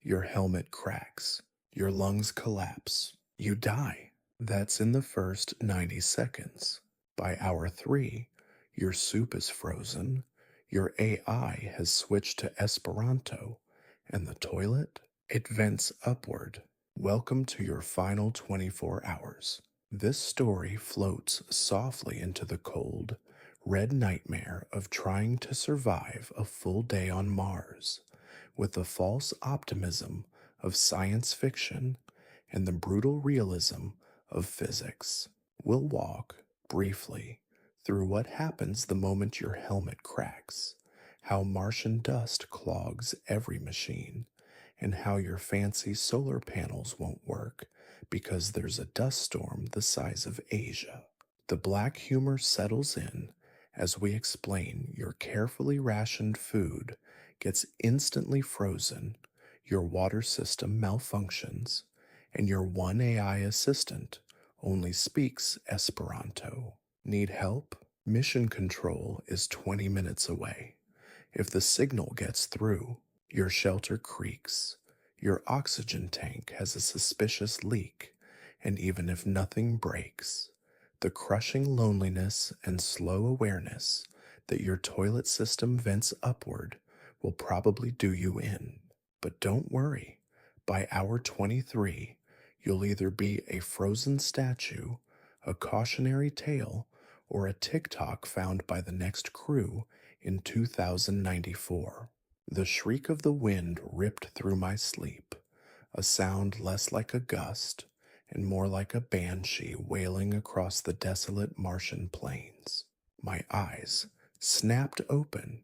Your helmet cracks. Your lungs collapse. You die. That's in the first 90 seconds. By hour 3, your soup is frozen, your AI has switched to Esperanto, and the toilet? It vents upward. Welcome to your final 24 hours. This story floats softly into the cold, red nightmare of trying to survive a full day on Mars with the false optimism of science fiction and the brutal realism of physics. We'll walk, briefly, through what happens the moment your helmet cracks, how Martian dust clogs every machine, and how your fancy solar panels won't work because there's a dust storm the size of Asia. The black humor settles in as we explain your carefully rationed food gets instantly frozen, your water system malfunctions, and your one AI assistant only speaks Esperanto. Need help? Mission control is 20 minutes away. If the signal gets through, your shelter creaks, your oxygen tank has a suspicious leak, and even if nothing breaks, the crushing loneliness and slow awareness that your toilet system vents upward will probably do you in. But don't worry, by hour 23, you'll either be a frozen statue, a cautionary tale, or a TikTok found by the next crew in 2094. The shriek of the wind ripped through my sleep, a sound less like a gust and more like a banshee wailing across the desolate Martian plains. My eyes snapped open,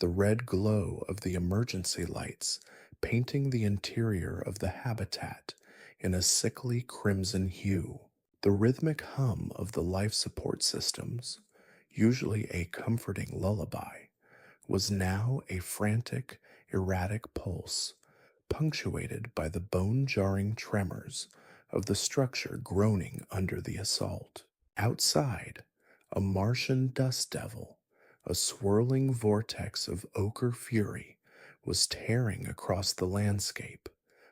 the red glow of the emergency lights painting the interior of the habitat in a sickly crimson hue. The rhythmic hum of the life support systems, usually a comforting lullaby, was now a frantic, erratic pulse, punctuated by the bone jarring tremors of the structure groaning under the assault. Outside, a Martian dust devil, a swirling vortex of ochre fury, was tearing across the landscape,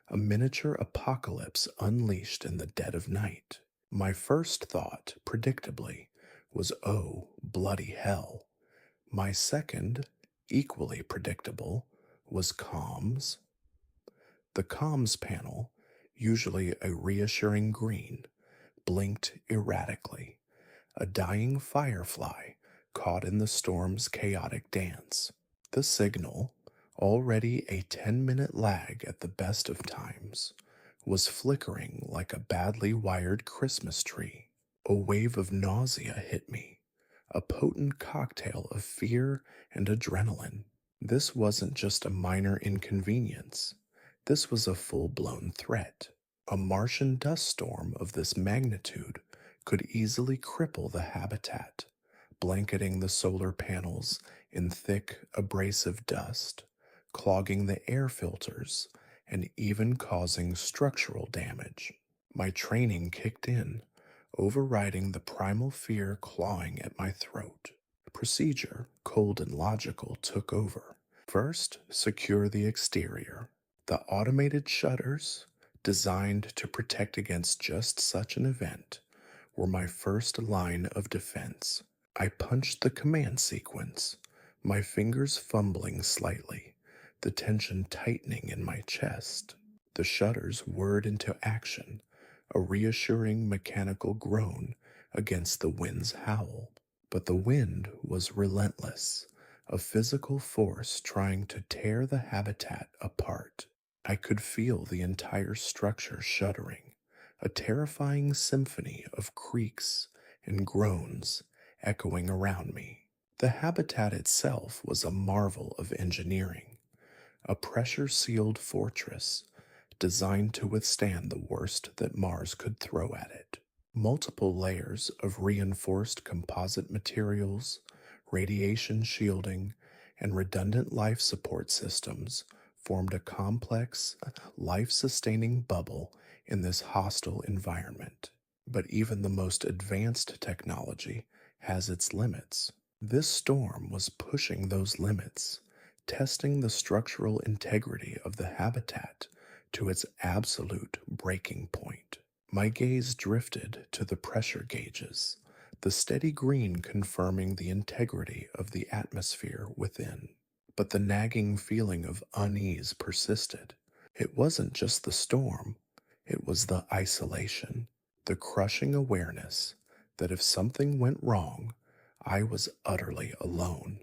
a miniature apocalypse unleashed in the dead of night. My first thought, predictably, was, oh, bloody hell. My second, equally predictable, was comms. The comms panel, usually a reassuring green, blinked erratically, a dying firefly caught in the storm's chaotic dance. The signal, already a 10-minute lag at the best of times, was flickering like a badly wired Christmas tree. A wave of nausea hit me, a potent cocktail of fear and adrenaline. This wasn't just a minor inconvenience. This was a full-blown threat. A Martian dust storm of this magnitude could easily cripple the habitat, blanketing the solar panels in thick, abrasive dust, clogging the air filters, and even causing structural damage. My training kicked in, overriding the primal fear clawing at my throat. Procedure, cold and logical, took over. First, secure the exterior. The automated shutters, designed to protect against just such an event, were my first line of defense. I punched the command sequence, my fingers fumbling slightly, the tension tightening in my chest. The shutters whirred into action, a reassuring mechanical groan against the wind's howl. But the wind was relentless, a physical force trying to tear the habitat apart. I could feel the entire structure shuddering, a terrifying symphony of creaks and groans echoing around me. The habitat itself was a marvel of engineering, a pressure-sealed fortress designed to withstand the worst that Mars could throw at it. Multiple layers of reinforced composite materials, radiation shielding, and redundant life support systems formed a complex, life-sustaining bubble in this hostile environment. But even the most advanced technology has its limits. This storm was pushing those limits, testing the structural integrity of the habitat to its absolute breaking point. My gaze drifted to the pressure gauges, the steady green confirming the integrity of the atmosphere within. But the nagging feeling of unease persisted. It wasn't just the storm, it was the isolation, the crushing awareness that if something went wrong, I was utterly alone,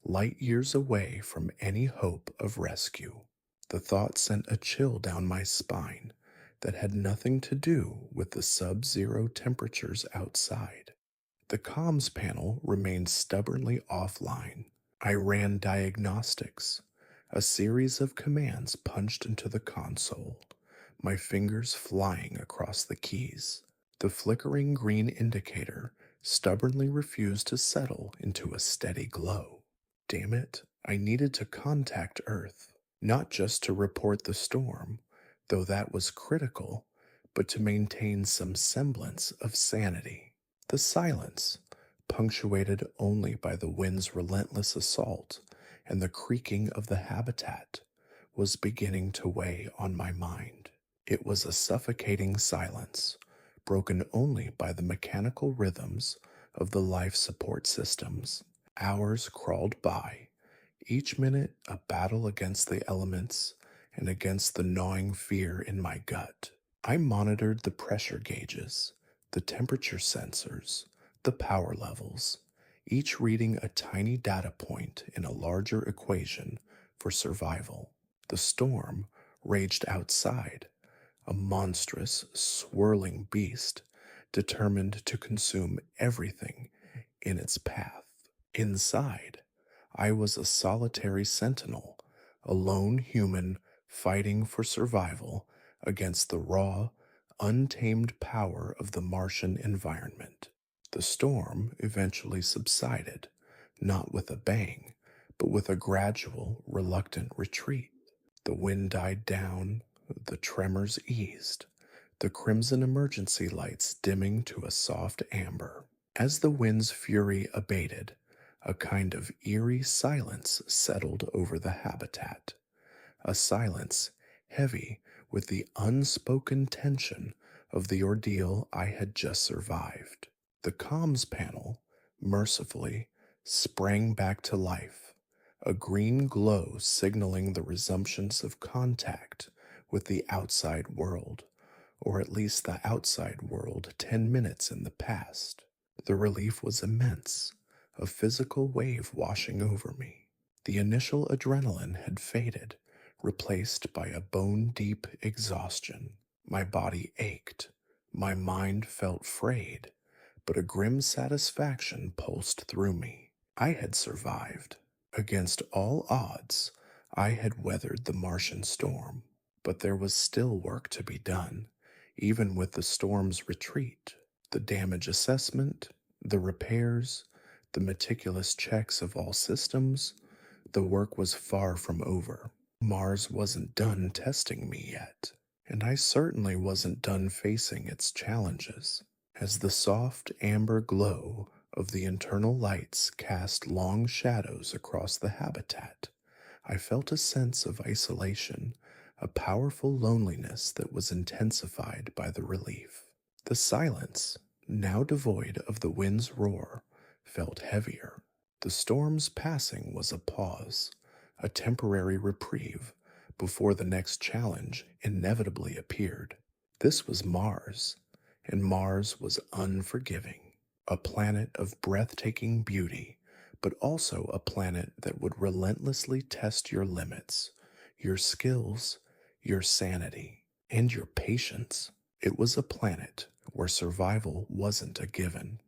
light years away from any hope of rescue. The thought sent a chill down my spine that had nothing to do with the sub zero temperatures outside. The comms panel remained stubbornly offline. I ran diagnostics, a series of commands punched into the console, my fingers flying across the keys. The flickering green indicator stubbornly refused to settle into a steady glow. Damn it, I needed to contact Earth, not just to report the storm, though that was critical, but to maintain some semblance of sanity. The silence, punctuated only by the wind's relentless assault and the creaking of the habitat, was beginning to weigh on my mind. It was a suffocating silence, broken only by the mechanical rhythms of the life support systems. Hours crawled by, each minute a battle against the elements and against the gnawing fear in my gut. I monitored the pressure gauges, the temperature sensors, the power levels, each reading a tiny data point in a larger equation for survival. The storm raged outside, a monstrous, swirling beast determined to consume everything in its path. Inside, I was a solitary sentinel, a lone human fighting for survival against the raw, untamed power of the Martian environment. The storm eventually subsided, not with a bang, but with a gradual, reluctant retreat. The wind died down, the tremors eased, the crimson emergency lights dimming to a soft amber. As the wind's fury abated, a kind of eerie silence settled over the habitat, a silence heavy with the unspoken tension of the ordeal I had just survived. The comms panel, mercifully, sprang back to life, a green glow signaling the resumptions of contact with the outside world, or at least the outside world 10 minutes in the past. The relief was immense, a physical wave washing over me. The initial adrenaline had faded, replaced by a bone-deep exhaustion. My body ached, my mind felt frayed, but a grim satisfaction pulsed through me. I had survived. Against all odds, I had weathered the Martian storm, but there was still work to be done, even with the storm's retreat. The damage assessment, the repairs, the meticulous checks of all systems, the work was far from over. Mars wasn't done testing me yet, and I certainly wasn't done facing its challenges. As the soft amber glow of the internal lights cast long shadows across the habitat, I felt a sense of isolation, a powerful loneliness that was intensified by the relief. The silence, now devoid of the wind's roar, felt heavier. The storm's passing was a pause, a temporary reprieve, before the next challenge inevitably appeared. This was Mars, and Mars was unforgiving, a planet of breathtaking beauty, but also a planet that would relentlessly test your limits, your skills, your sanity, and your patience. It was a planet where survival wasn't a given.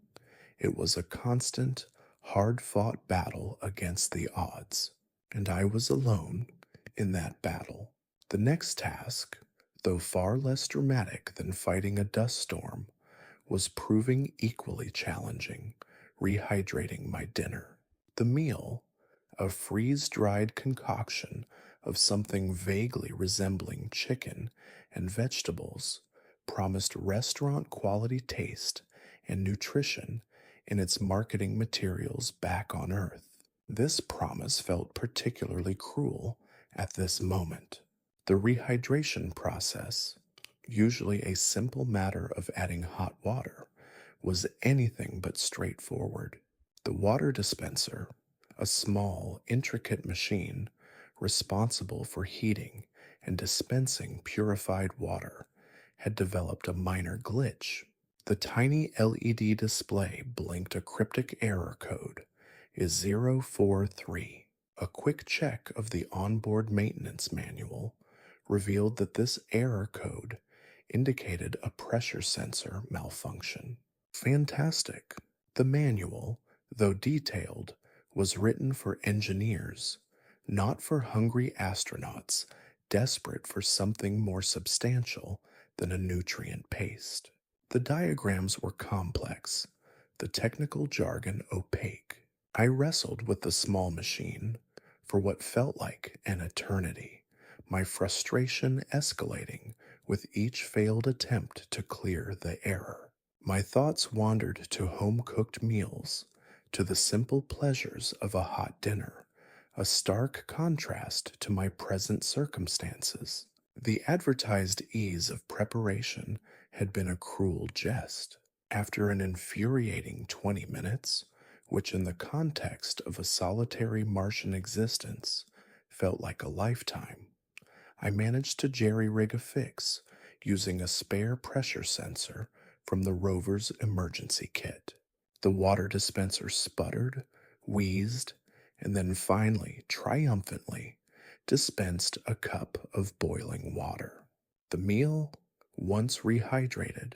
It was a constant, hard-fought battle against the odds, and I was alone in that battle. The next task, though far less dramatic than fighting a dust storm, was proving equally challenging, rehydrating my dinner. The meal, a freeze-dried concoction of something vaguely resembling chicken and vegetables, promised restaurant-quality taste and nutrition in its marketing materials back on Earth. This promise felt particularly cruel at this moment. The rehydration process, usually a simple matter of adding hot water, was anything but straightforward. The water dispenser, a small, intricate machine responsible for heating and dispensing purified water, had developed a minor glitch. The tiny LED display blinked a cryptic error code is 043. A quick check of the onboard maintenance manual revealed that this error code indicated a pressure sensor malfunction. Fantastic. The manual, though detailed, was written for engineers, not for hungry astronauts desperate for something more substantial than a nutrient paste. The diagrams were complex, the technical jargon opaque. I wrestled with the small machine for what felt like an eternity, my frustration escalating with each failed attempt to clear the error. My thoughts wandered to home cooked meals, to the simple pleasures of a hot dinner, a stark contrast to my present circumstances. The advertised ease of preparation had been a cruel jest. After an infuriating 20 minutes, which in the context of a solitary Martian existence felt like a lifetime, I managed to jerry rig a fix using a spare pressure sensor from the rover's emergency kit. The water dispenser sputtered, wheezed, and then finally, triumphantly, dispensed a cup of boiling water. The meal, once rehydrated,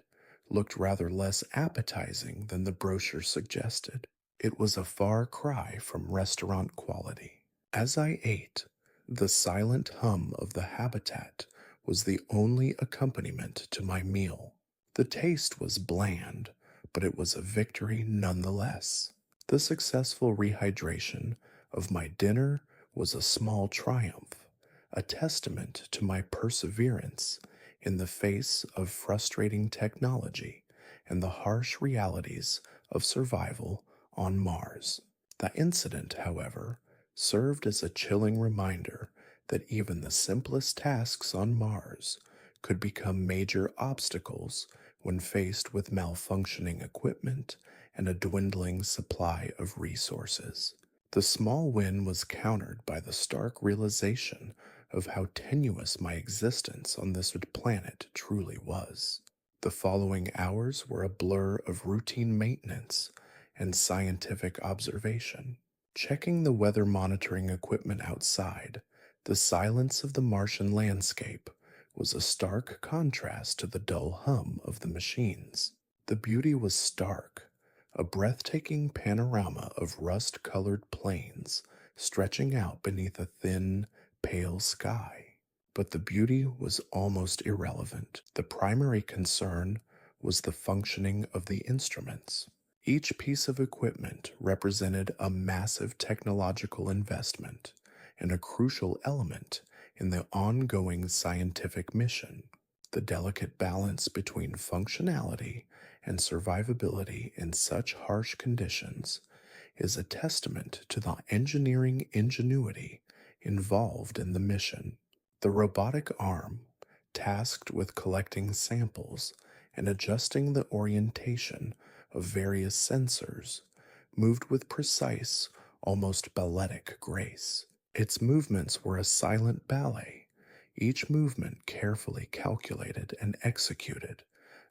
looked rather less appetizing than the brochure suggested. It was a far cry from restaurant quality. As I ate, the silent hum of the habitat was the only accompaniment to my meal. The taste was bland, but it was a victory nonetheless. The successful rehydration of my dinner was a small triumph, a testament to my perseverance in the face of frustrating technology and the harsh realities of survival on Mars. The incident, however, served as a chilling reminder that even the simplest tasks on Mars could become major obstacles when faced with malfunctioning equipment and a dwindling supply of resources. The small win was countered by the stark realization of how tenuous my existence on this planet truly was. The following hours were a blur of routine maintenance and scientific observation. Checking the weather monitoring equipment outside, the silence of the Martian landscape was a stark contrast to the dull hum of the machines. The beauty was stark, a breathtaking panorama of rust colored plains stretching out beneath a thin, pale sky. But the beauty was almost irrelevant. The primary concern was the functioning of the instruments. Each piece of equipment represented a massive technological investment and a crucial element in the ongoing scientific mission. The delicate balance between functionality and survivability in such harsh conditions is a testament to the engineering ingenuity involved in the mission. The robotic arm, tasked with collecting samples and adjusting the orientation of various sensors, moved with precise, almost balletic grace. Its movements were a silent ballet, each movement carefully calculated and executed,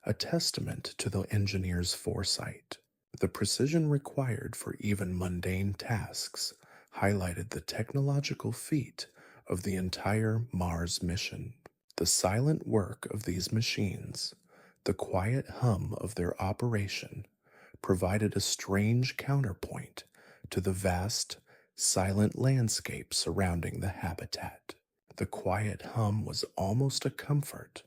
a testament to the engineer's foresight. The precision required for even mundane tasks highlighted the technological feat of the entire Mars mission. The silent work of these machines, the quiet hum of their operation, provided a strange counterpoint to the vast, silent landscape surrounding the habitat. The quiet hum was almost a comfort,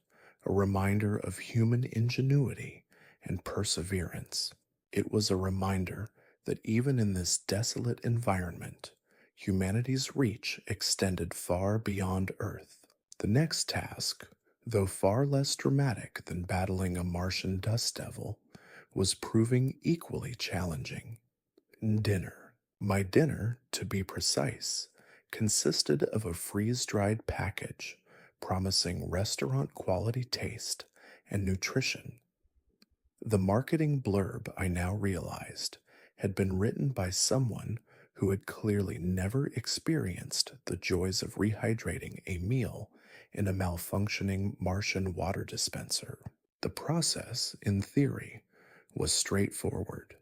a reminder of human ingenuity and perseverance. It was a reminder that even in this desolate environment, humanity's reach extended far beyond Earth. The next task, though far less dramatic than battling a Martian dust devil, was proving equally challenging. Dinner. My dinner, to be precise, consisted of a freeze dried package promising restaurant quality taste and nutrition. The marketing blurb, I now realized, had been written by someone who had clearly never experienced the joys of rehydrating a meal in a malfunctioning Martian water dispenser. The process, in theory, was straightforward.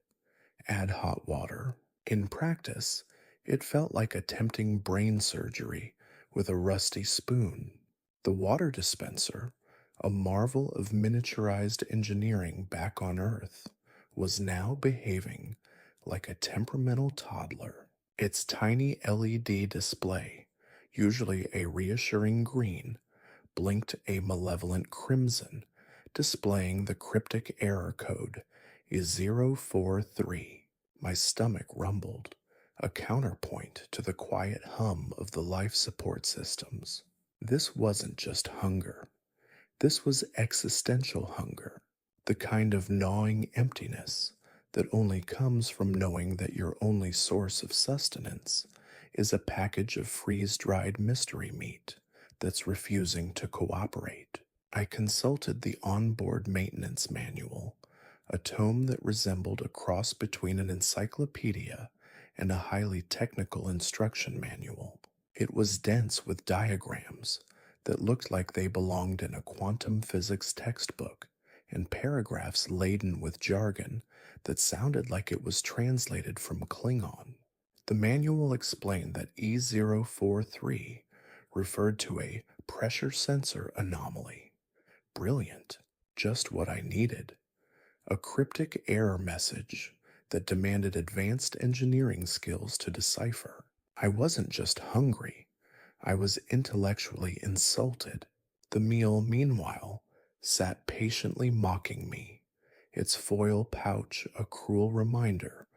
Add hot water. In practice, it felt like attempting brain surgery with a rusty spoon. The water dispenser, a marvel of miniaturized engineering back on Earth, was now behaving like a temperamental toddler. Its tiny LED display, usually a reassuring green, blinked a malevolent crimson, displaying the cryptic error code is 043. My stomach rumbled, a counterpoint to the quiet hum of the life support systems. This wasn't just hunger. This was existential hunger, the kind of gnawing emptiness that only comes from knowing that your only source of sustenance is a package of freeze-dried mystery meat that's refusing to cooperate. I consulted the onboard maintenance manual, a tome that resembled a cross between an encyclopedia and a highly technical instruction manual. It was dense with diagrams that looked like they belonged in a quantum physics textbook, and paragraphs laden with jargon that sounded like it was translated from Klingon. The manual explained that E043 referred to a pressure sensor anomaly. Brilliant, just what I needed. A cryptic error message that demanded advanced engineering skills to decipher. I wasn't just hungry, I was intellectually insulted. The meal, meanwhile, sat patiently mocking me, its foil pouch a cruel reminder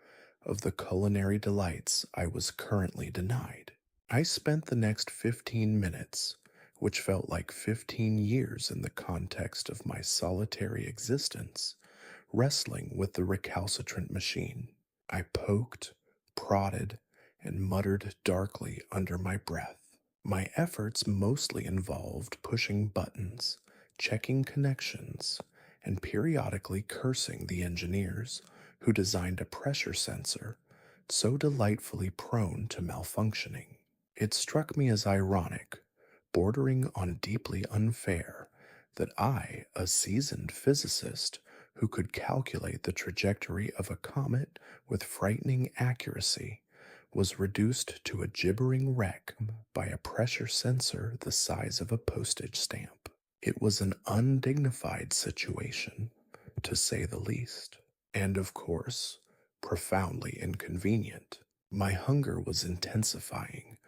of the culinary delights I was currently denied. I spent the next 15 minutes, which felt like 15 years in the context of my solitary existence, wrestling with the recalcitrant machine. I poked, prodded, and muttered darkly under my breath. My efforts mostly involved pushing buttons, checking connections, and periodically cursing the engineers who designed a pressure sensor so delightfully prone to malfunctioning. It struck me as ironic, bordering on deeply unfair, that I, a seasoned physicist who could calculate the trajectory of a comet with frightening accuracy, was reduced to a gibbering wreck by a pressure sensor the size of a postage stamp. It was an undignified situation, to say the least, and of course, profoundly inconvenient. My hunger was intensifying,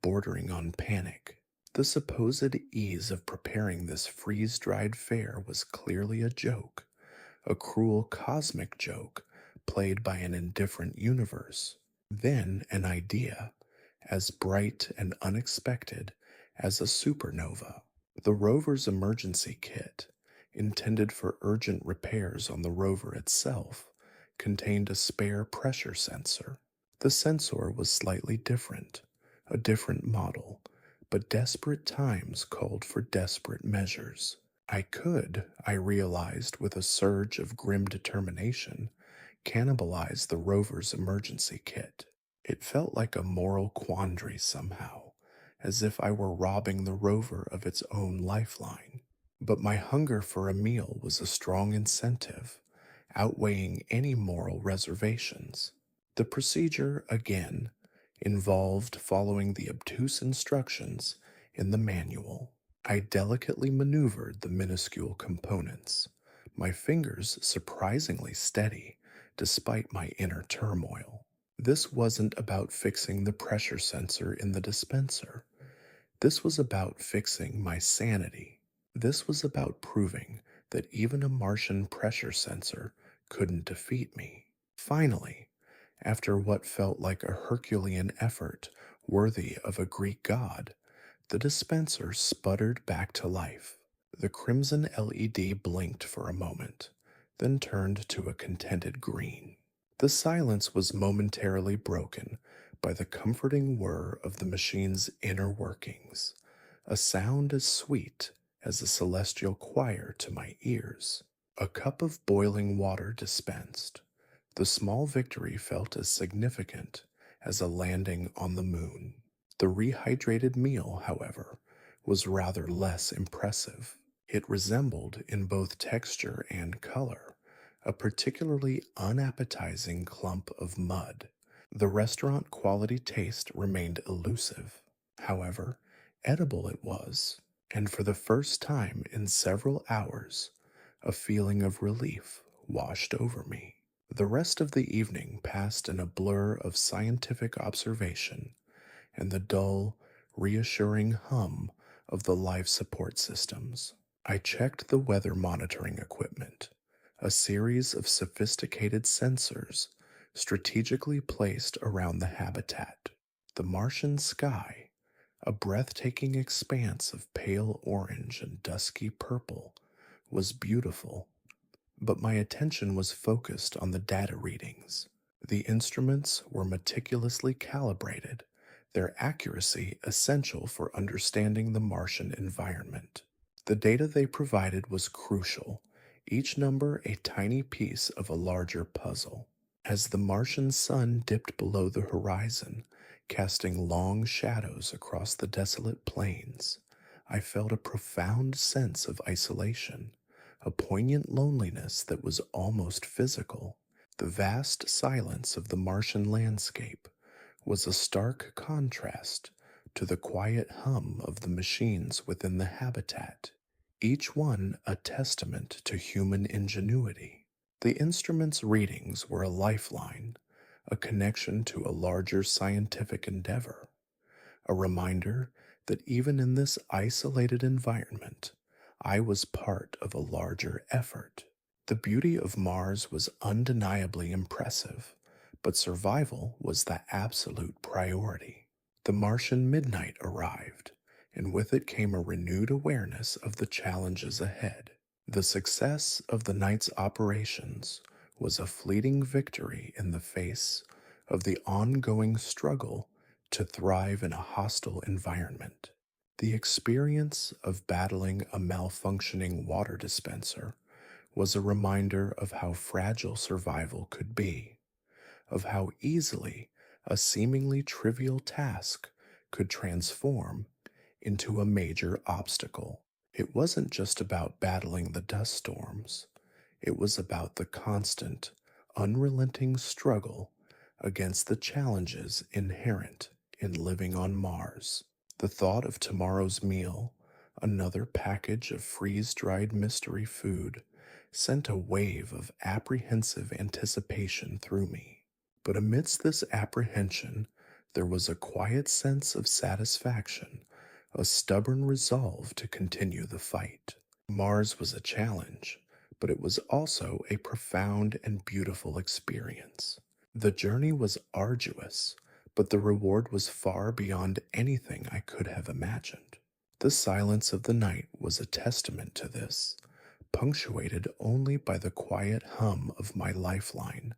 bordering on panic. The supposed ease of preparing this freeze-dried fare was clearly a joke, a cruel cosmic joke played by an indifferent universe. Then an idea, as bright and unexpected as a supernova. The rover's emergency kit, intended for urgent repairs on the rover itself, contained a spare pressure sensor. The sensor was slightly different, a different model, but desperate times called for desperate measures. I realized with a surge of grim determination, cannibalize the rover's emergency kit. It felt like a moral quandary somehow, as if I were robbing the rover of its own lifeline. But my hunger for a meal was a strong incentive, outweighing any moral reservations. The procedure, again, involved following the obtuse instructions in the manual. I delicately maneuvered the minuscule components, my fingers surprisingly steady despite my inner turmoil. This wasn't about fixing the pressure sensor in the dispenser. This was about fixing my sanity. This was about proving that even a Martian pressure sensor couldn't defeat me. Finally, after what felt like a Herculean effort worthy of a Greek god, the dispenser sputtered back to life. The crimson LED blinked for a moment, then turned to a contented green. The silence was momentarily broken by the comforting whir of the machine's inner workings, a sound as sweet as a celestial choir to my ears. A cup of boiling water dispensed. The small victory felt as significant as a landing on the moon. The rehydrated meal, however, was rather less impressive. It resembled, in both texture and color, a particularly unappetizing clump of mud. The restaurant quality taste remained elusive. However, edible it was, and for the first time in several hours, a feeling of relief washed over me. The rest of the evening passed in a blur of scientific observation and the dull, reassuring hum of the life support systems. I checked the weather monitoring equipment, a series of sophisticated sensors strategically placed around the habitat. The Martian sky, a breathtaking expanse of pale orange and dusky purple, was beautiful, but my attention was focused on the data readings. The instruments were meticulously calibrated, their accuracy essential for understanding the Martian environment. The data they provided was crucial, each number a tiny piece of a larger puzzle. As the Martian sun dipped below the horizon, casting long shadows across the desolate plains, I felt a profound sense of isolation, a poignant loneliness that was almost physical. The vast silence of the Martian landscape was a stark contrast to the quiet hum of the machines within the habitat, each one a testament to human ingenuity. The instrument's readings were a lifeline, a connection to a larger scientific endeavor, a reminder that even in this isolated environment, I was part of a larger effort. The beauty of Mars was undeniably impressive, but survival was the absolute priority. The Martian midnight arrived, and with it came a renewed awareness of the challenges ahead. The success of the night's operations was a fleeting victory in the face of the ongoing struggle to thrive in a hostile environment. The experience of battling a malfunctioning water dispenser was a reminder of how fragile survival could be, of how easily a seemingly trivial task could transform into a major obstacle. It wasn't just about battling the dust storms, it was about the constant, unrelenting struggle against the challenges inherent in living on Mars. The thought of tomorrow's meal, another package of freeze dried mystery food, sent a wave of apprehensive anticipation through me. But amidst this apprehension, there was a quiet sense of satisfaction, a stubborn resolve to continue the fight. Mars was a challenge, but it was also a profound and beautiful experience. The journey was arduous, but the reward was far beyond anything I could have imagined. The silence of the night was a testament to this, punctuated only by the quiet hum of my lifeline,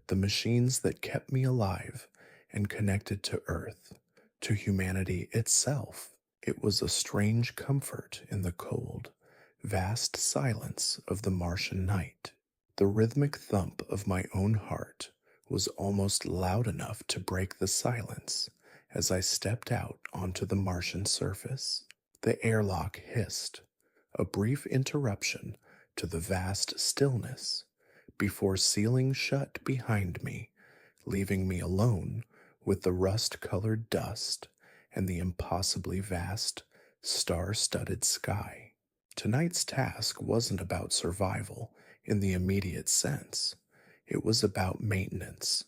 the machines that kept me alive and connected to Earth, to humanity itself. It was a strange comfort in the cold, vast silence of the Martian night. The rhythmic thump of my own heart was almost loud enough to break the silence as I stepped out onto the Martian surface. The airlock hissed, a brief interruption to the vast stillness, before sealing shut behind me, leaving me alone with the rust-colored dust and the impossibly vast, star-studded sky. Tonight's task wasn't about survival in the immediate sense. It was about maintenance,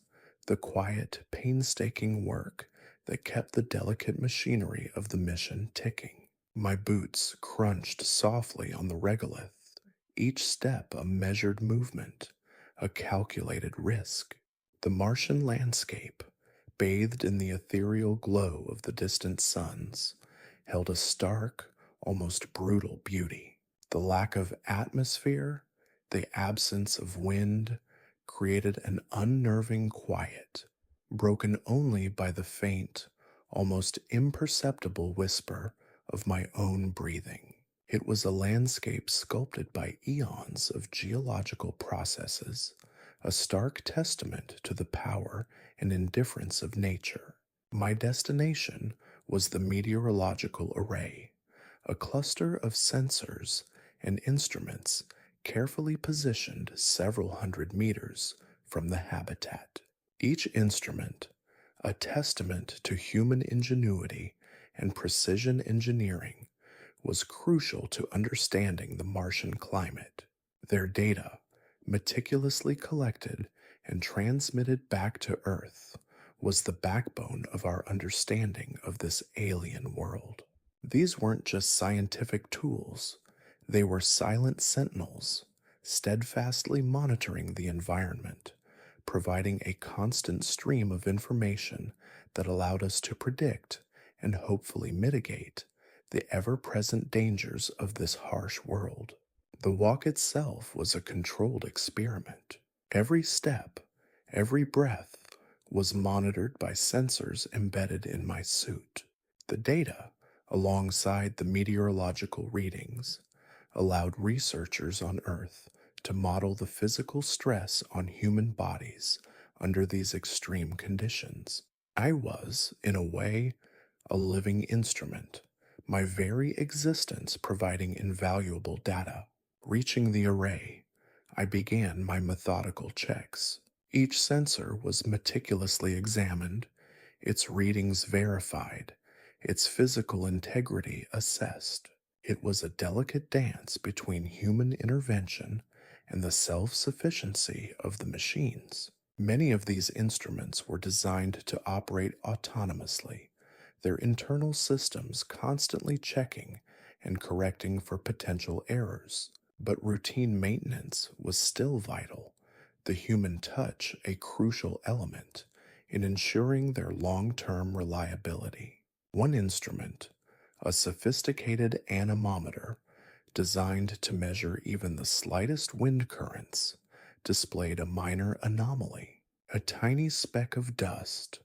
the quiet, painstaking work that kept the delicate machinery of the mission ticking. My boots crunched softly on the regolith, each step a measured movement, a calculated risk. The Martian landscape, bathed in the ethereal glow of the distant suns, held a stark, almost brutal beauty. The lack of atmosphere, the absence of wind, created an unnerving quiet, broken only by the faint, almost imperceptible whisper of my own breathing. It was a landscape sculpted by eons of geological processes, a stark testament to the power and indifference of nature. My destination was the meteorological array, a cluster of sensors and instruments carefully positioned several hundred meters from the habitat. Each instrument, a testament to human ingenuity and precision engineering, was crucial to understanding the Martian climate. Their data, meticulously collected and transmitted back to Earth, was the backbone of our understanding of this alien world. These weren't just scientific tools, they were silent sentinels, steadfastly monitoring the environment, providing a constant stream of information that allowed us to predict and hopefully mitigate the ever present dangers of this harsh world. The walk itself was a controlled experiment. Every step, every breath was monitored by sensors embedded in my suit. The data, alongside the meteorological readings, allowed researchers on Earth to model the physical stress on human bodies under these extreme conditions. I was, in a way, a living instrument, my very existence providing invaluable data. Reaching the array, I began my methodical checks. Each sensor was meticulously examined, its readings verified, its physical integrity assessed. It was a delicate dance between human intervention and the self sufficiency of the machines. Many of these instruments were designed to operate autonomously, their internal systems constantly checking and correcting for potential errors. But routine maintenance was still vital, the human touch a crucial element in ensuring their long term reliability. One instrument, a sophisticated anemometer designed to measure even the slightest wind currents, displayed a minor anomaly. A tiny speck of dust,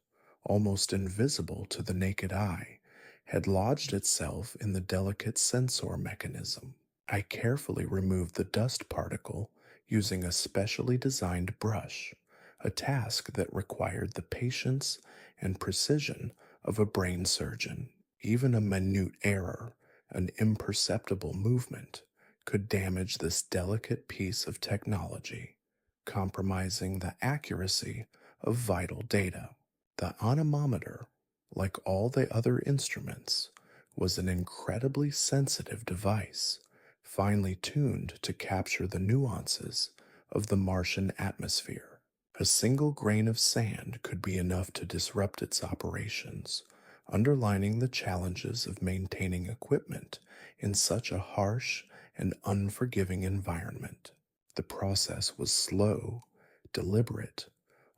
almost invisible to the naked eye, had lodged itself in the delicate sensor mechanism. I carefully removed the dust particle using a specially designed brush, a task that required the patience and precision of a brain surgeon. Even a minute error, an imperceptible movement, could damage this delicate piece of technology, compromising the accuracy of vital data. The anemometer, like all the other instruments, was an incredibly sensitive device, finely tuned to capture the nuances of the Martian atmosphere. A single grain of sand could be enough to disrupt its operations, underlining the challenges of maintaining equipment in such a harsh and unforgiving environment. The process was slow, deliberate,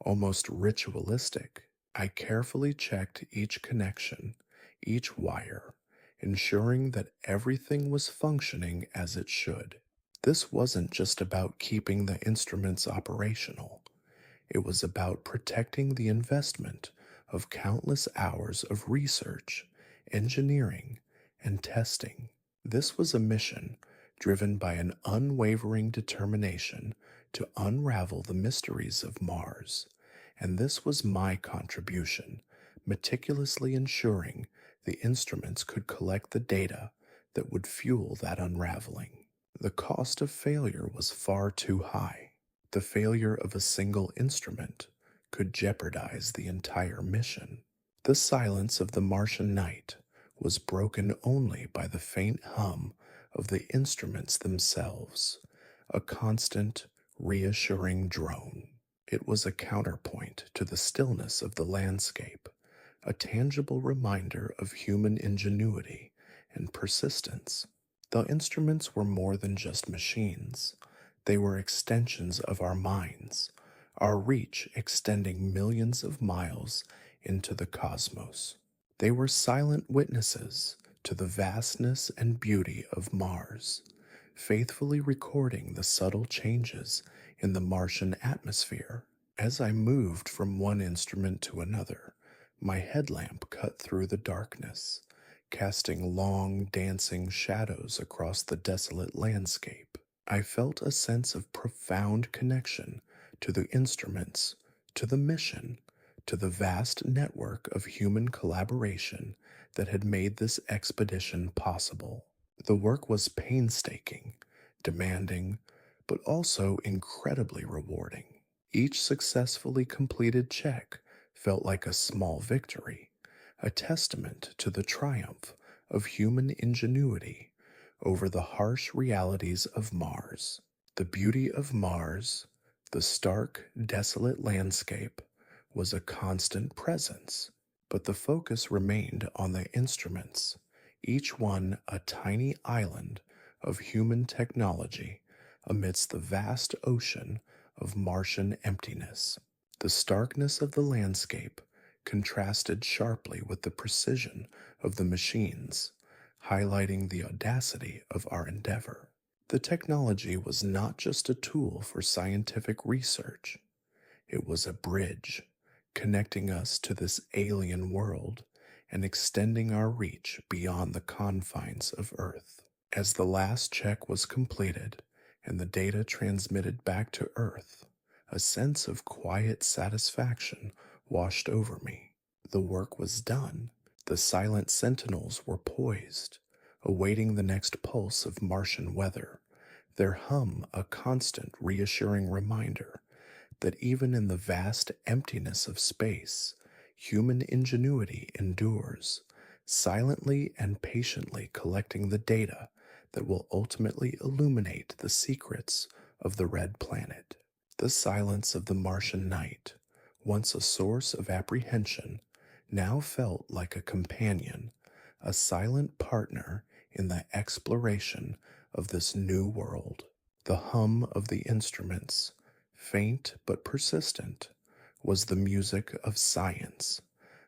almost ritualistic. I carefully checked each connection, each wire, ensuring that everything was functioning as it should. This wasn't just about keeping the instruments operational. It was about protecting the investment of countless hours of research, engineering, and testing. This was a mission driven by an unwavering determination to unravel the mysteries of Mars, and this was my contribution, meticulously ensuring the instruments could collect the data that would fuel that unraveling. The cost of failure was far too high. The failure of a single instrument could jeopardize the entire mission. The silence of the Martian night was broken only by the faint hum of the instruments themselves, a constant, reassuring drone. It was a counterpoint to the stillness of the landscape, a tangible reminder of human ingenuity and persistence. The instruments were more than just machines. They were extensions of our minds, our reach extending millions of miles into the cosmos. They were silent witnesses to the vastness and beauty of Mars, faithfully recording the subtle changes in the Martian atmosphere. As I moved from one instrument to another, my headlamp cut through the darkness, casting long, dancing shadows across the desolate landscape. I felt a sense of profound connection to the instruments, to the mission, to the vast network of human collaboration that had made this expedition possible. The work was painstaking, demanding, but also incredibly rewarding. Each successfully completed check felt like a small victory, a testament to the triumph of human ingenuity over the harsh realities of Mars. The beauty of Mars, the stark, desolate landscape, was a constant presence, but the focus remained on the instruments, each one a tiny island of human technology amidst the vast ocean of Martian emptiness. The starkness of the landscape contrasted sharply with the precision of the machines, highlighting the audacity of our endeavor. The technology was not just a tool for scientific research, it was a bridge connecting us to this alien world and extending our reach beyond the confines of Earth. As the last check was completed and the data transmitted back to Earth, a sense of quiet satisfaction washed over me. The work was done. The silent sentinels were poised, awaiting the next pulse of Martian weather, their hum a constant reassuring reminder that even in the vast emptiness of space, human ingenuity endures, silently and patiently collecting the data that will ultimately illuminate the secrets of the red planet. The silence of the Martian night, once a source of apprehension, now felt like a companion, a silent partner in the exploration of this new world. The hum of the instruments, faint but persistent, was the music of science,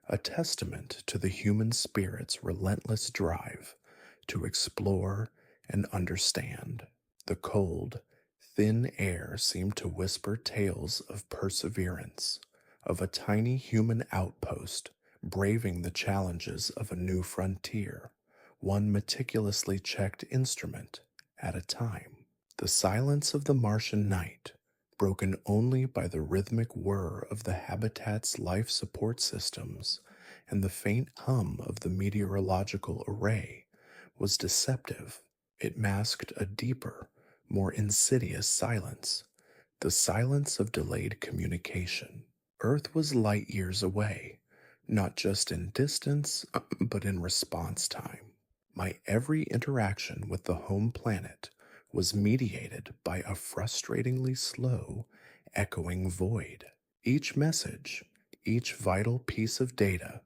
a testament to the human spirit's relentless drive to explore and understand. The cold, thin air seemed to whisper tales of perseverance, of a tiny human outpost braving the challenges of a new frontier, one meticulously checked instrument at a time. The silence of the Martian night, broken only by the rhythmic whir of the habitat's life support systems and the faint hum of the meteorological array, was deceptive. It masked a deeper, more insidious silence, the silence of delayed communication. Earth was light years away, not just in distance, but in response time. My every interaction with the home planet was mediated by a frustratingly slow, echoing void. Each message, each vital piece of data,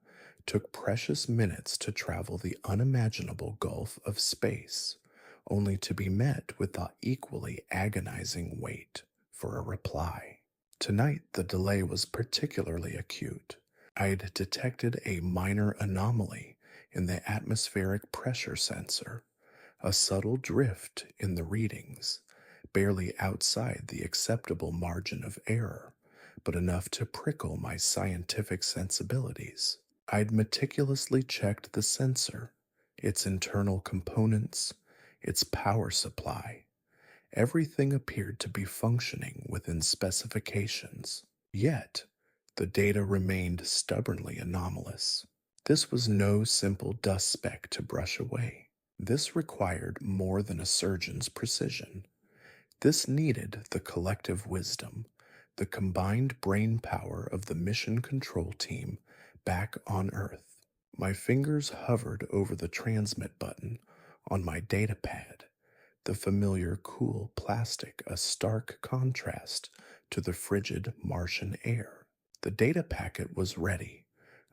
took precious minutes to travel the unimaginable gulf of space, only to be met with the equally agonizing wait for a reply. Tonight, the delay was particularly acute. I'd detected a minor anomaly in the atmospheric pressure sensor, a subtle drift in the readings, barely outside the acceptable margin of error, but enough to prickle my scientific sensibilities. I'd meticulously checked the sensor, its internal components, its power supply. Everything appeared to be functioning within specifications. Yet, the data remained stubbornly anomalous. This was no simple dust speck to brush away. This required more than a surgeon's precision. This needed the collective wisdom, the combined brain power of the mission control team back on Earth. My fingers hovered over the transmit button on my datapad, the familiar cool plastic a stark contrast to the frigid Martian air. The data packet was ready,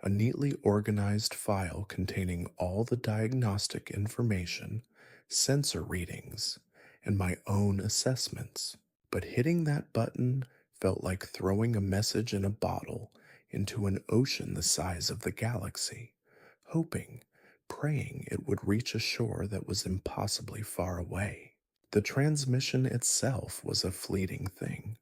a neatly organized file containing all the diagnostic information, sensor readings, and my own assessments. But hitting that button felt like throwing a message in a bottle into an ocean the size of the galaxy, hoping, praying it would reach a shore that was impossibly far away. The transmission itself was a fleeting thing,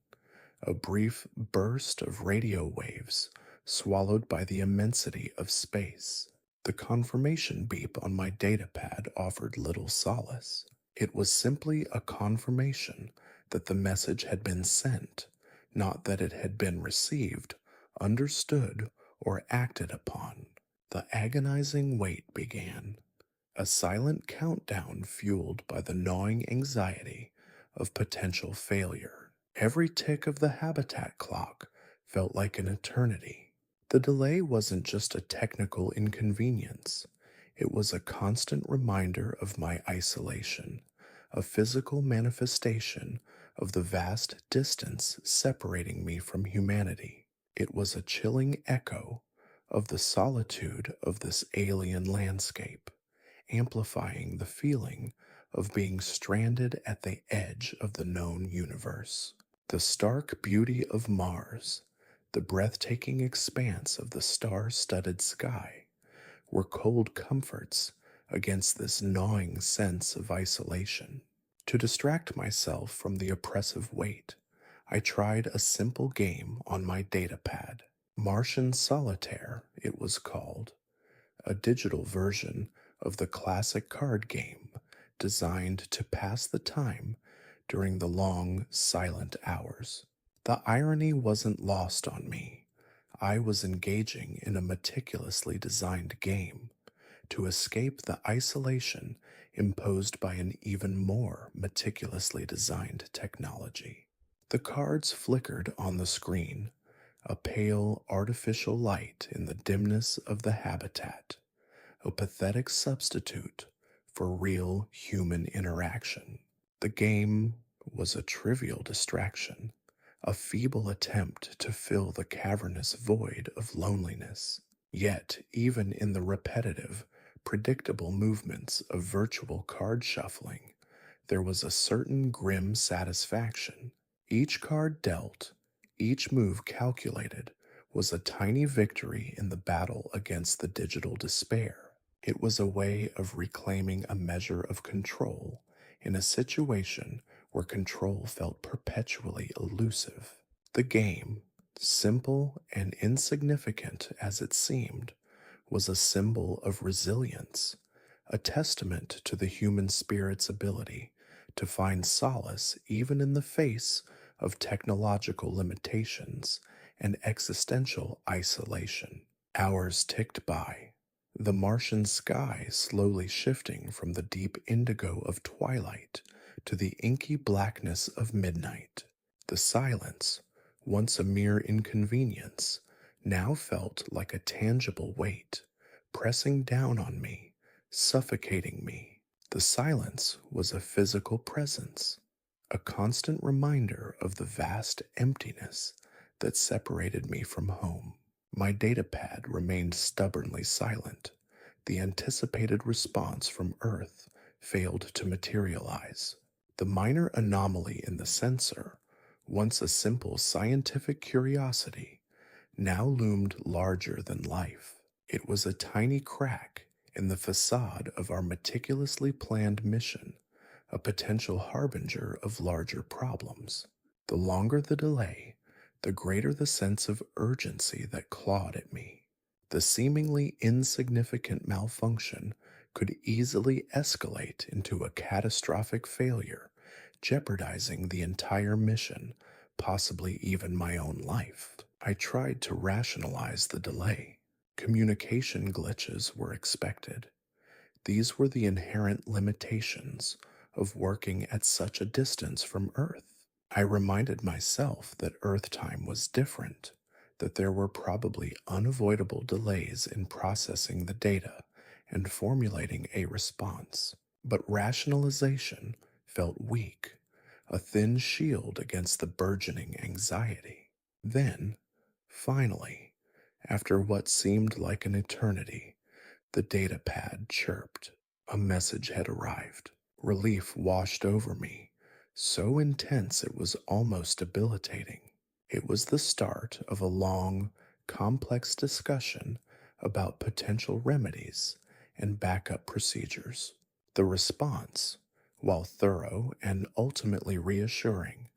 a brief burst of radio waves swallowed by the immensity of space. The confirmation beep on my datapad offered little solace. It was simply a confirmation that the message had been sent, not that it had been received, understood, or acted upon. The agonizing wait began, a silent countdown fueled by the gnawing anxiety of potential failure. Every tick of the habitat clock felt like an eternity. The delay wasn't just a technical inconvenience, it was a constant reminder of my isolation, a physical manifestation of the vast distance separating me from humanity. It was a chilling echo of the solitude of this alien landscape, amplifying the feeling of being stranded at the edge of the known universe. The stark beauty of Mars, the breathtaking expanse of the star studded sky, were cold comforts against this gnawing sense of isolation. To distract myself from the oppressive weight, I tried a simple game on my datapad. Martian Solitaire, it was called, a digital version of the classic card game designed to pass the time during the long, silent hours. The irony wasn't lost on me. I was engaging in a meticulously designed game to escape the isolation imposed by an even more meticulously designed technology. The cards flickered on the screen, a pale artificial light in the dimness of the habitat, a pathetic substitute for real human interaction. The game was a trivial distraction, a feeble attempt to fill the cavernous void of loneliness. Yet, even in the repetitive, predictable movements of virtual card shuffling, there was a certain grim satisfaction. Each card dealt, each move calculated, was a tiny victory in the battle against the digital despair. It was a way of reclaiming a measure of control in a situation where control felt perpetually elusive. The game, simple and insignificant as it seemed, was a symbol of resilience, a testament to the human spirit's ability to find solace even in the face of technological limitations and existential isolation. Hours ticked by, the Martian sky slowly shifting from the deep indigo of twilight to the inky blackness of midnight. The silence, once a mere inconvenience, now felt like a tangible weight, pressing down on me, suffocating me. The silence was a physical presence, a constant reminder of the vast emptiness that separated me from home. My datapad remained stubbornly silent. The anticipated response from Earth failed to materialize. The minor anomaly in the sensor, once a simple scientific curiosity, now loomed larger than life. It was a tiny crack in the facade of our meticulously planned mission, a potential harbinger of larger problems. The longer the delay, the greater the sense of urgency that clawed at me. The seemingly insignificant malfunction could easily escalate into a catastrophic failure, jeopardizing the entire mission, possibly even my own life. I tried to rationalize the delay. Communication glitches were expected. These were the inherent limitations of working at such a distance from Earth. I reminded myself that Earth time was different, that there were probably unavoidable delays in processing the data and formulating a response. But rationalization felt weak, a thin shield against the burgeoning anxiety. Then, finally, after what seemed like an eternity, the datapad chirped. A message had arrived. Relief washed over me, so intense it was almost debilitating. It was the start of a long, complex discussion about potential remedies and backup procedures. The response, while thorough and ultimately reassuring,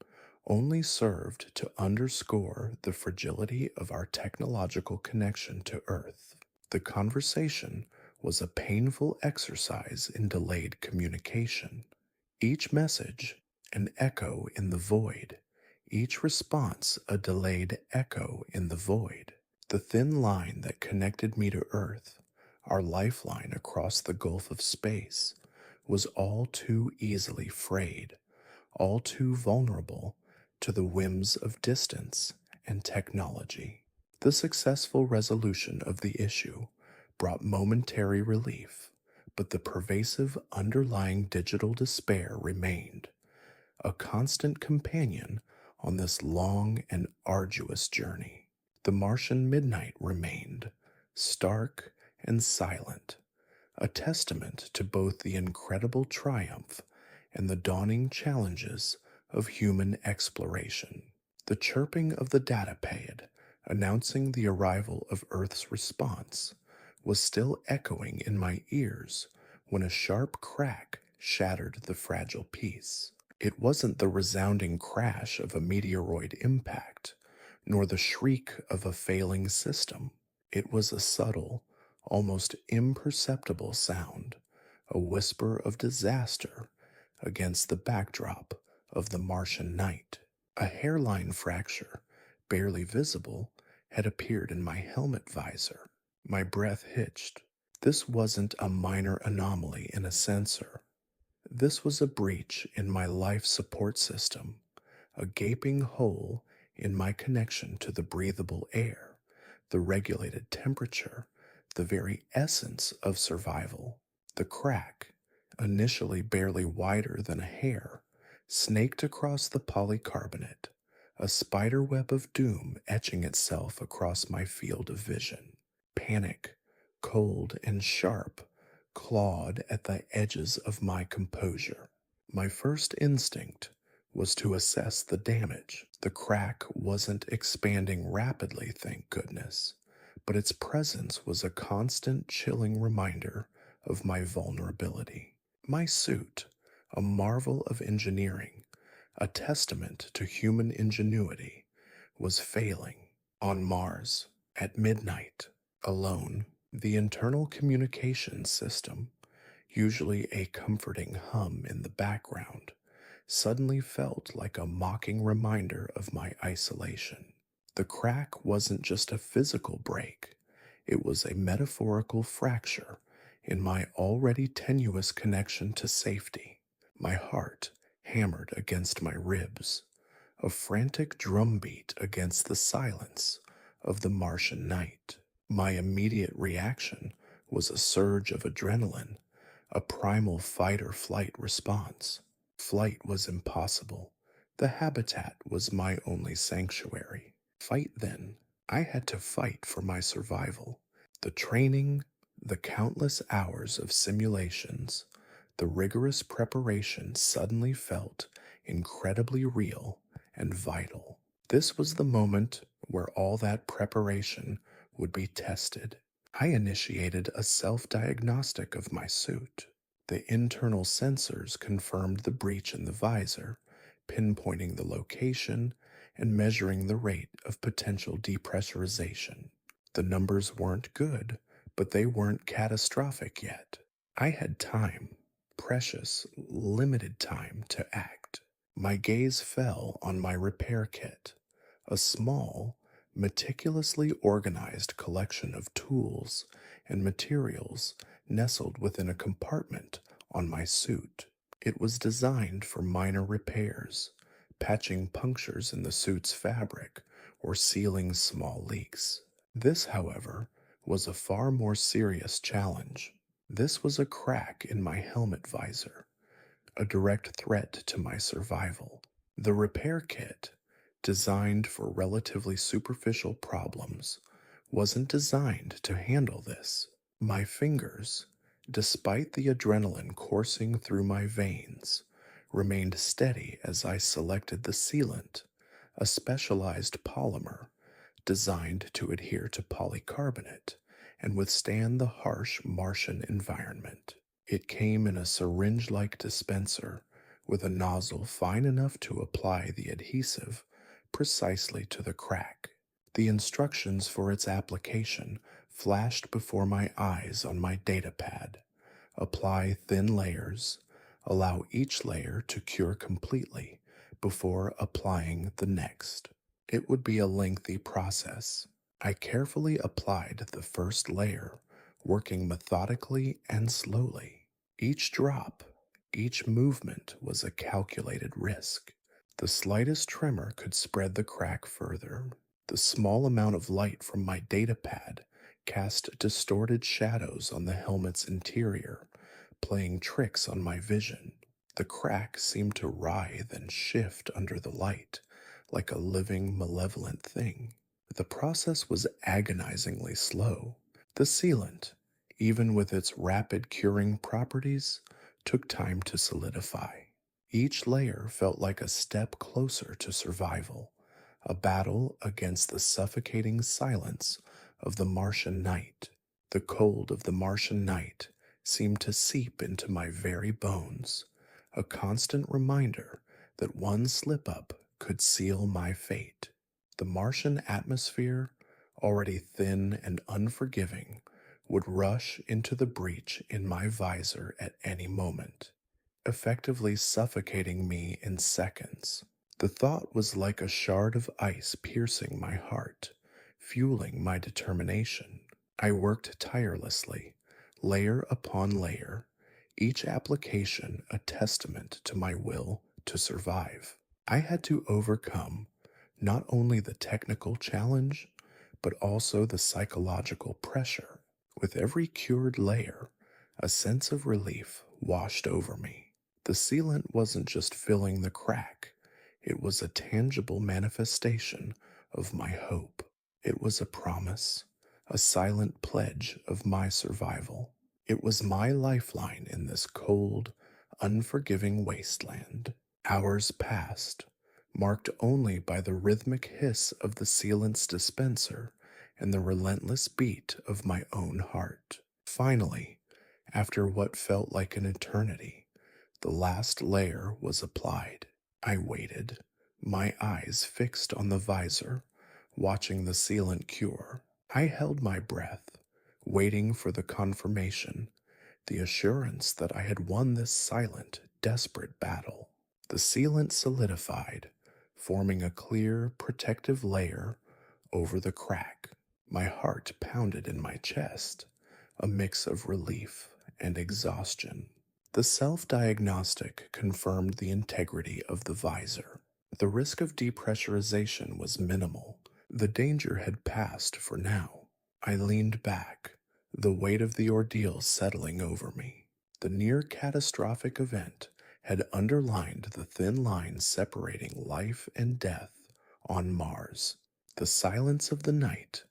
only served to underscore the fragility of our technological connection to Earth. The conversation was a painful exercise in delayed communication. Each message, an echo in the void. Each response, a delayed echo in the void. The thin line that connected me to Earth, our lifeline across the gulf of space, was all too easily frayed, all too vulnerable to the whims of distance and technology. The successful resolution of the issue brought momentary relief, but the pervasive underlying digital despair remained, a constant companion on this long and arduous journey. The Martian midnight remained, stark and silent, a testament to both the incredible triumph and the dawning challenges of human exploration. The chirping of the datapad, announcing the arrival of Earth's response, was still echoing in my ears when a sharp crack shattered the fragile peace. It wasn't the resounding crash of a meteoroid impact, nor the shriek of a failing system. It was a subtle, almost imperceptible sound, a whisper of disaster against the backdrop of the Martian night. A hairline fracture, barely visible, had appeared in my helmet visor. My breath hitched. This wasn't a minor anomaly in a sensor. This was a breach in my life support system, a gaping hole in my connection to the breathable air, the regulated temperature, the very essence of survival. The crack, initially barely wider than a hair, snaked across the polycarbonate, a spiderweb of doom etching itself across my field of vision. Panic, cold and sharp, clawed at the edges of my composure. My first instinct was to assess the damage. The crack wasn't expanding rapidly, thank goodness, but its presence was a constant chilling reminder of my vulnerability. My suit, a marvel of engineering, a testament to human ingenuity, was failing. On Mars, at midnight, alone, the internal communications system, usually a comforting hum in the background, suddenly felt like a mocking reminder of my isolation. The crack wasn't just a physical break, it was a metaphorical fracture in my already tenuous connection to safety. My heart hammered against my ribs, a frantic drumbeat against the silence of the Martian night. My immediate reaction was a surge of adrenaline, a primal fight or flight response. Flight was impossible. The habitat was my only sanctuary. Fight then. I had to fight for my survival. The training, the countless hours of simulations, the rigorous preparation suddenly felt incredibly real and vital. This was the moment where all that preparation would be tested. I initiated a self-diagnostic of my suit. The internal sensors confirmed the breach in the visor, pinpointing the location and measuring the rate of potential depressurization. The numbers weren't good, but they weren't catastrophic yet. I had time, precious, limited time to act. My gaze fell on my repair kit, a small, meticulously organized collection of tools and materials nestled within a compartment on my suit. It was designed for minor repairs, patching punctures in the suit's fabric or sealing small leaks. This, however, was a far more serious challenge. This was a crack in my helmet visor, a direct threat to my survival. The repair kit, designed for relatively superficial problems, wasn't designed to handle this. My fingers, despite the adrenaline coursing through my veins, remained steady as I selected the sealant, a specialized polymer designed to adhere to polycarbonate and withstand the harsh Martian environment. It came in a syringe-like dispenser with a nozzle fine enough to apply the adhesive precisely to the crack. The instructions for its application flashed before my eyes on my datapad. Apply thin layers. Allow each layer to cure completely before applying the next. It would be a lengthy process. I carefully applied the first layer, working methodically and slowly. Each drop, each movement was a calculated risk. The slightest tremor could spread the crack further. The small amount of light from my datapad cast distorted shadows on the helmet's interior, playing tricks on my vision. The crack seemed to writhe and shift under the light, like a living, malevolent thing. The process was agonizingly slow. The sealant, even with its rapid curing properties, took time to solidify. Each layer felt like a step closer to survival, a battle against the suffocating silence of the Martian night. The cold of the Martian night seemed to seep into my very bones, a constant reminder that one slip up could seal my fate. The Martian atmosphere, already thin and unforgiving, would rush into the breach in my visor at any moment, effectively suffocating me in seconds. The thought was like a shard of ice piercing my heart, fueling my determination. I worked tirelessly, layer upon layer, each application a testament to my will to survive. I had to overcome not only the technical challenge, but also the psychological pressure. With every cured layer, a sense of relief washed over me. The sealant wasn't just filling the crack, it was a tangible manifestation of my hope. It was a promise, a silent pledge of my survival. It was my lifeline in this cold, unforgiving wasteland. Hours passed, marked only by the rhythmic hiss of the sealant's dispenser and the relentless beat of my own heart. Finally, after what felt like an eternity, the last layer was applied. I waited, my eyes fixed on the visor, watching the sealant cure. I held my breath, waiting for the confirmation, the assurance that I had won this silent, desperate battle. The sealant solidified, forming a clear, protective layer over the crack. My heart pounded in my chest, a mix of relief and exhaustion. The self-diagnostic confirmed the integrity of the visor. The risk of depressurization was minimal. The danger had passed for now. I leaned back, the weight of the ordeal settling over me. The near catastrophic event had underlined the thin line separating life and death on Mars. The silence of the night,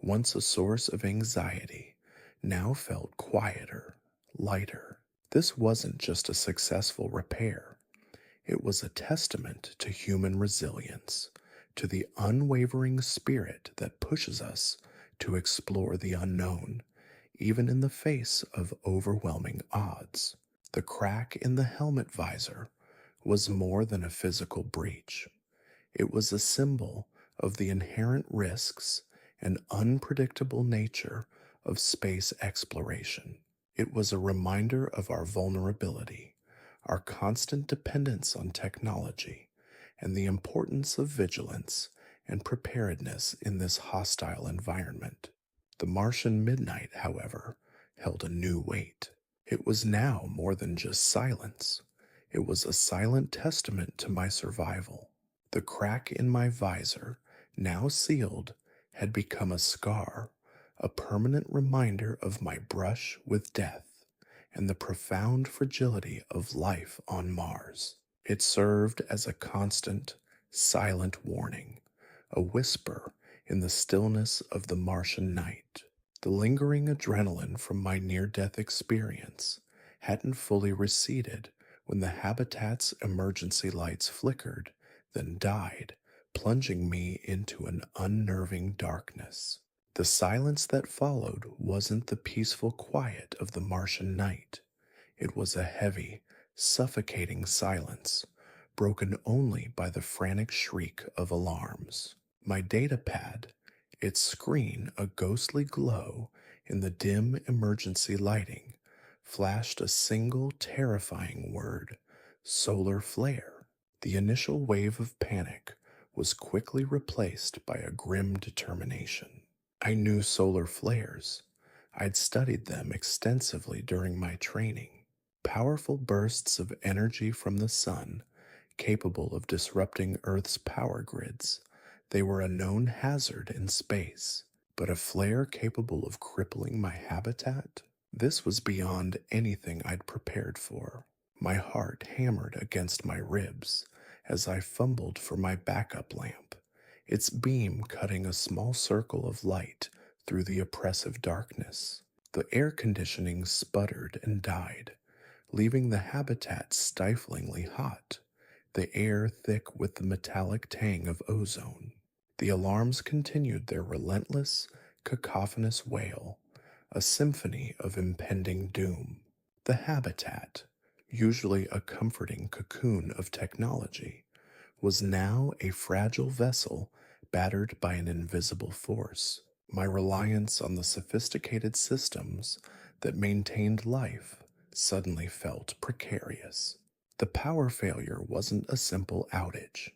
once a source of anxiety, now felt quieter, lighter. This wasn't just a successful repair. It was a testament to human resilience, to the unwavering spirit that pushes us to explore the unknown, even in the face of overwhelming odds. The crack in the helmet visor was more than a physical breach. It was a symbol of the inherent risks and unpredictable nature of space exploration. It was a reminder of our vulnerability, our constant dependence on technology, and the importance of vigilance and preparedness in this hostile environment. The Martian midnight, however, held a new weight. It was now more than just silence. It was a silent testament to my survival. The crack in my visor, now sealed, had become a scar, a permanent reminder of my brush with death and the profound fragility of life on Mars. It served as a constant, silent warning, a whisper in the stillness of the Martian night. The lingering adrenaline from my near-death experience hadn't fully receded when the habitat's emergency lights flickered, then died, plunging me into an unnerving darkness. The silence that followed wasn't the peaceful quiet of the Martian night. It was a heavy, suffocating silence, broken only by the frantic shriek of alarms. My datapad, Its screen, a ghostly glow in the dim emergency lighting, flashed a single terrifying word: solar flare. The initial wave of panic was quickly replaced by a grim determination. I knew solar flares. I'd studied them extensively during my training. Powerful bursts of energy from the sun, capable of disrupting Earth's power grids. They were a known hazard in space, but a flare capable of crippling my habitat? This was beyond anything I'd prepared for. My heart hammered against my ribs as I fumbled for my backup lamp, its beam cutting a small circle of light through the oppressive darkness. The air conditioning sputtered and died, leaving the habitat stiflingly hot, the air thick with the metallic tang of ozone. The alarms continued their relentless, cacophonous wail, a symphony of impending doom. The habitat, usually a comforting cocoon of technology, was now a fragile vessel battered by an invisible force. My reliance on the sophisticated systems that maintained life suddenly felt precarious. The power failure wasn't a simple outage,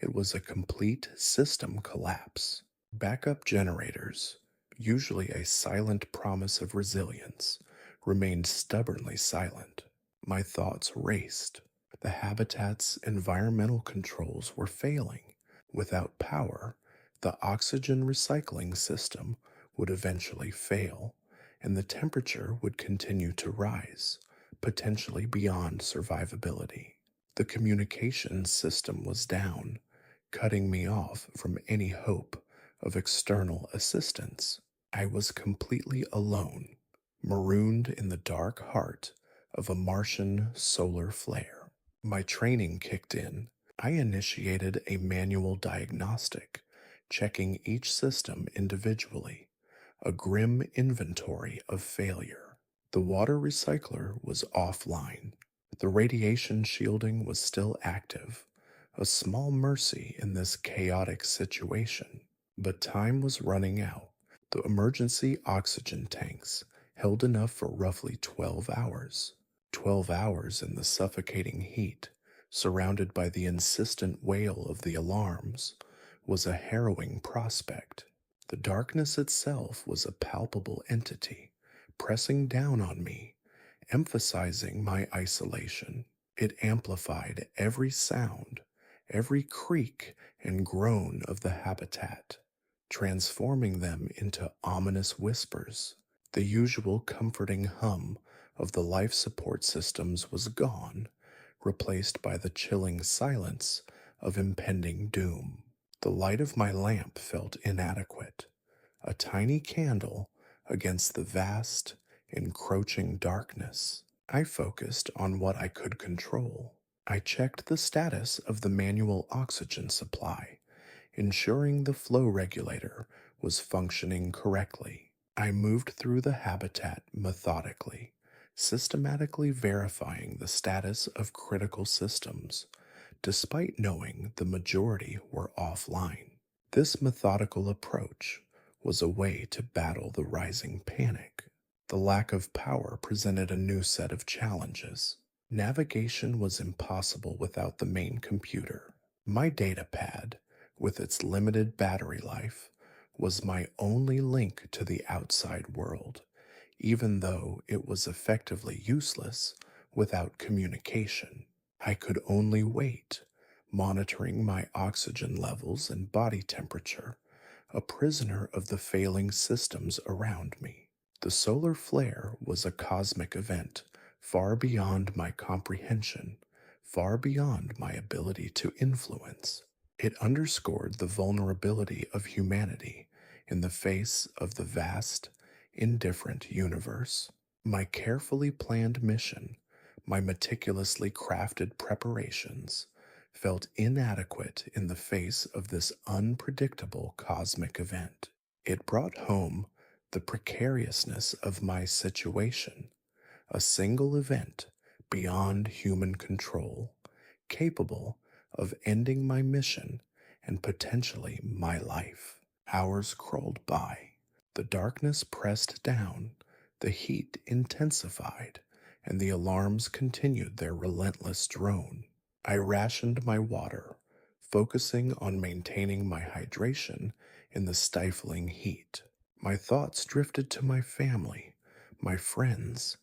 it was a complete system collapse. Backup generators, usually a silent promise of resilience, remained stubbornly silent. My thoughts raced. The habitat's environmental controls were failing. Without power, the oxygen recycling system would eventually fail, and the temperature would continue to rise, potentially beyond survivability. The communications system was down, cutting me off from any hope of external assistance. I was completely alone, marooned in the dark heart of a Martian solar flare. My training kicked in. I initiated a manual diagnostic, checking each system individually, a grim inventory of failure. The water recycler was offline. The radiation shielding was still active, a small mercy in this chaotic situation. But time was running out. The emergency oxygen tanks held enough for roughly 12 hours. 12 hours in the suffocating heat, surrounded by the insistent wail of the alarms, was a harrowing prospect. The darkness itself was a palpable entity, pressing down on me, emphasizing my isolation. It amplified every sound, every creak and groan of the habitat, transforming them into ominous whispers. The usual comforting hum of the life support systems was gone, replaced by the chilling silence of impending doom. The light of my lamp felt inadequate, a tiny candle against the vast, encroaching darkness. I focused on what I could control. I checked the status of the manual oxygen supply, ensuring the flow regulator was functioning correctly. I moved through the habitat methodically, systematically verifying the status of critical systems, despite knowing the majority were offline. This methodical approach was a way to battle the rising panic. The lack of power presented a new set of challenges. Navigation was impossible without the main computer. My data pad, with its limited battery life, was my only link to the outside world, even though it was effectively useless without communication. I could only wait, monitoring my oxygen levels and body temperature, a prisoner of the failing systems around me. The solar flare was a cosmic event, far beyond my comprehension, far beyond my ability to influence. It underscored the vulnerability of humanity in the face of the vast, indifferent universe. My carefully planned mission, my meticulously crafted preparations, felt inadequate in the face of this unpredictable cosmic event. It brought home the precariousness of my situation, a single event beyond human control, capable of ending my mission and potentially my life. Hours crawled by. The darkness pressed down, the heat intensified, and the alarms continued their relentless drone. I rationed my water, focusing on maintaining my hydration in the stifling heat. My thoughts drifted to my family, my friends,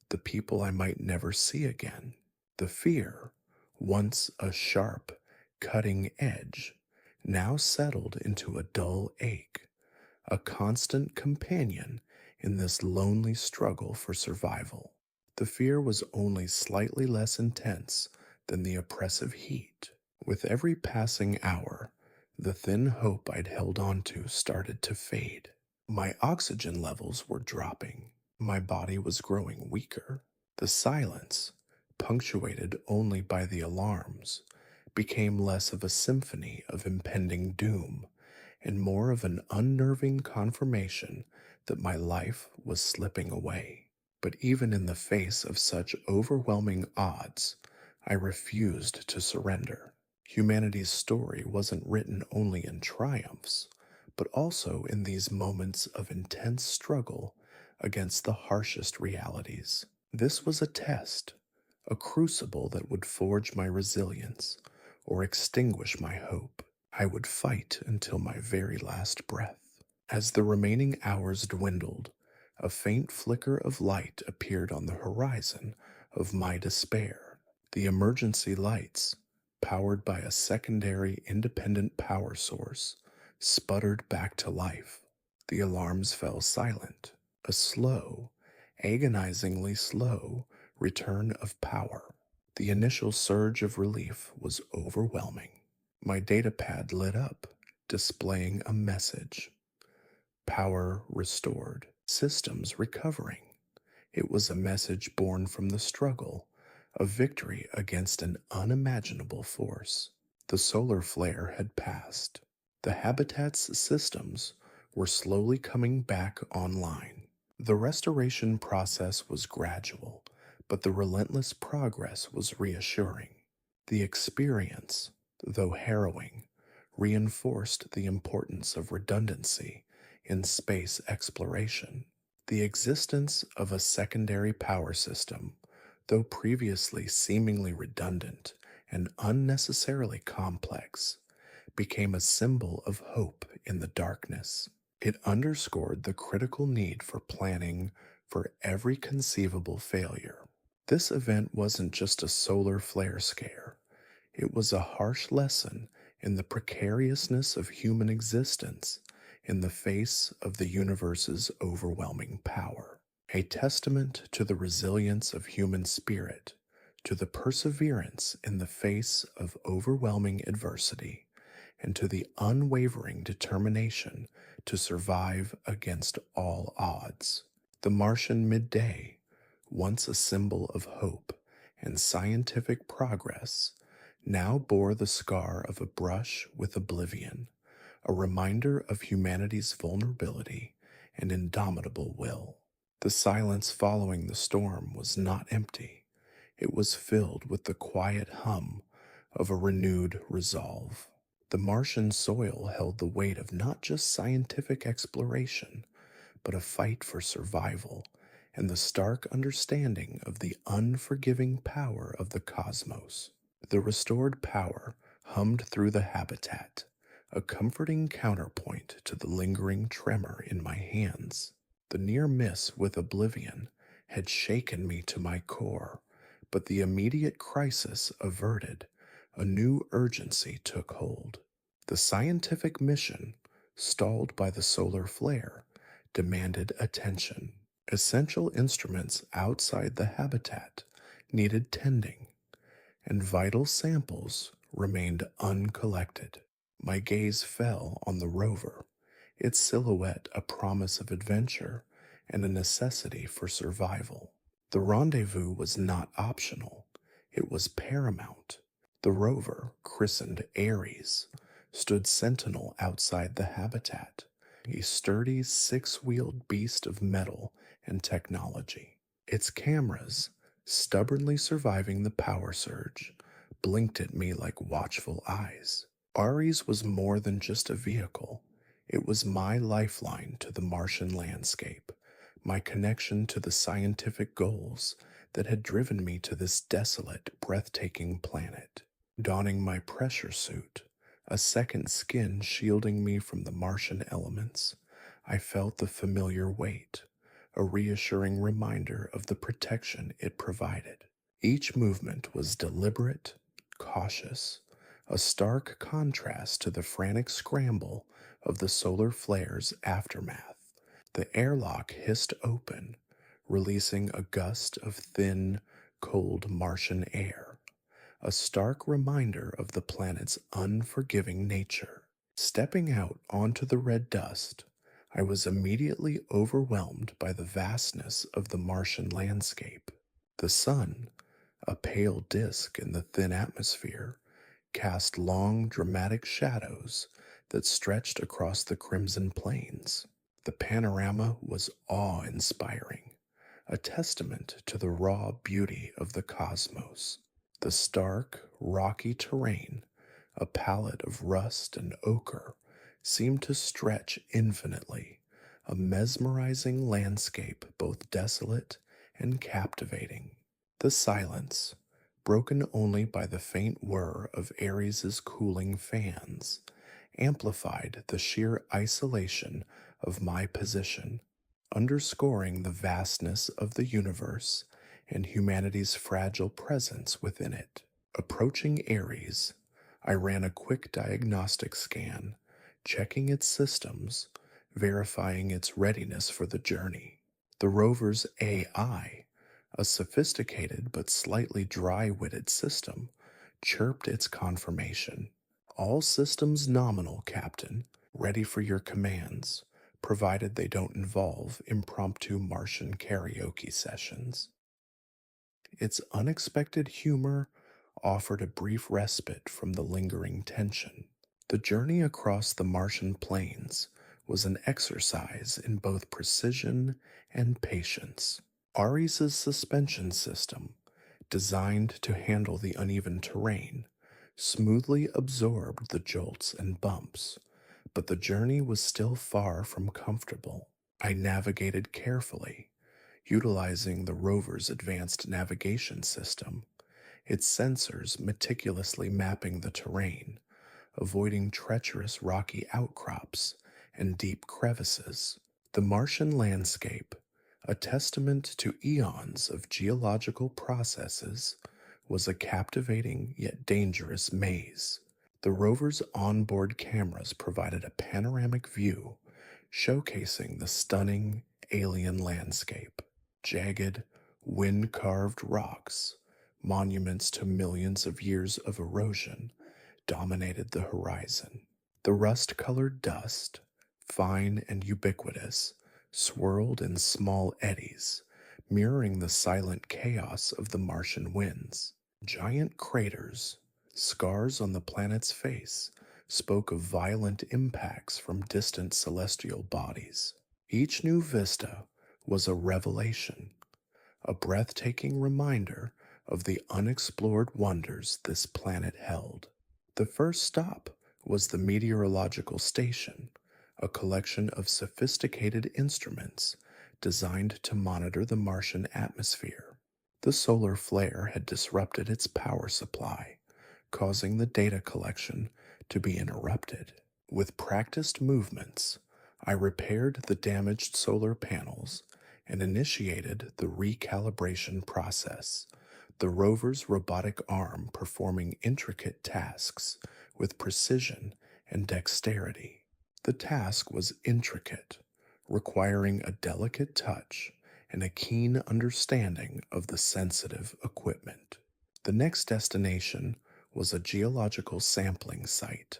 the people I might never see again. The fear, once a sharp, cutting edge, now settled into a dull ache, a constant companion in this lonely struggle for survival. The fear was only slightly less intense than the oppressive heat. With every passing hour, the thin hope I'd held on to started to fade. My oxygen levels were dropping. My body was growing weaker. The silence, punctuated only by the alarms, became less of a symphony of impending doom and more of an unnerving confirmation that my life was slipping away. But even in the face of such overwhelming odds, I refused to surrender. Humanity's story wasn't written only in triumphs, but also in these moments of intense struggle against the harshest realities. This was a test, a crucible that would forge my resilience or extinguish my hope. I would fight until my very last breath. As the remaining hours dwindled, a faint flicker of light appeared on the horizon of my despair. The emergency lights, powered by a secondary independent power source, sputtered back to life. The alarms fell silent. A slow, agonizingly slow return of power. The initial surge of relief was overwhelming. My datapad lit up, displaying a message. Power restored. Systems recovering. It was a message born from the struggle, a victory against an unimaginable force. The solar flare had passed. The habitat's systems were slowly coming back online. The restoration process was gradual, but the relentless progress was reassuring. The experience, though harrowing, reinforced the importance of redundancy in space exploration. The existence of a secondary power system, though previously seemingly redundant and unnecessarily complex, became a symbol of hope in the darkness. It underscored the critical need for planning for every conceivable failure. This event wasn't just a solar flare scare, it was a harsh lesson in the precariousness of human existence in the face of the universe's overwhelming power. A testament to the resilience of human spirit, to the perseverance in the face of overwhelming adversity, and to the unwavering determination to survive against all odds. The Martian midday, once a symbol of hope and scientific progress, now bore the scar of a brush with oblivion, a reminder of humanity's vulnerability and indomitable will. The silence following the storm was not empty. It was filled with the quiet hum of a renewed resolve. The Martian soil held the weight of not just scientific exploration, but a fight for survival and the stark understanding of the unforgiving power of the cosmos. The restored power hummed through the habitat, a comforting counterpoint to the lingering tremor in my hands. The near miss with oblivion had shaken me to my core, but the immediate crisis averted, a new urgency took hold. The scientific mission, stalled by the solar flare, demanded attention. Essential instruments outside the habitat needed tending, and vital samples remained uncollected. My gaze fell on the rover, its silhouette a promise of adventure and a necessity for survival. The rendezvous was not optional, it was paramount. The rover, christened Ares, stood sentinel outside the habitat, a sturdy six-wheeled beast of metal and technology. Its cameras, stubbornly surviving the power surge, blinked at me like watchful eyes. Ares was more than just a vehicle. It was my lifeline to the Martian landscape, my connection to the scientific goals that had driven me to this desolate, breathtaking planet. Donning my pressure suit, a second skin shielding me from the Martian elements, I felt the familiar weight, a reassuring reminder of the protection it provided. Each movement was deliberate, cautious, a stark contrast to the frantic scramble of the solar flare's aftermath. The airlock hissed open, releasing a gust of thin, cold Martian air, a stark reminder of the planet's unforgiving nature. Stepping out onto the red dust, I was immediately overwhelmed by the vastness of the Martian landscape. The sun, a pale disk in the thin atmosphere, cast long, dramatic shadows that stretched across the crimson plains. The panorama was awe inspiring, a testament to the raw beauty of the cosmos. The stark, rocky terrain, a palette of rust and ochre, seemed to stretch infinitely, a mesmerizing landscape both desolate and captivating. The silence, broken only by the faint whir of Ares's cooling fans, amplified the sheer isolation of my position, underscoring the vastness of the universe and humanity's fragile presence within it. Approaching Ares, I ran a quick diagnostic scan, checking its systems, verifying its readiness for the journey. The rover's AI, a sophisticated but slightly dry-witted system, chirped its confirmation. All systems nominal, Captain, ready for your commands, provided they don't involve impromptu Martian karaoke sessions. Its unexpected humor offered a brief respite from the lingering tension. The journey across the Martian plains was an exercise in both precision and patience. Ares's suspension system, designed to handle the uneven terrain, smoothly absorbed the jolts and bumps, but the journey was still far from comfortable. I navigated carefully, utilizing the rover's advanced navigation system, its sensors meticulously mapping the terrain, avoiding treacherous rocky outcrops and deep crevices. The Martian landscape, a testament to eons of geological processes, was a captivating yet dangerous maze. The rover's onboard cameras provided a panoramic view, showcasing the stunning alien landscape. Jagged, wind-carved rocks, monuments to millions of years of erosion, dominated the horizon. The rust-colored dust, fine and ubiquitous, swirled in small eddies, mirroring the silent chaos of the Martian winds. Giant craters, scars on the planet's face, spoke of violent impacts from distant celestial bodies. Each new vista was a revelation, a breathtaking reminder of the unexplored wonders this planet held. The first stop was the meteorological station, a collection of sophisticated instruments designed to monitor the Martian atmosphere. The solar flare had disrupted its power supply, causing the data collection to be interrupted. With practiced movements, I repaired the damaged solar panels and initiated the recalibration process, the rover's robotic arm performing intricate tasks with precision and dexterity. The task was intricate, requiring a delicate touch and a keen understanding of the sensitive equipment. The next destination was a geological sampling site,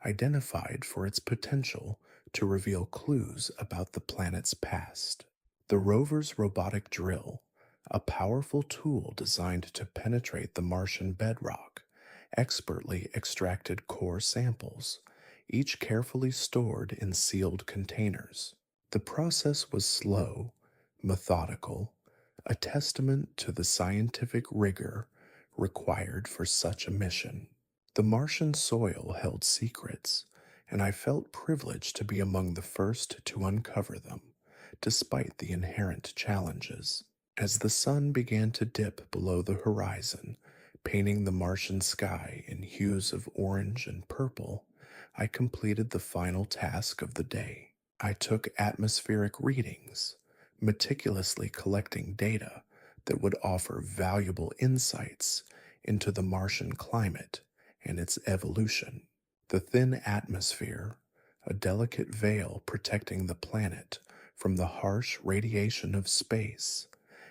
identified for its potential to reveal clues about the planet's past. The rover's robotic drill, a powerful tool designed to penetrate the Martian bedrock, expertly extracted core samples, each carefully stored in sealed containers. The process was slow, methodical, a testament to the scientific rigor required for such a mission. The Martian soil held secrets, and I felt privileged to be among the first to uncover them, despite the inherent challenges. As the sun began to dip below the horizon, painting the Martian sky in hues of orange and purple, I completed the final task of the day. I took atmospheric readings, meticulously collecting data that would offer valuable insights into the Martian climate and its evolution. The thin atmosphere, a delicate veil protecting the planet from the harsh radiation of space,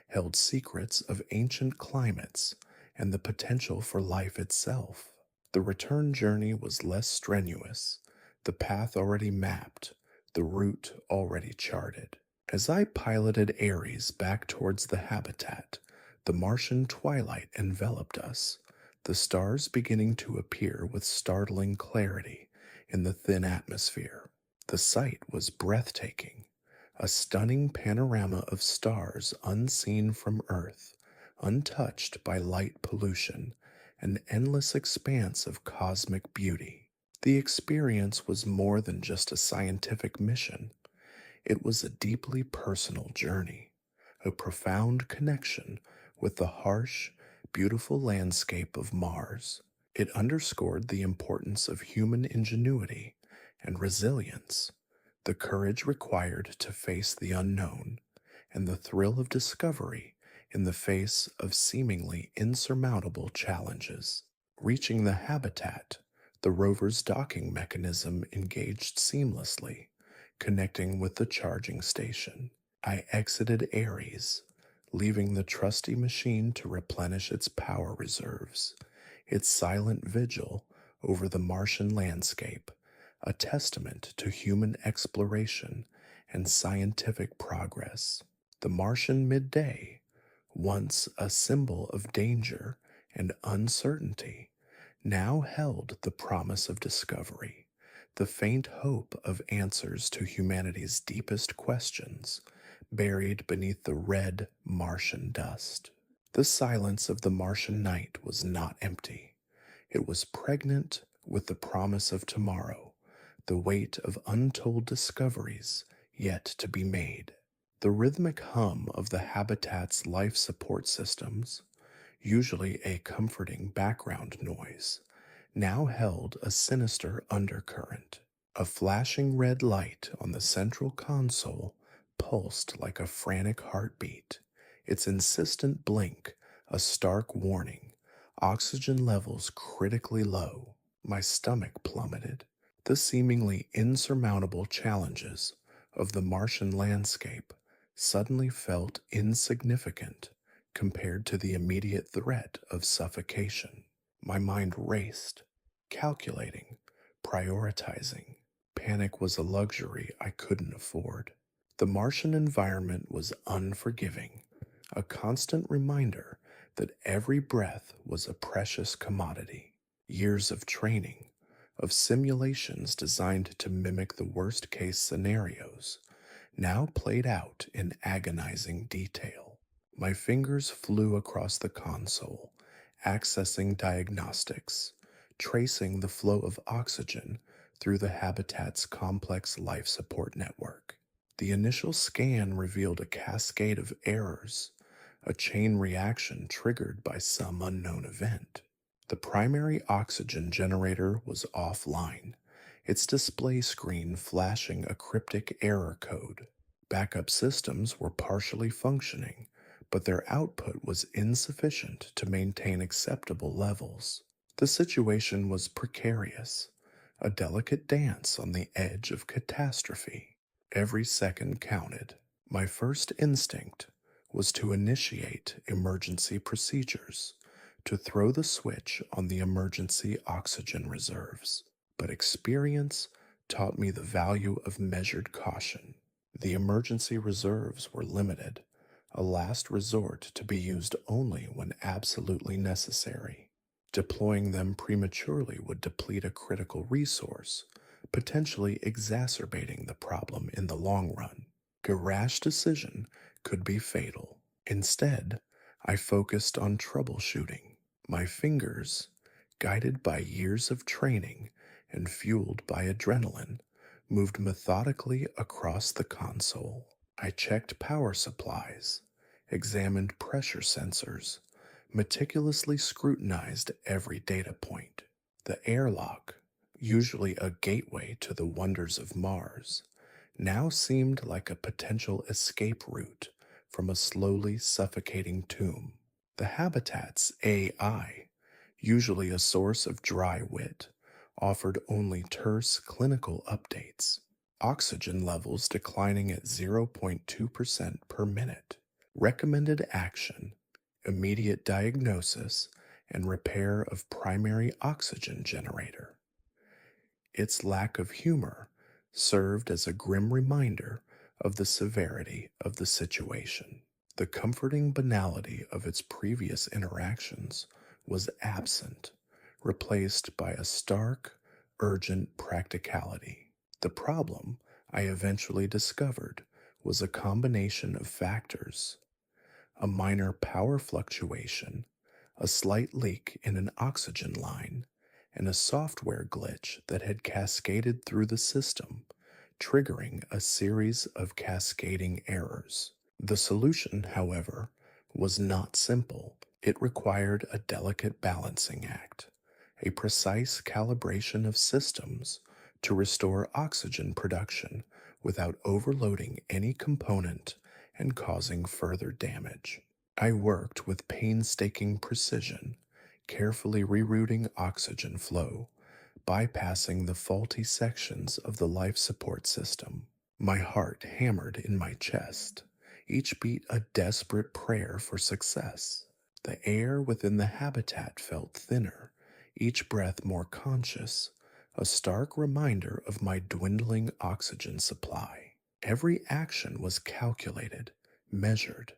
held secrets of ancient climates and the potential for life itself. The return journey was less strenuous, the path already mapped, the route already charted. As I piloted Ares back towards the habitat, the Martian twilight enveloped us, the stars beginning to appear with startling clarity in the thin atmosphere. The sight was breathtaking, a stunning panorama of stars unseen from Earth, untouched by light pollution, an endless expanse of cosmic beauty. The experience was more than just a scientific mission. It was a deeply personal journey, a profound connection with the harsh, beautiful landscape of Mars. It underscored the importance of human ingenuity and resilience, the courage required to face the unknown, and the thrill of discovery in the face of seemingly insurmountable challenges. Reaching the habitat, the rover's docking mechanism engaged seamlessly, connecting with the charging station. I exited Ares, leaving the trusty machine to replenish its power reserves, its silent vigil over the Martian landscape, a testament to human exploration and scientific progress. The Martian midday, once a symbol of danger and uncertainty, now held the promise of discovery, the faint hope of answers to humanity's deepest questions, buried beneath the red Martian dust. The silence of the Martian night was not empty. It was pregnant with the promise of tomorrow, the weight of untold discoveries yet to be made. The rhythmic hum of the habitat's life support systems, usually a comforting background noise, now held a sinister undercurrent. A flashing red light on the central console pulsed like a frantic heartbeat, its insistent blink a stark warning, oxygen levels critically low. My stomach plummeted. The seemingly insurmountable challenges of the Martian landscape suddenly felt insignificant compared to the immediate threat of suffocation. My mind raced, calculating, prioritizing. Panic was a luxury I couldn't afford. The Martian environment was unforgiving, a constant reminder that every breath was a precious commodity. Years of training, of simulations designed to mimic the worst case scenarios, now played out in agonizing detail. My fingers flew across the console, accessing diagnostics, tracing the flow of oxygen through the habitat's complex life support network. The initial scan revealed a cascade of errors, a chain reaction triggered by some unknown event. The primary oxygen generator was offline, its display screen flashing a cryptic error code. Backup systems were partially functioning, but their output was insufficient to maintain acceptable levels. The situation was precarious, a delicate dance on the edge of catastrophe. Every second counted. My first instinct was to initiate emergency procedures, to throw the switch on the emergency oxygen reserves. But experience taught me the value of measured caution. The emergency reserves were limited, a last resort to be used only when absolutely necessary. Deploying them prematurely would deplete a critical resource, potentially exacerbating the problem in the long run. A rash decision could be fatal. Instead, I focused on troubleshooting. My fingers, guided by years of training, and fueled by adrenaline, moved methodically across the console. I checked power supplies, examined pressure sensors, meticulously scrutinized every data point. The airlock, usually a gateway to the wonders of Mars, now seemed like a potential escape route from a slowly suffocating tomb. The habitat's AI, usually a source of dry wit, offered only terse clinical updates. Oxygen levels declining at 0.2% per minute. Recommended action: immediate diagnosis and repair of primary oxygen generator. Its lack of humor served as a grim reminder of the severity of the situation. The comforting banality of its previous interactions was absent, replaced by a stark, urgent practicality. The problem, I eventually discovered, was a combination of factors: a minor power fluctuation, a slight leak in an oxygen line, and a software glitch that had cascaded through the system, triggering a series of cascading errors. The solution, however, was not simple. It required a delicate balancing act, a precise calibration of systems to restore oxygen production without overloading any component and causing further damage. I worked with painstaking precision, carefully rerouting oxygen flow, bypassing the faulty sections of the life support system. My heart hammered in my chest, each beat a desperate prayer for success. The air within the habitat felt thinner, each breath more conscious, a stark reminder of my dwindling oxygen supply. Every action was calculated, measured,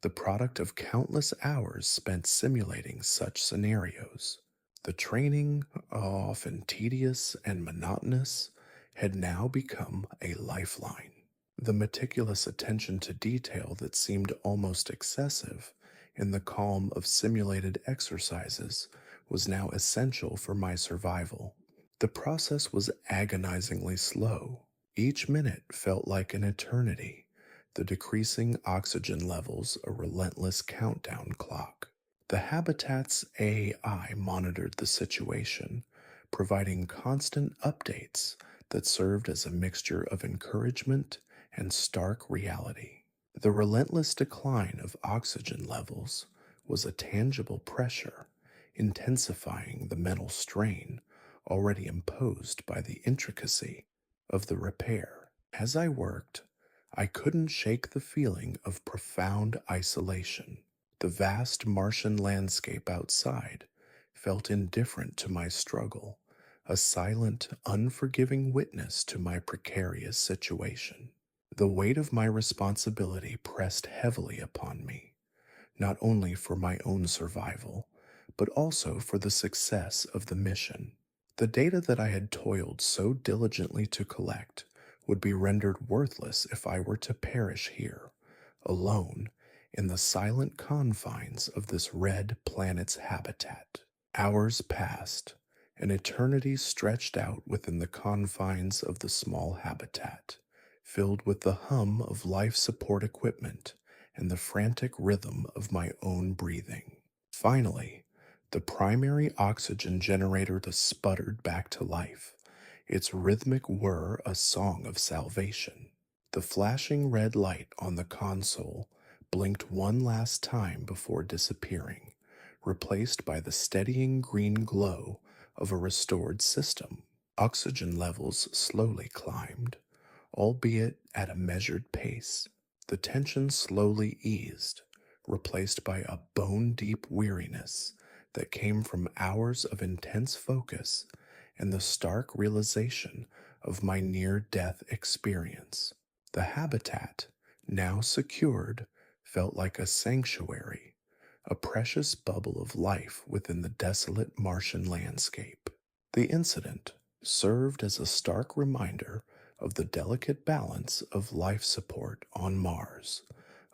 the product of countless hours spent simulating such scenarios. The training, often tedious and monotonous, had now become a lifeline. The meticulous attention to detail that seemed almost excessive in the calm of simulated exercises was now essential for my survival. The process was agonizingly slow. Each minute felt like an eternity, the decreasing oxygen levels a relentless countdown clock. The habitat's AI monitored the situation, providing constant updates that served as a mixture of encouragement and stark reality. The relentless decline of oxygen levels was a tangible pressure, intensifying the mental strain already imposed by the intricacy of the repair. As I worked, I couldn't shake the feeling of profound isolation. The vast Martian landscape outside felt indifferent to my struggle, a silent, unforgiving witness to my precarious situation. The weight of my responsibility pressed heavily upon me, not only for my own survival, but also for the success of the mission. The data that I had toiled so diligently to collect would be rendered worthless if I were to perish here, alone, in the silent confines of this red planet's habitat. Hours passed, an eternity stretched out within the confines of the small habitat, filled with the hum of life support equipment and the frantic rhythm of my own breathing. Finally, the primary oxygen generator sputtered back to life, its rhythmic whir a song of salvation. The flashing red light on the console blinked one last time before disappearing, replaced by the steadying green glow of a restored system. Oxygen levels slowly climbed, albeit at a measured pace. The tension slowly eased, replaced by a bone-deep weariness that came from hours of intense focus and the stark realization of my near-death experience. The habitat, now secured, felt like a sanctuary, a precious bubble of life within the desolate Martian landscape. The incident served as a stark reminder of the delicate balance of life support on Mars,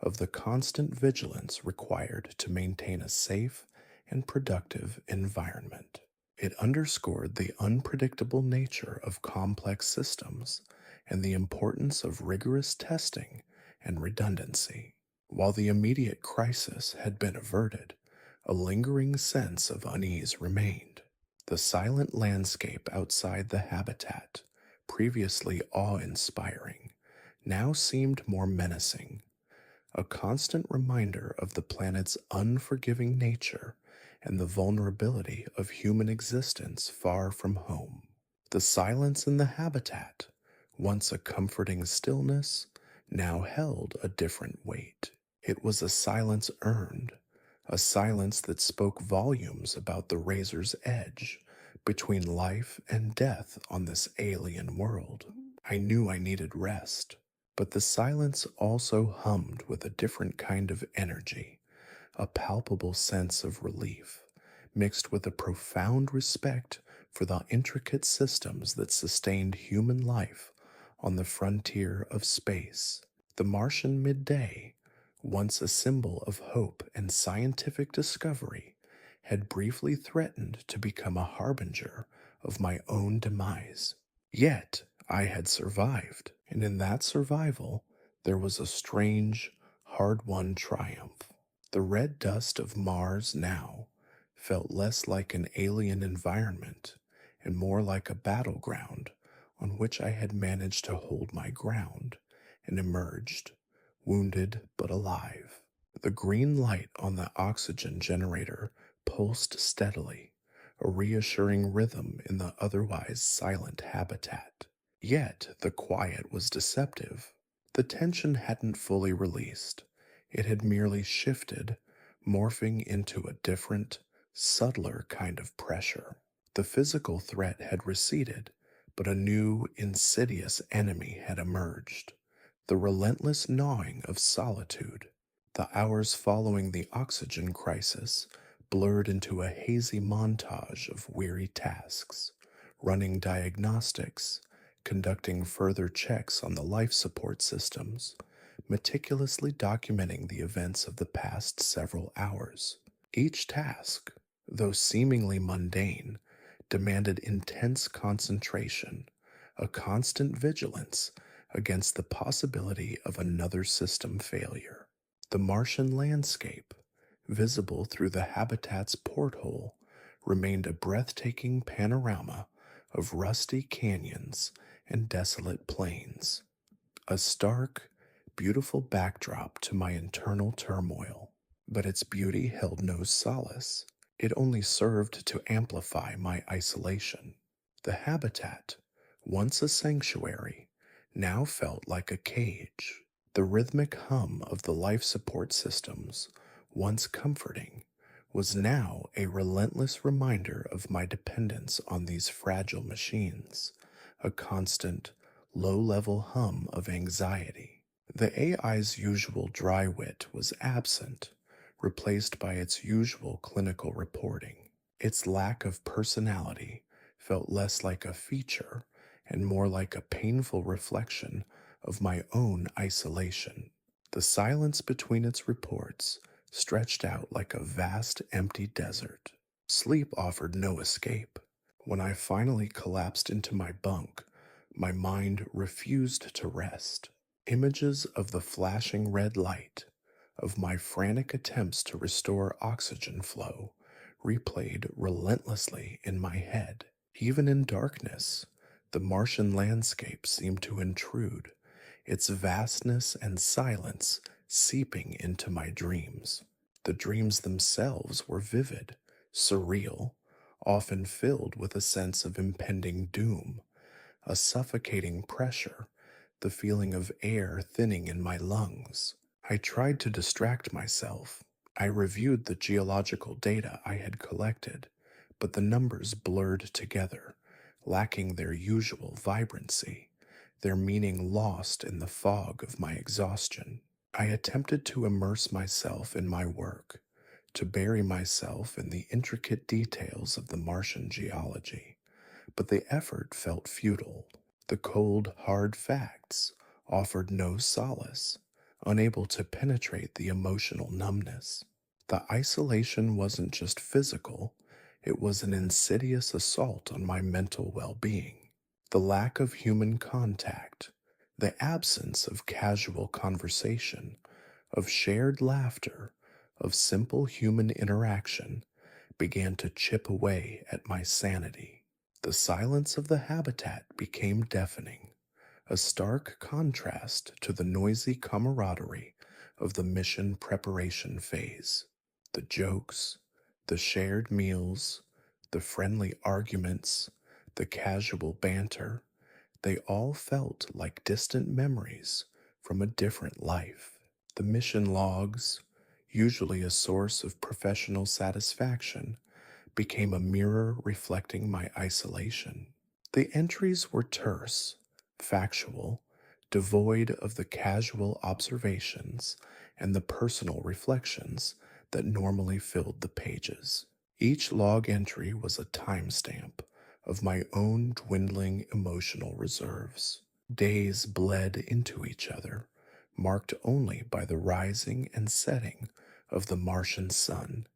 of the constant vigilance required to maintain a safe and productive environment. It underscored the unpredictable nature of complex systems and the importance of rigorous testing and redundancy. While the immediate crisis had been averted, a lingering sense of unease remained. The silent landscape outside the habitat, previously awe inspiring, now seemed more menacing, a constant reminder of the planet's unforgiving nature and the vulnerability of human existence far from home. The silence in the habitat, once a comforting stillness, now held a different weight. It was a silence earned, a silence that spoke volumes about the razor's edge between life and death on this alien world. I knew I needed rest, but the silence also hummed with a different kind of energy, a palpable sense of relief, mixed with a profound respect for the intricate systems that sustained human life on the frontier of space. The Martian midday, once a symbol of hope and scientific discovery, had briefly threatened to become a harbinger of my own demise. Yet I had survived, and in that survival there was a strange, hard won triumph. The red dust of Mars now felt less like an alien environment and more like a battleground on which I had managed to hold my ground and emerged, wounded but alive. The green light on the oxygen generator pulsed steadily, a reassuring rhythm in the otherwise silent habitat. Yet the quiet was deceptive. The tension hadn't fully released. It had merely shifted, morphing into a different, subtler kind of pressure. The physical threat had receded, but a new, insidious enemy had emerged. The relentless gnawing of solitude. The hours following the oxygen crisis blurred into a hazy montage of weary tasks, running diagnostics, conducting further checks on the life support systems, meticulously documenting the events of the past several hours. Each task, though seemingly mundane, demanded intense concentration, a constant vigilance against the possibility of another system failure. The Martian landscape, visible through the habitat's porthole, remained a breathtaking panorama of rusty canyons and desolate plains, a stark, beautiful backdrop to my internal turmoil. But its beauty held no solace. It only served to amplify my isolation. The habitat, once a sanctuary, now felt like a cage. The rhythmic hum of the life support systems, once comforting, was now a relentless reminder of my dependence on these fragile machines, a constant, low-level hum of anxiety. The AI's usual dry wit was absent, replaced by its usual clinical reporting. Its lack of personality felt less like a feature and more like a painful reflection of my own isolation. The silence between its reports stretched out like a vast empty desert. Sleep offered no escape. When I finally collapsed into my bunk, my mind refused to rest. Images of the flashing red light, of my frantic attempts to restore oxygen flow, replayed relentlessly in my head. Even in darkness, the Martian landscape seemed to intrude, its vastness and silence seeping into my dreams. The dreams themselves were vivid, surreal, often filled with a sense of impending doom, a suffocating pressure, the feeling of air thinning in my lungs. I tried to distract myself. I reviewed the geological data I had collected, but the numbers blurred together, lacking their usual vibrancy, their meaning lost in the fog of my exhaustion. I attempted to immerse myself in my work, to bury myself in the intricate details of the Martian geology, but the effort felt futile. The cold, hard facts offered no solace, unable to penetrate the emotional numbness. The isolation wasn't just physical, It was an insidious assault on my mental well being. The lack of human contact, the absence of casual conversation, of shared laughter, of simple human interaction began to chip away at my sanity. The silence of the habitat became deafening, a stark contrast to the noisy camaraderie of the mission preparation phase. The jokes, the shared meals, the friendly arguments, the casual banter, they all felt like distant memories from a different life. The mission logs, usually a source of professional satisfaction, became a mirror reflecting my isolation. The entries were terse, factual, devoid of the casual observations and the personal reflections that normally filled the pages. Each log entry was a timestamp of my own dwindling emotional reserves. Days bled into each other, marked only by the rising and setting of the Martian sun,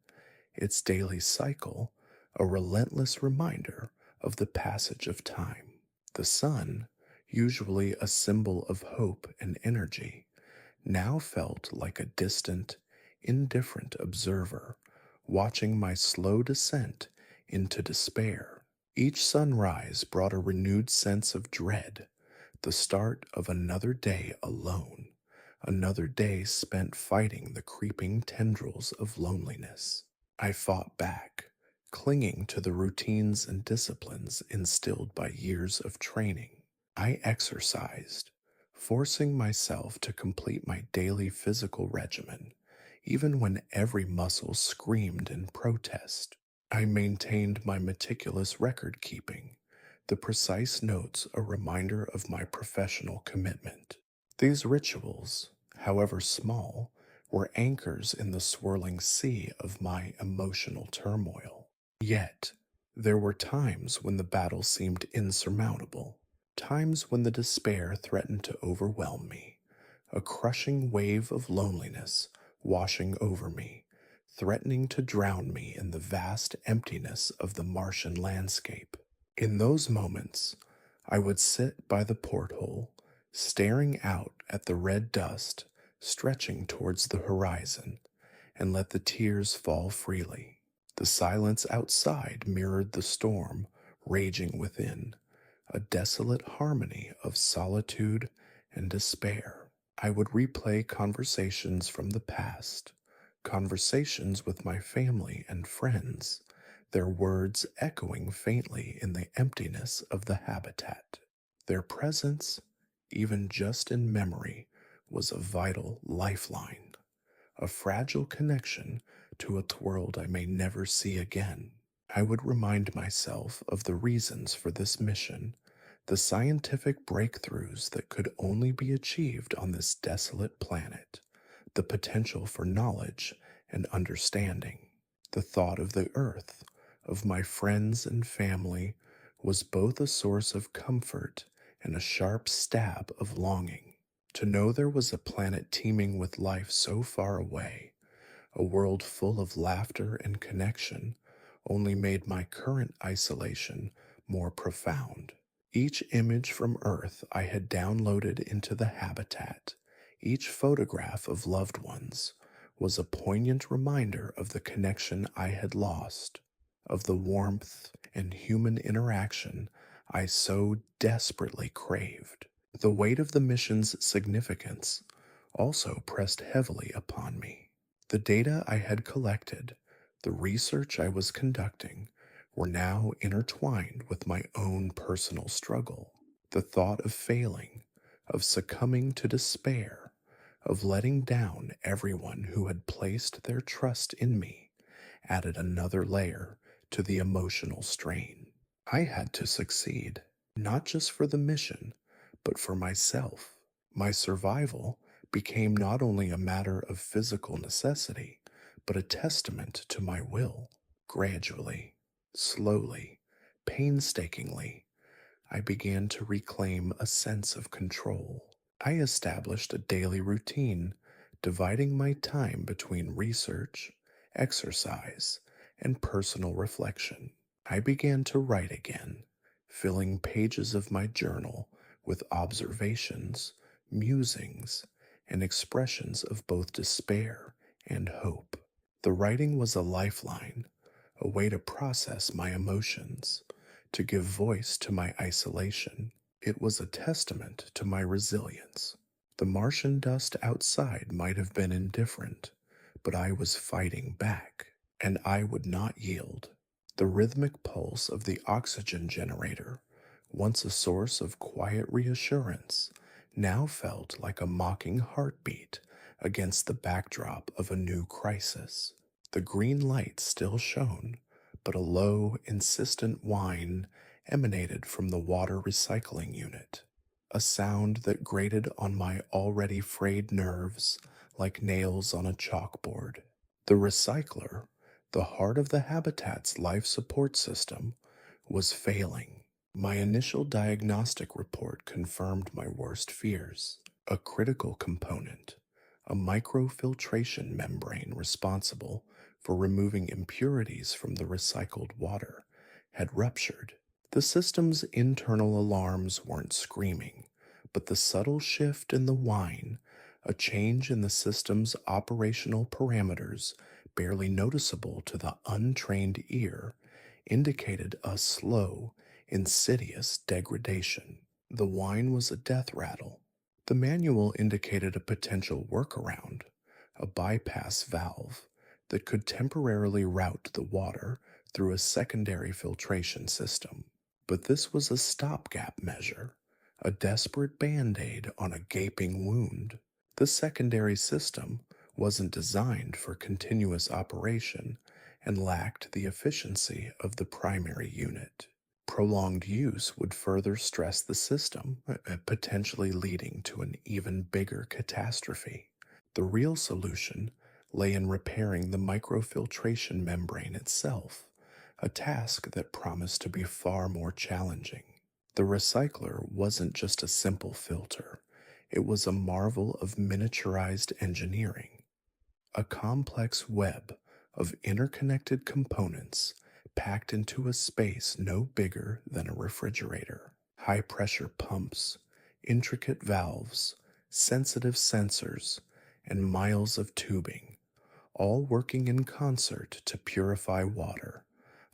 its daily cycle a relentless reminder of the passage of time. The sun, usually a symbol of hope and energy, now felt like a distant, indifferent observer watching my slow descent into despair. Each sunrise brought a renewed sense of dread, the start of another day alone, another day spent fighting the creeping tendrils of loneliness. I fought back, clinging to the routines and disciplines instilled by years of training. I exercised, forcing myself to complete my daily physical regimen, even when every muscle screamed in protest. I maintained my meticulous record keeping, the precise notes a reminder of my professional commitment. These rituals, however small, were anchors in the swirling sea of my emotional turmoil. Yet, there were times when the battle seemed insurmountable, times when the despair threatened to overwhelm me, a crushing wave of loneliness washing over me, threatening to drown me in the vast emptiness of the Martian landscape. In those moments, I would sit by the porthole, staring out at the red dust stretching towards the horizon, and let the tears fall freely. The silence outside mirrored the storm raging within, a desolate harmony of solitude and despair. I would replay conversations from the past, conversations with my family and friends, their words echoing faintly in the emptiness of the habitat. Their presence, even just in memory, was a vital lifeline, a fragile connection to a world I may never see again. I would remind myself of the reasons for this mission, the scientific breakthroughs that could only be achieved on this desolate planet, the potential for knowledge and understanding. The thought of the earth, of my friends and family, was both a source of comfort and a sharp stab of longing. To know there was a planet teeming with life so far away, a world full of laughter and connection, only made my current isolation more profound. Each image from Earth I had downloaded into the habitat, each photograph of loved ones, was a poignant reminder of the connection I had lost, of the warmth and human interaction I so desperately craved. The weight of the mission's significance also pressed heavily upon me. The data I had collected, the research I was conducting, were now intertwined with my own personal struggle. The thought of failing, of succumbing to despair, of letting down everyone who had placed their trust in me added another layer to the emotional strain. I had to succeed, not just for the mission, but for myself. My survival became not only a matter of physical necessity, but a testament to my will. Gradually, slowly, painstakingly, I began to reclaim a sense of control. I established a daily routine, dividing my time between research, exercise, and personal reflection. I began to write again, filling pages of my journal with observations, musings, and expressions of both despair and hope. The writing was a lifeline, a way to process my emotions, to give voice to my isolation. It was a testament to my resilience. The Martian dust outside might have been indifferent, but I was fighting back, and I would not yield. The rhythmic pulse of the oxygen generator, once a source of quiet reassurance, now felt like a mocking heartbeat against the backdrop of a new crisis. The green light still shone, but a low, insistent whine emanated from the water recycling unit, a sound that grated on my already frayed nerves like nails on a chalkboard. The recycler, the heart of the habitat's life support system, was failing. My initial diagnostic report confirmed my worst fears. A critical component, a microfiltration membrane responsible for removing impurities from the recycled water, had ruptured. The system's internal alarms weren't screaming, but the subtle shift in the whine, a change in the system's operational parameters barely noticeable to the untrained ear, indicated a slow, insidious degradation. The whine was a death rattle. The manual indicated a potential workaround, a bypass valve that could temporarily route the water through a secondary filtration system. But this was a stopgap measure, a desperate band aid on a gaping wound. The secondary system wasn't designed for continuous operation and lacked the efficiency of the primary unit. Prolonged use would further stress the system, potentially leading to an even bigger catastrophe. The real solution lay in repairing the microfiltration membrane itself, a task that promised to be far more challenging. The recycler wasn't just a simple filter, it was a marvel of miniaturized engineering, a complex web of interconnected components packed into a space no bigger than a refrigerator. High pressure pumps, intricate valves, sensitive sensors, and miles of tubing, all working in concert to purify water,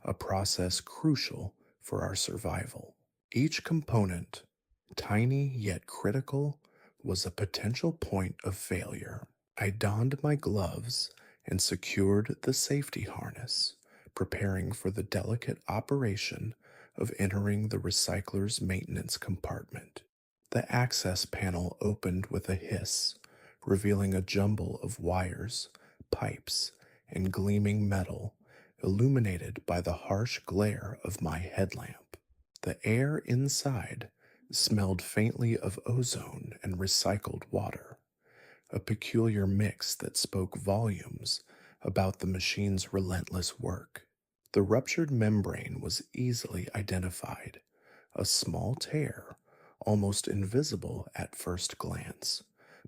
a process crucial for our survival. Each component, tiny yet critical, was a potential point of failure. I donned my gloves and secured the safety harness, preparing for the delicate operation of entering the recycler's maintenance compartment. The access panel opened with a hiss, revealing a jumble of wires, pipes, and gleaming metal, illuminated by the harsh glare of my headlamp. The air inside smelled faintly of ozone and recycled water, a peculiar mix that spoke volumes about the machine's relentless work. The ruptured membrane was easily identified, a small tear, almost invisible at first glance,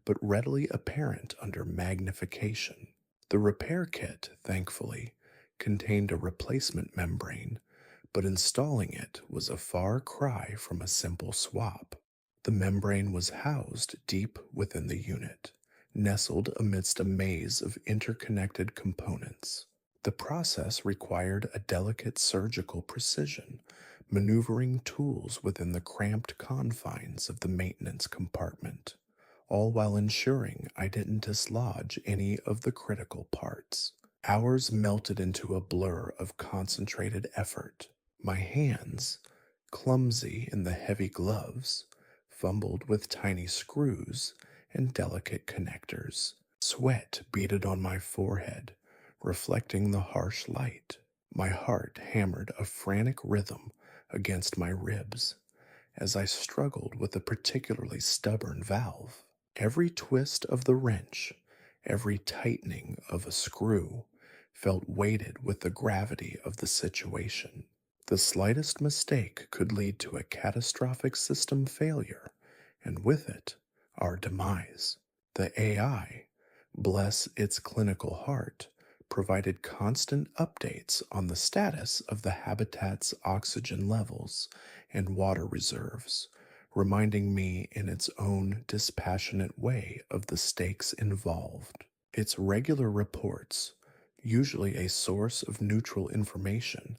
but readily apparent under magnification. The repair kit, thankfully, contained a replacement membrane, but installing it was a far cry from a simple swap. The membrane was housed deep within the unit, nestled amidst a maze of interconnected components. The process required a delicate surgical precision, maneuvering tools within the cramped confines of the maintenance compartment, all while ensuring I didn't dislodge any of the critical parts. Hours melted into a blur of concentrated effort. My hands, clumsy in the heavy gloves, fumbled with tiny screws and delicate connectors. Sweat beaded on my forehead, reflecting the harsh light. My heart hammered a frantic rhythm against my ribs as I struggled with a particularly stubborn valve. Every twist of the wrench, every tightening of a screw, felt weighted with the gravity of the situation. The slightest mistake could lead to a catastrophic system failure, and with it, our demise. The AI, bless its clinical heart, provided constant updates on the status of the habitat's oxygen levels and water reserves, reminding me in its own dispassionate way of the stakes involved. Its regular reports, usually a source of neutral information,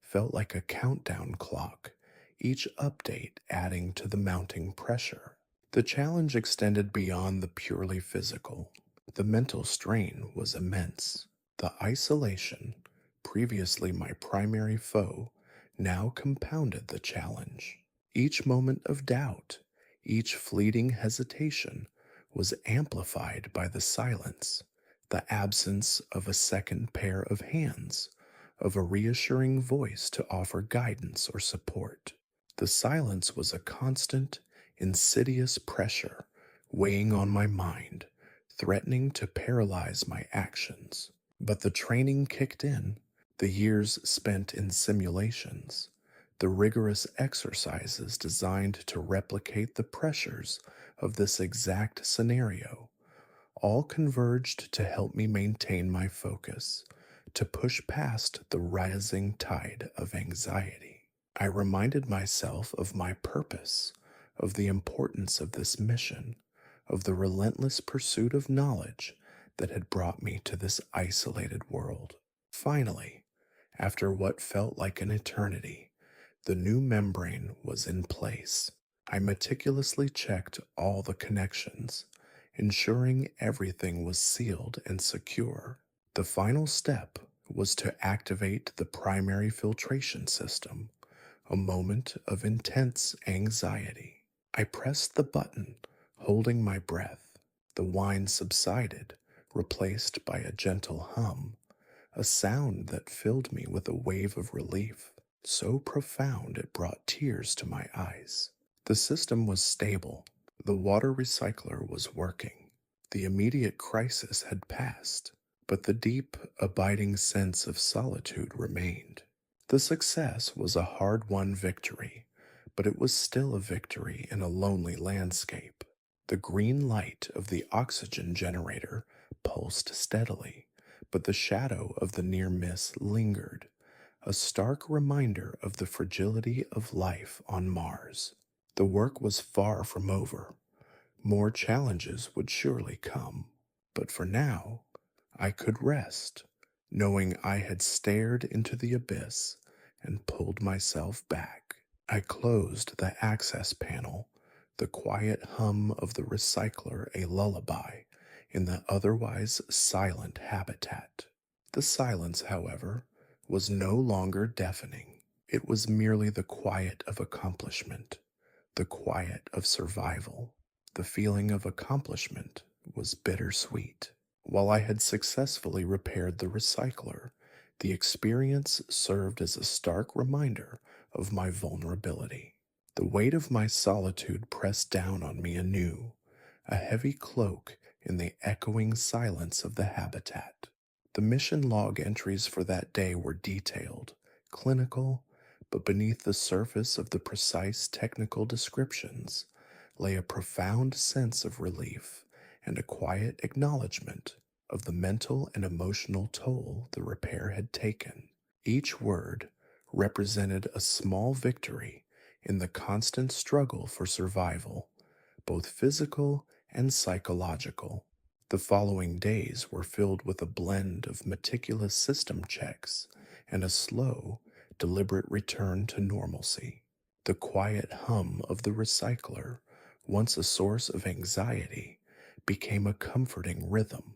felt like a countdown clock, each update adding to the mounting pressure. The challenge extended beyond the purely physical. The mental strain was immense. The isolation, previously my primary foe, now compounded the challenge. Each moment of doubt, each fleeting hesitation was amplified by the silence, the absence of a second pair of hands, of a reassuring voice to offer guidance or support. The silence was a constant, insidious pressure weighing on my mind, threatening to paralyze my actions. But the training kicked in, the years spent in simulations, the rigorous exercises designed to replicate the pressures of this exact scenario, all converged to help me maintain my focus, to push past the rising tide of anxiety. I reminded myself of my purpose, of the importance of this mission, of the relentless pursuit of knowledge that had brought me to this isolated world. Finally, after what felt like an eternity, the new membrane was in place. I meticulously checked all the connections, ensuring everything was sealed and secure. The final step was to activate the primary filtration system, a moment of intense anxiety. I pressed the button, holding my breath. The whine subsided, replaced by a gentle hum, a sound that filled me with a wave of relief, so profound it brought tears to my eyes. The system was stable. The water recycler was working. The immediate crisis had passed, but the deep, abiding sense of solitude remained. The success was a hard-won victory, but it was still a victory in a lonely landscape. The green light of the oxygen generator pulsed steadily, but the shadow of the near miss lingered, a stark reminder of the fragility of life on Mars. The work was far from over. More challenges would surely come, but for now, I could rest, knowing I had stared into the abyss and pulled myself back. I closed the access panel, the quiet hum of the recycler a lullaby in the otherwise silent habitat. The silence, however, was no longer deafening. It was merely the quiet of accomplishment, the quiet of survival. The feeling of accomplishment was bittersweet. While I had successfully repaired the recycler, the experience served as a stark reminder of my vulnerability. The weight of my solitude pressed down on me anew, a heavy cloak in the echoing silence of the habitat. The mission log entries for that day were detailed, clinical, but beneath the surface of the precise technical descriptions lay a profound sense of relief and a quiet acknowledgement of the mental and emotional toll the repair had taken. Each word represented a small victory in the constant struggle for survival, both physical and psychological. The following days were filled with a blend of meticulous system checks and a slow, deliberate return to normalcy. The quiet hum of the recycler, once a source of anxiety, became a comforting rhythm,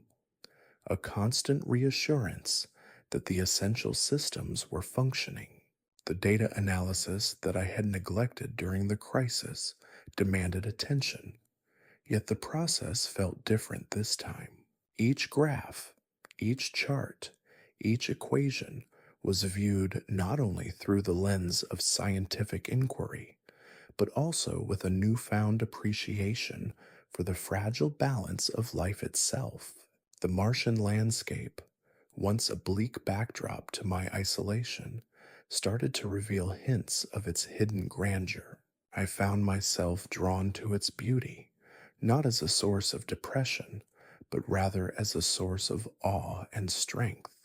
a constant reassurance that the essential systems were functioning. The data analysis that I had neglected during the crisis demanded attention, yet the process felt different this time. Each graph, each chart, each equation was viewed not only through the lens of scientific inquiry, but also with a newfound appreciation for the fragile balance of life itself. The Martian landscape, once a bleak backdrop to my isolation, started to reveal hints of its hidden grandeur. I found myself drawn to its beauty, not as a source of depression, but rather as a source of awe and strength.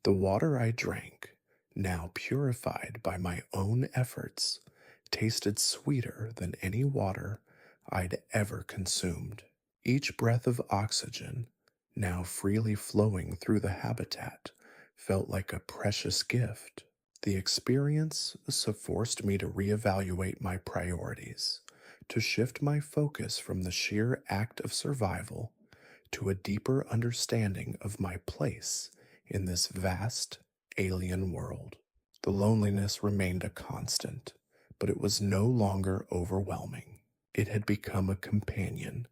The water I drank, now purified by my own efforts, tasted sweeter than any water I'd ever consumed. Each breath of oxygen, now freely flowing through the habitat, felt like a precious gift. The experience so forced me to reevaluate my priorities, to shift my focus from the sheer act of survival to a deeper understanding of my place in this vast alien world. The loneliness remained a constant, but it was no longer overwhelming. It had become a companion,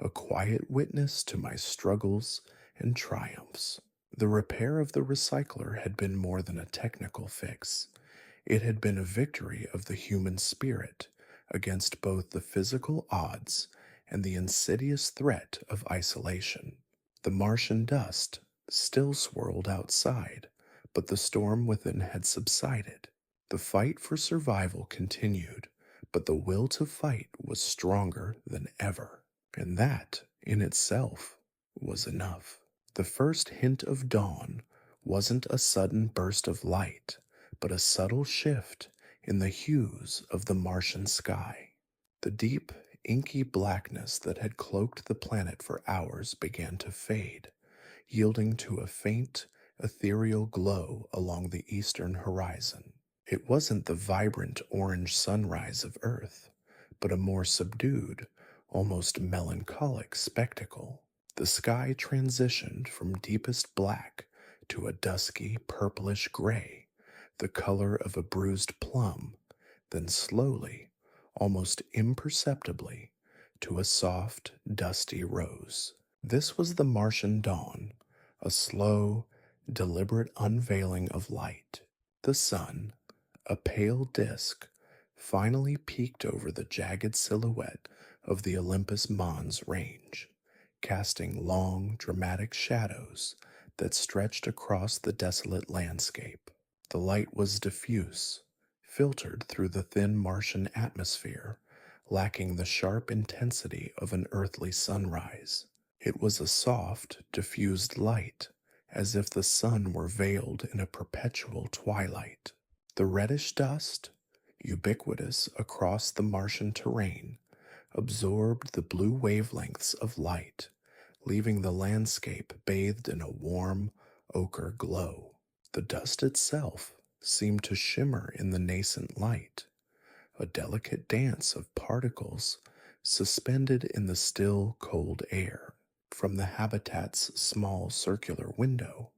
a quiet witness to my struggles and triumphs. The repair of the recycler had been more than a technical fix. It had been a victory of the human spirit against both the physical odds and the insidious threat of isolation. The Martian dust still swirled outside, but the storm within had subsided. The fight for survival continued, but the will to fight was stronger than ever. And that, in itself, was enough. The first hint of dawn wasn't a sudden burst of light, but a subtle shift in the hues of the Martian sky. The deep, inky blackness that had cloaked the planet for hours began to fade, yielding to a faint, ethereal glow along the eastern horizon. It wasn't the vibrant orange sunrise of Earth, but a more subdued, almost melancholic spectacle. The sky transitioned from deepest black to a dusky purplish gray, the color of a bruised plum, then slowly, almost imperceptibly, to a soft, dusty rose. This was the Martian dawn, a slow, deliberate unveiling of light. The sun, a pale disk, finally peeked over the jagged silhouette of the Olympus Mons range, casting long, dramatic shadows that stretched across the desolate landscape. The light was diffuse, filtered through the thin Martian atmosphere, lacking the sharp intensity of an earthly sunrise. It was a soft, diffused light, as if the sun were veiled in a perpetual twilight. The reddish dust, ubiquitous across the Martian terrain, absorbed the blue wavelengths of light, leaving the landscape bathed in a warm, ochre glow. The dust itself seemed to shimmer in the nascent light, a delicate dance of particles suspended in the still, cold air. From the habitat's small circular window,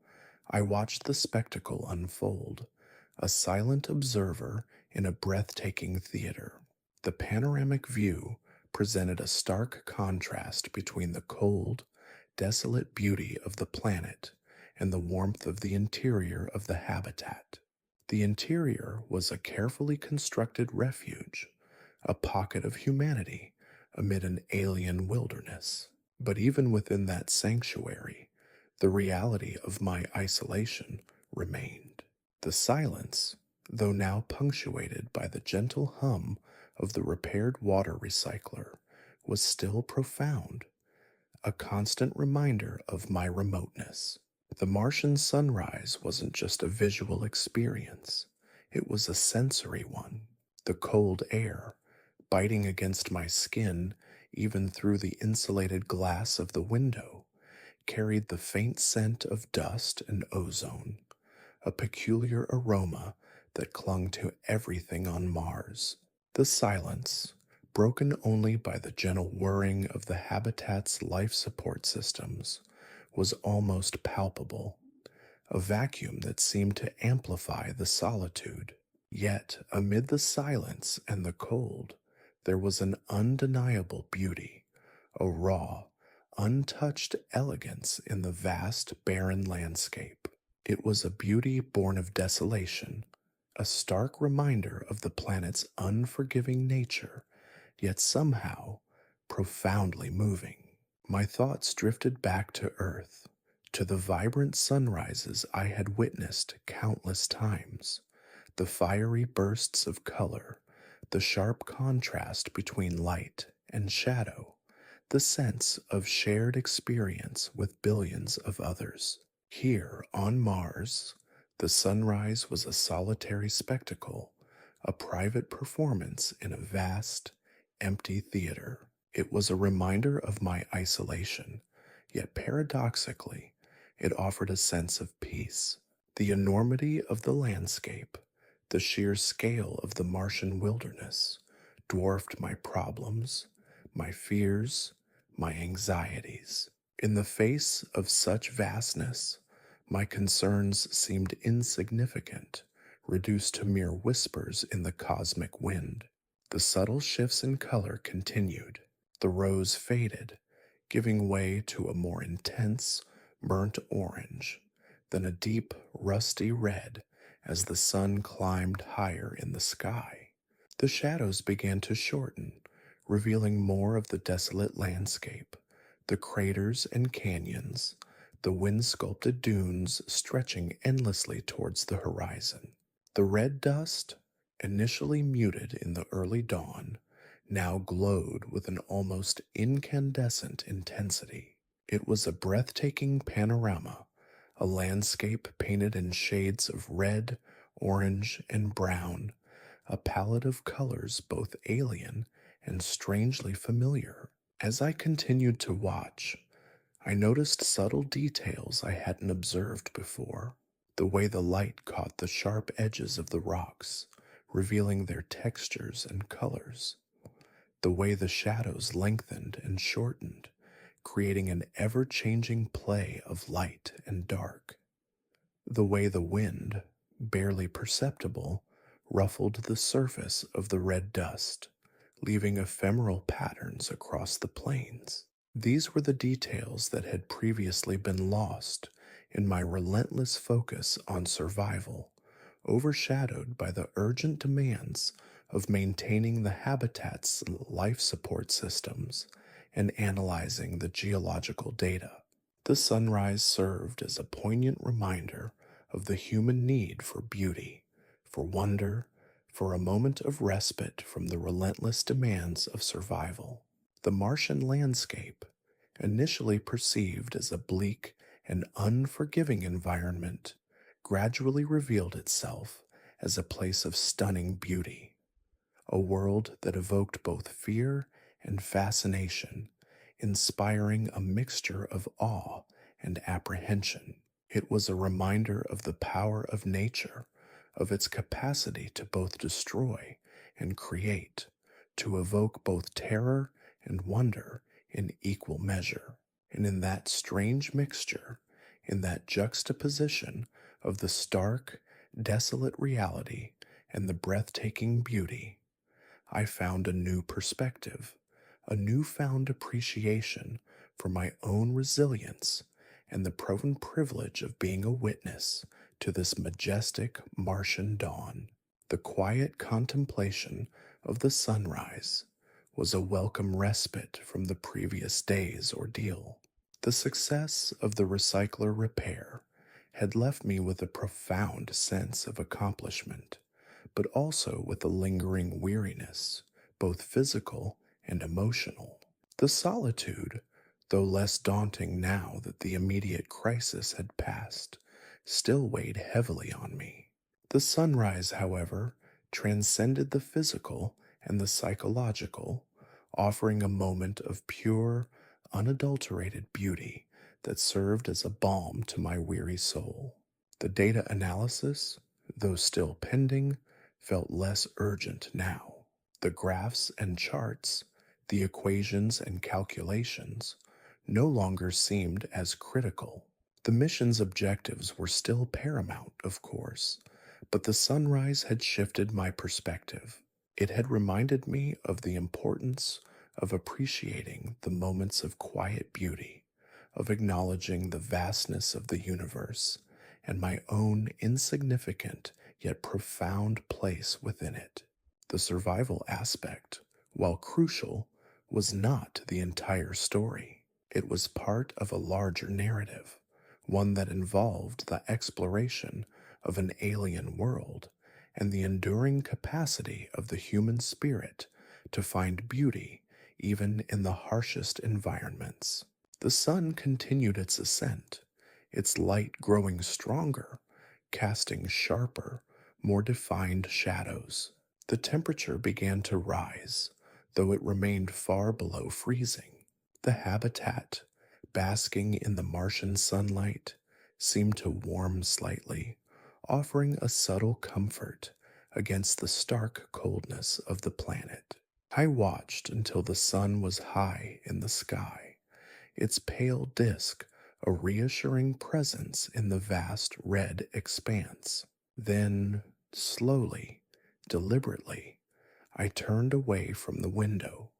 I watched the spectacle unfold, a silent observer in a breathtaking theater. The panoramic view presented a stark contrast between the cold, desolate beauty of the planet and the warmth of the interior of the habitat. The interior was a carefully constructed refuge, a pocket of humanity amid an alien wilderness. But even within that sanctuary, the reality of my isolation remained. The silence, though now punctuated by the gentle hum of the repaired water recycler, was still profound, a constant reminder of my remoteness. The Martian sunrise wasn't just a visual experience, it was a sensory one. The cold air, biting against my skin even through the insulated glass of the window, carried the faint scent of dust and ozone, a peculiar aroma that clung to everything on Mars. The silence, broken only by the gentle whirring of the habitat's life support systems, was almost palpable, a vacuum that seemed to amplify the solitude. Yet, amid the silence and the cold, there was an undeniable beauty, a raw, untouched elegance in the vast, barren landscape. It was a beauty born of desolation, a stark reminder of the planet's unforgiving nature, yet somehow profoundly moving. My thoughts drifted back to Earth, to the vibrant sunrises I had witnessed countless times, the fiery bursts of color, the sharp contrast between light and shadow, the sense of shared experience with billions of others. Here on Mars, the sunrise was a solitary spectacle, a private performance in a vast, empty theater. It was a reminder of my isolation, yet paradoxically, it offered a sense of peace. The enormity of the landscape, the sheer scale of the Martian wilderness, dwarfed my problems, my fears, my anxieties. In the face of such vastness, my concerns seemed insignificant, reduced to mere whispers in the cosmic wind. The subtle shifts in color continued. The rose faded, giving way to a more intense, burnt orange, then a deep, rusty red as the sun climbed higher in the sky. The shadows began to shorten, revealing more of the desolate landscape, the craters and canyons, the wind-sculpted dunes stretching endlessly towards the horizon. The red dust, initially muted in the early dawn, now glowed with an almost incandescent intensity. It was a breathtaking panorama, a landscape painted in shades of red, orange, and brown, a palette of colors both alien and strangely familiar. As I continued to watch, I noticed subtle details I hadn't observed before. The way the light caught the sharp edges of the rocks, revealing their textures and colors. The way the shadows lengthened and shortened, creating an ever-changing play of light and dark. The way the wind, barely perceptible, ruffled the surface of the red dust, leaving ephemeral patterns across the plains. These were the details that had previously been lost in my relentless focus on survival, overshadowed by the urgent demands of maintaining the habitat's life support systems and analyzing the geological data. The sunrise served as a poignant reminder of the human need for beauty, for wonder, for a moment of respite from the relentless demands of survival. The Martian landscape, initially perceived as a bleak and unforgiving environment, gradually revealed itself as a place of stunning beauty, a world that evoked both fear and fascination, inspiring a mixture of awe and apprehension. It was a reminder of the power of nature, of its capacity to both destroy and create, to evoke both terror and wonder in equal measure. And in that strange mixture, in that juxtaposition of the stark, desolate reality and the breathtaking beauty, I found a new perspective, a newfound appreciation for my own resilience and the proven privilege of being a witness to this majestic Martian dawn. The quiet contemplation of the sunrise was a welcome respite from the previous day's ordeal. The success of the recycler repair had left me with a profound sense of accomplishment, but also with a lingering weariness, both physical and emotional. The solitude, though less daunting now that the immediate crisis had passed, still weighed heavily on me. The sunrise, however, transcended the physical and the psychological, offering a moment of pure, unadulterated beauty that served as a balm to my weary soul. The data analysis, though still pending, felt less urgent now. The graphs and charts, the equations and calculations, no longer seemed as critical. The mission's objectives were still paramount, of course, but the sunrise had shifted my perspective. It had reminded me of the importance of appreciating the moments of quiet beauty, of acknowledging the vastness of the universe and my own insignificant yet profound place within it. The survival aspect, while crucial, was not the entire story. It was part of a larger narrative, one that involved the exploration of an alien world and the enduring capacity of the human spirit to find beauty even in the harshest environments. The sun continued its ascent, its light growing stronger, casting sharper, more defined shadows. The temperature began to rise, though it remained far below freezing. The habitat, basking in the Martian sunlight, seemed to warm slightly, offering a subtle comfort against the stark coldness of the planet. I watched until the sun was high in the sky, its pale disk a reassuring presence in the vast red expanse. Then, slowly, deliberately, I turned away from the window,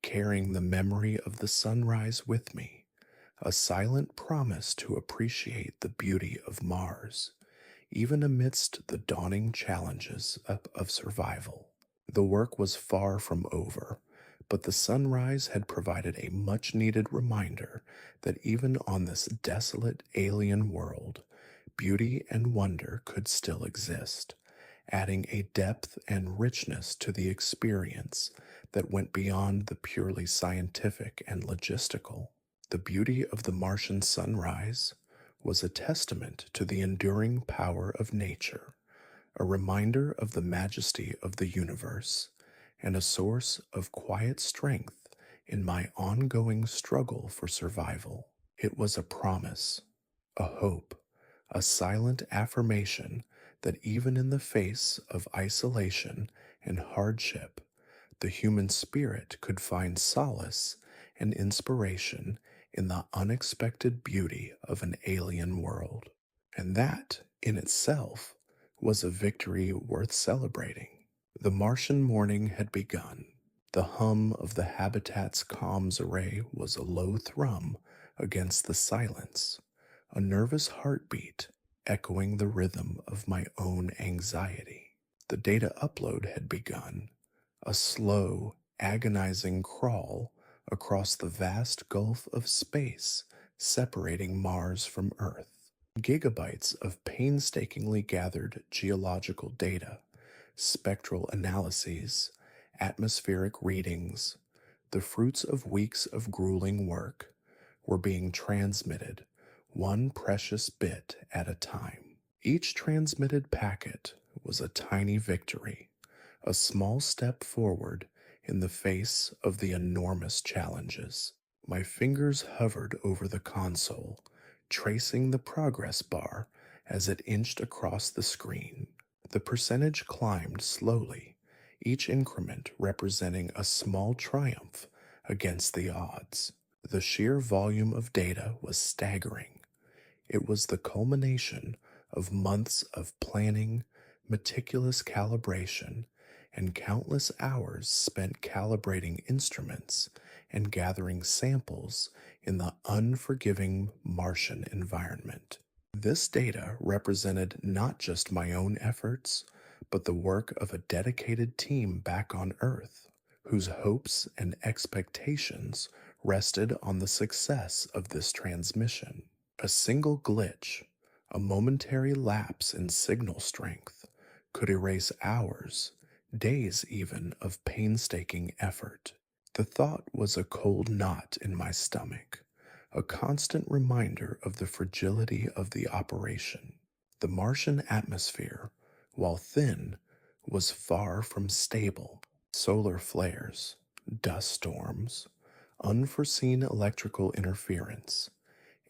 carrying the memory of the sunrise with me, a silent promise to appreciate the beauty of Mars, even amidst the dawning challenges of survival. The work was far from over, but the sunrise had provided a much needed reminder that even on this desolate alien world, beauty and wonder could still exist, adding a depth and richness to the experience that went beyond the purely scientific and logistical. The beauty of the Martian sunrise was a testament to the enduring power of nature, a reminder of the majesty of the universe, and a source of quiet strength in my ongoing struggle for survival. It was a promise, a hope, a silent affirmation that even in the face of isolation and hardship, the human spirit could find solace and inspiration in the unexpected beauty of an alien world. And that, in itself, was a victory worth celebrating. The Martian morning had begun. The hum of the habitat's comms array was a low thrum against the silence, a nervous heartbeat echoing the rhythm of my own anxiety. The data upload had begun, a slow, agonizing crawl across the vast gulf of space separating Mars from Earth. Gigabytes of painstakingly gathered geological data, spectral analyses, atmospheric readings, the fruits of weeks of grueling work, were being transmitted, one precious bit at a time. Each transmitted packet was a tiny victory, a small step forward in the face of the enormous challenges. My fingers hovered over the console, tracing the progress bar as it inched across the screen. The percentage climbed slowly, each increment representing a small triumph against the odds. The sheer volume of data was staggering. It was the culmination of months of planning, meticulous calibration, and countless hours spent calibrating instruments and gathering samples in the unforgiving Martian environment. This data represented not just my own efforts, but the work of a dedicated team back on Earth, whose hopes and expectations rested on the success of this transmission. A single glitch, a momentary lapse in signal strength, could erase hours, days even, of painstaking effort. The thought was a cold knot in my stomach, a constant reminder of the fragility of the operation. The Martian atmosphere, while thin, was far from stable. Solar flares, dust storms, unforeseen electrical interference,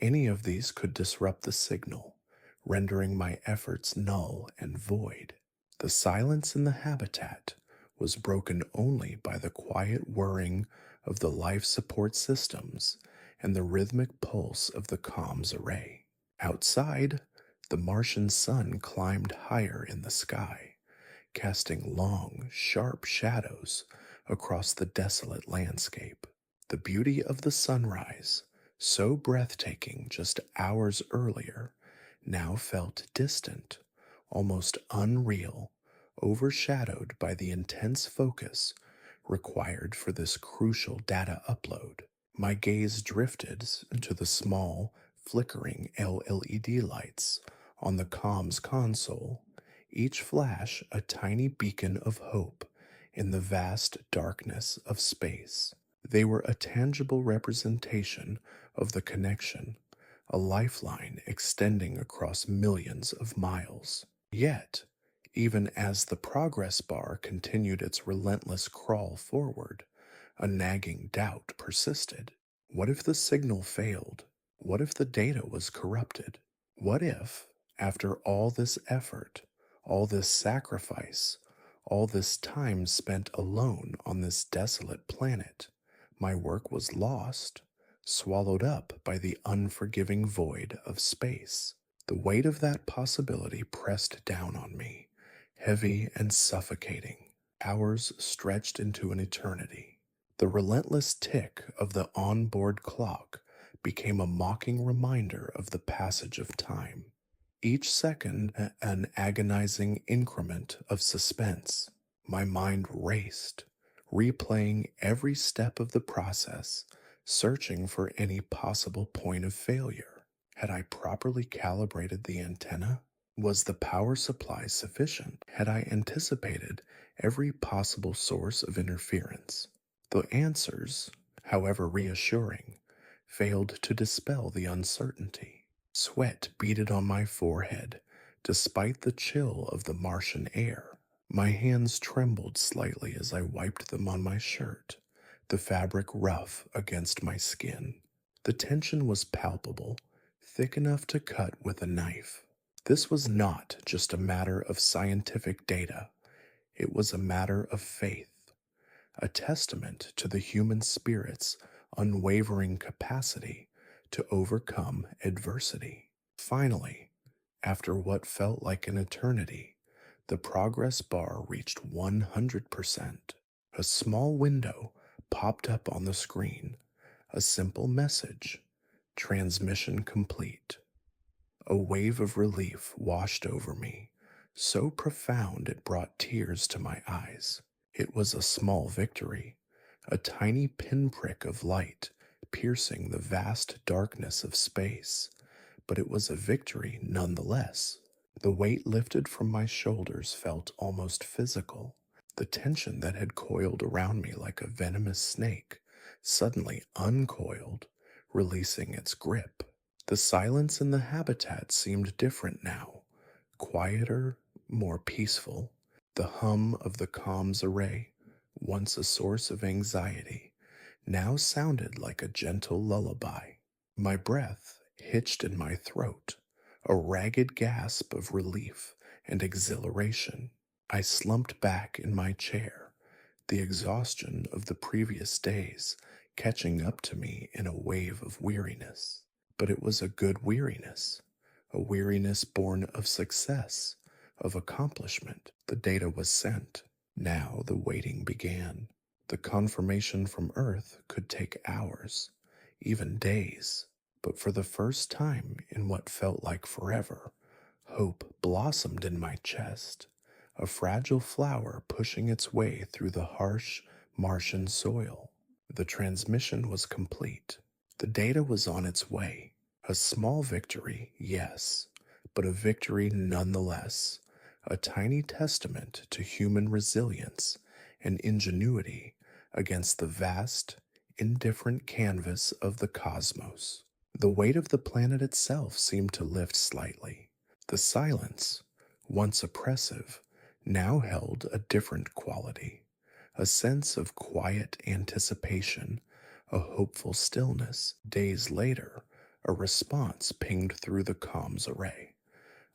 any of these could disrupt the signal, rendering my efforts null and void. The silence in the habitat was broken only by the quiet whirring of the life support systems and the rhythmic pulse of the comms array. Outside, the Martian sun climbed higher in the sky, casting long, sharp shadows across the desolate landscape. The beauty of the sunrise, so breathtaking just hours earlier, now felt distant, almost unreal, overshadowed by the intense focus required for this crucial data upload. My gaze drifted to the small, flickering LED lights on the comms console, each flash a tiny beacon of hope in the vast darkness of space. They were a tangible representation of the connection, a lifeline extending across millions of miles. Yet, even as the progress bar continued its relentless crawl forward, a nagging doubt persisted. What if the signal failed? What if the data was corrupted? What if, after all this effort, all this sacrifice, all this time spent alone on this desolate planet, my work was lost, swallowed up by the unforgiving void of space? The weight of that possibility pressed down on me, heavy and suffocating. Hours stretched into an eternity. The relentless tick of the onboard clock became a mocking reminder of the passage of time. Each second, an agonizing increment of suspense. My mind raced, replaying every step of the process, searching for any possible point of failure. Had I properly calibrated the antenna? Was the power supply sufficient? Had I anticipated every possible source of interference? The answers, however reassuring, failed to dispel the uncertainty. Sweat beaded on my forehead, despite the chill of the Martian air. My hands trembled slightly as I wiped them on my shirt, the fabric rough against my skin. The tension was palpable, thick enough to cut with a knife. This was not just a matter of scientific data, it was a matter of faith, a testament to the human spirit's unwavering capacity to overcome adversity. Finally, after what felt like an eternity, the progress bar reached 100%. A small window popped up on the screen, a simple message: transmission complete. A wave of relief washed over me, so profound it brought tears to my eyes. It was a small victory, a tiny pinprick of light piercing the vast darkness of space, but it was a victory nonetheless. The weight lifted from my shoulders felt almost physical. The tension that had coiled around me like a venomous snake suddenly uncoiled, releasing its grip. The silence in the habitat seemed different now, quieter, more peaceful. The hum of the comms array, once a source of anxiety, now sounded like a gentle lullaby. My breath hitched in my throat, a ragged gasp of relief and exhilaration. I slumped back in my chair, the exhaustion of the previous days catching up to me in a wave of weariness. But it was a good weariness, a weariness born of success, of accomplishment. The data was sent. Now the waiting began. The confirmation from Earth could take hours, even days. But for the first time in what felt like forever, hope blossomed in my chest, a fragile flower pushing its way through the harsh Martian soil. The transmission was complete. The data was on its way. A small victory, yes, but a victory nonetheless. A tiny testament to human resilience and ingenuity against the vast, indifferent canvas of the cosmos. The weight of the planet itself seemed to lift slightly. The silence, once oppressive, now held a different quality, a sense of quiet anticipation, a hopeful stillness. Days later, a response pinged through the comms array,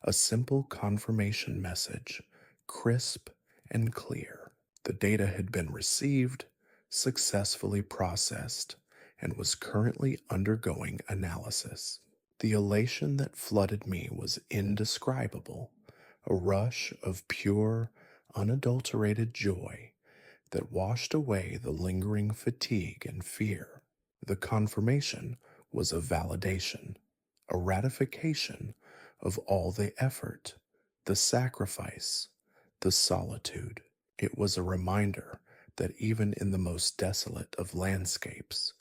a simple confirmation message, crisp and clear. The data had been received, successfully processed, and was currently undergoing analysis. The elation that flooded me was indescribable, a rush of pure, unadulterated joy that washed away the lingering fatigue and fear. The confirmation was a validation, a ratification of all the effort, the sacrifice, the solitude. It was a reminder that even in the most desolate of landscapes,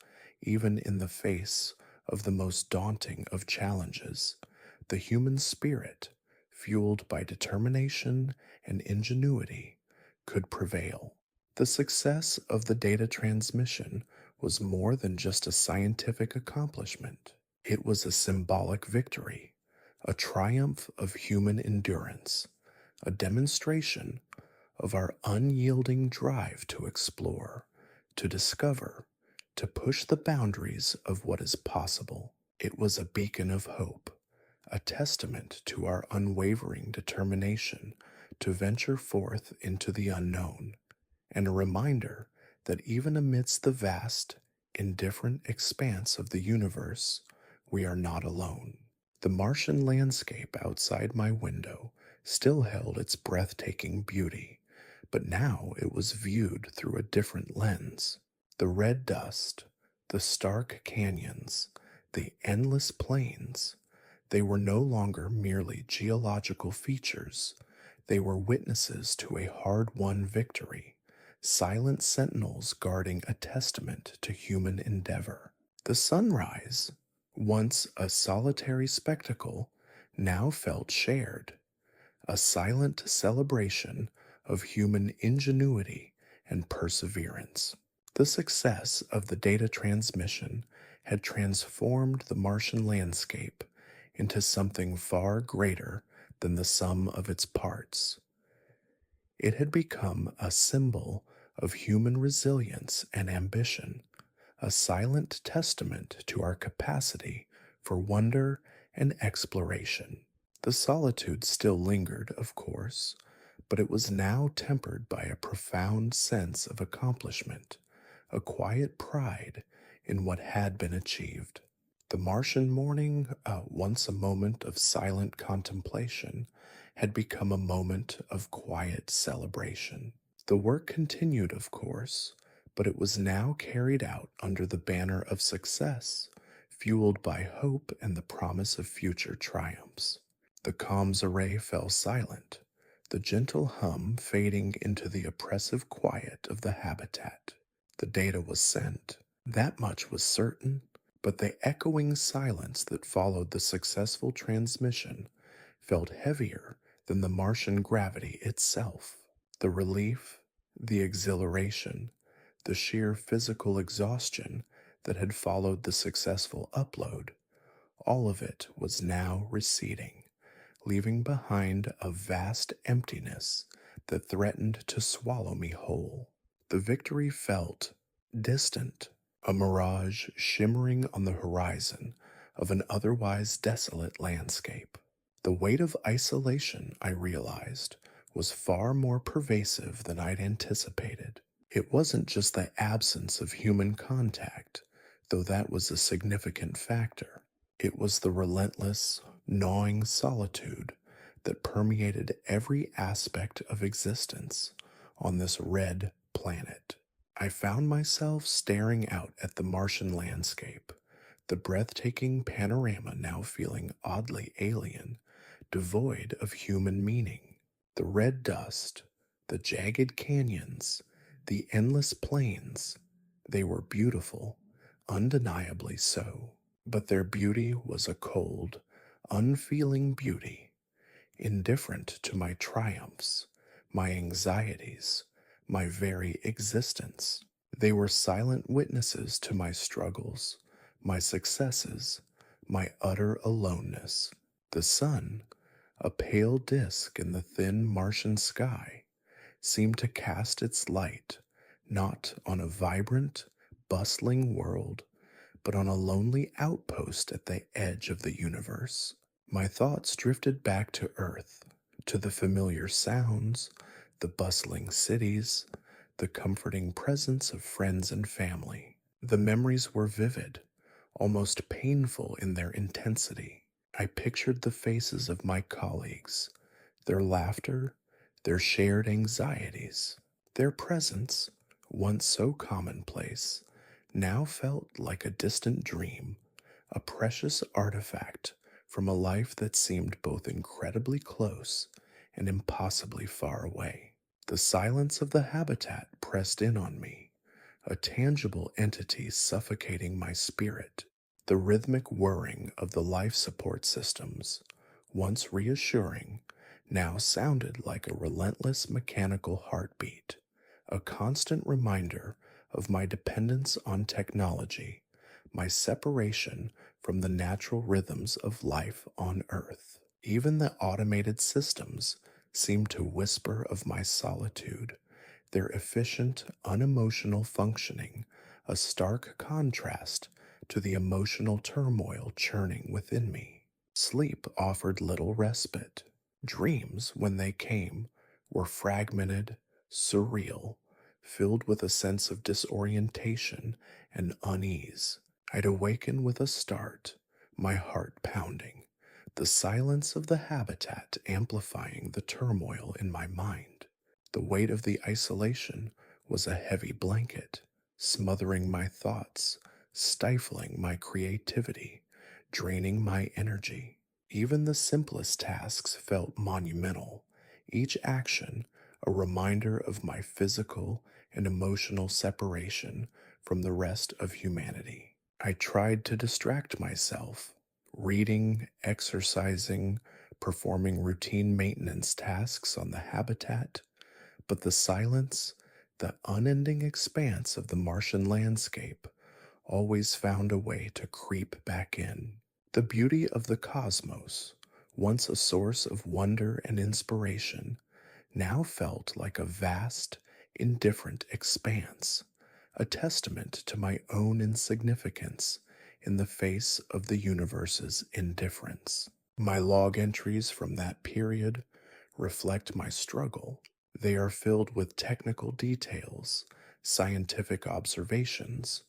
even in the face of the most daunting of challenges, the human spirit, fueled by determination and ingenuity, could prevail. The success of the data transmission was more than just a scientific accomplishment. It was a symbolic victory, a triumph of human endurance, a demonstration of our unyielding drive to explore, to discover, to push the boundaries of what is possible. It was a beacon of hope, a testament to our unwavering determination to venture forth into the unknown, and a reminder that even amidst the vast, indifferent expanse of the universe, we are not alone. The Martian landscape outside my window still held its breathtaking beauty, but now it was viewed through a different lens. The red dust, the stark canyons, the endless plains, they were no longer merely geological features. They were witnesses to a hard won victory, silent sentinels guarding a testament to human endeavor. The sunrise, once a solitary spectacle, now felt shared, a silent celebration of human ingenuity and perseverance. The success of the data transmission had transformed the Martian landscape into something far greater than the sum of its parts. It had become a symbol of human resilience and ambition, a silent testament to our capacity for wonder and exploration. The solitude still lingered, of course, but it was now tempered by a profound sense of accomplishment, a quiet pride in what had been achieved. The Martian morning, once a moment of silent contemplation, had become a moment of quiet celebration. The work continued, of course, but it was now carried out under the banner of success, fueled by hope and the promise of future triumphs. The comms array fell silent, the gentle hum fading into the oppressive quiet of the habitat. The data was sent. That much was certain, but the echoing silence that followed the successful transmission felt heavier than the Martian gravity itself. The relief, the exhilaration, the sheer physical exhaustion that had followed the successful upload, all of it was now receding, leaving behind a vast emptiness that threatened to swallow me whole. The victory felt distant, a mirage shimmering on the horizon of an otherwise desolate landscape. The weight of isolation, I realized, was far more pervasive than I'd anticipated. It wasn't just the absence of human contact, though that was a significant factor. It was the relentless, gnawing solitude that permeated every aspect of existence on this red planet. I found myself staring out at the Martian landscape, the breathtaking panorama now feeling oddly alien, devoid of human meaning. The red dust, the jagged canyons, the endless plains, they were beautiful, undeniably so. But their beauty was a cold, unfeeling beauty, indifferent to my triumphs, my anxieties, my very existence. They were silent witnesses to my struggles, my successes, my utter aloneness. The sun, a pale disk in the thin Martian sky, seemed to cast its light not on a vibrant, bustling world, but on a lonely outpost at the edge of the universe. My thoughts drifted back to Earth, to the familiar sounds, the bustling cities, the comforting presence of friends and family. The memories were vivid, almost painful in their intensity. I pictured the faces of my colleagues, their laughter, their shared anxieties. Their presence, once so commonplace, now felt like a distant dream, a precious artifact from a life that seemed both incredibly close and impossibly far away. The silence of the habitat pressed in on me, a tangible entity suffocating my spirit. The rhythmic whirring of the life support systems, once reassuring, now sounded like a relentless mechanical heartbeat, a constant reminder of my dependence on technology, my separation from the natural rhythms of life on Earth. Even the automated systems seemed to whisper of my solitude, their efficient, unemotional functioning a stark contrast to the emotional turmoil churning within me. Sleep offered little respite. Dreams, when they came, were fragmented, surreal, filled with a sense of disorientation and unease. I'd awaken with a start, my heart pounding, the silence of the habitat amplifying the turmoil in my mind. The weight of the isolation was a heavy blanket, smothering my thoughts, stifling my creativity, draining my energy. Even the simplest tasks felt monumental, each action a reminder of my physical and emotional separation from the rest of humanity. I tried to distract myself, reading, exercising, performing routine maintenance tasks on the habitat, but the silence, the unending expanse of the Martian landscape, always found a way to creep back in. The beauty of the cosmos, once a source of wonder and inspiration, now felt like a vast, indifferent expanse, a testament to my own insignificance in the face of the universe's indifference. My log entries from that period reflect my struggle. They are filled with technical details, scientific observations,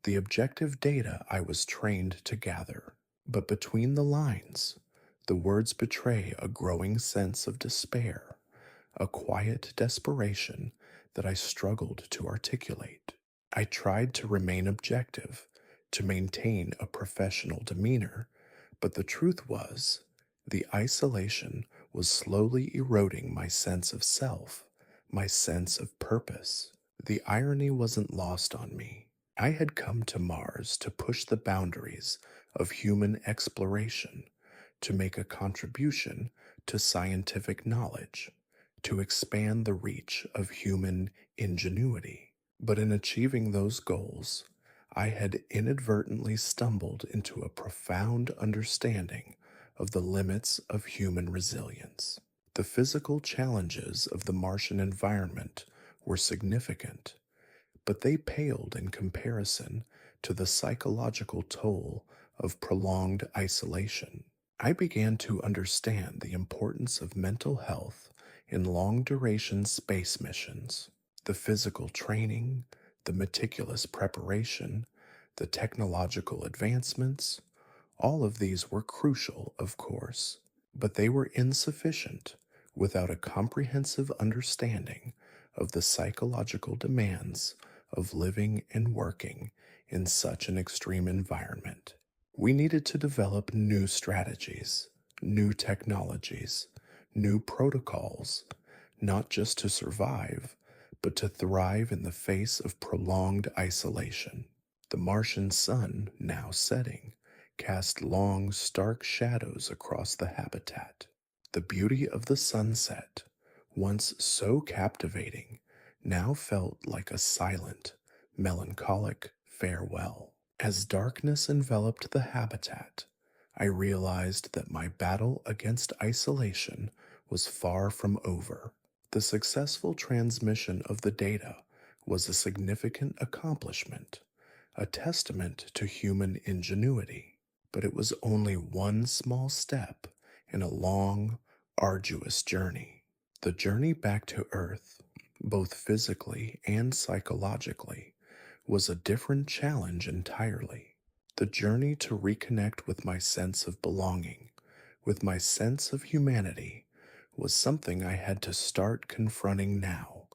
the objective data I was trained to gather. But between the lines, the words betray a growing sense of despair, a quiet desperation that I struggled to articulate. I tried to remain objective, to maintain a professional demeanor, but the truth was, the isolation was slowly eroding my sense of self, my sense of purpose. The irony wasn't lost on me. I had come to Mars to push the boundaries of human exploration, to make a contribution to scientific knowledge, to expand the reach of human ingenuity. But in achieving those goals, I had inadvertently stumbled into a profound understanding of the limits of human resilience. The physical challenges of the Martian environment were significant, but they paled in comparison to the psychological toll of prolonged isolation. I began to understand the importance of mental health in long duration space missions. The physical training, the meticulous preparation, the technological advancements, all of these were crucial, of course, but they were insufficient without a comprehensive understanding of the psychological demands of living and working in such an extreme environment. We needed to develop new strategies, new technologies, new protocols, not just to survive, but to thrive in the face of prolonged isolation. The Martian sun, now setting, cast long, stark shadows across the habitat. The beauty of the sunset, once so captivating, now felt like a silent, melancholic farewell. As darkness enveloped the habitat, I realized that my battle against isolation was far from over. The successful transmission of the data was a significant accomplishment, a testament to human ingenuity, but it was only one small step in a long, arduous journey. The journey back to Earth, both physically and psychologically, was a different challenge entirely. The journey to reconnect with my sense of belonging, with my sense of humanity, was something I had to start confronting now,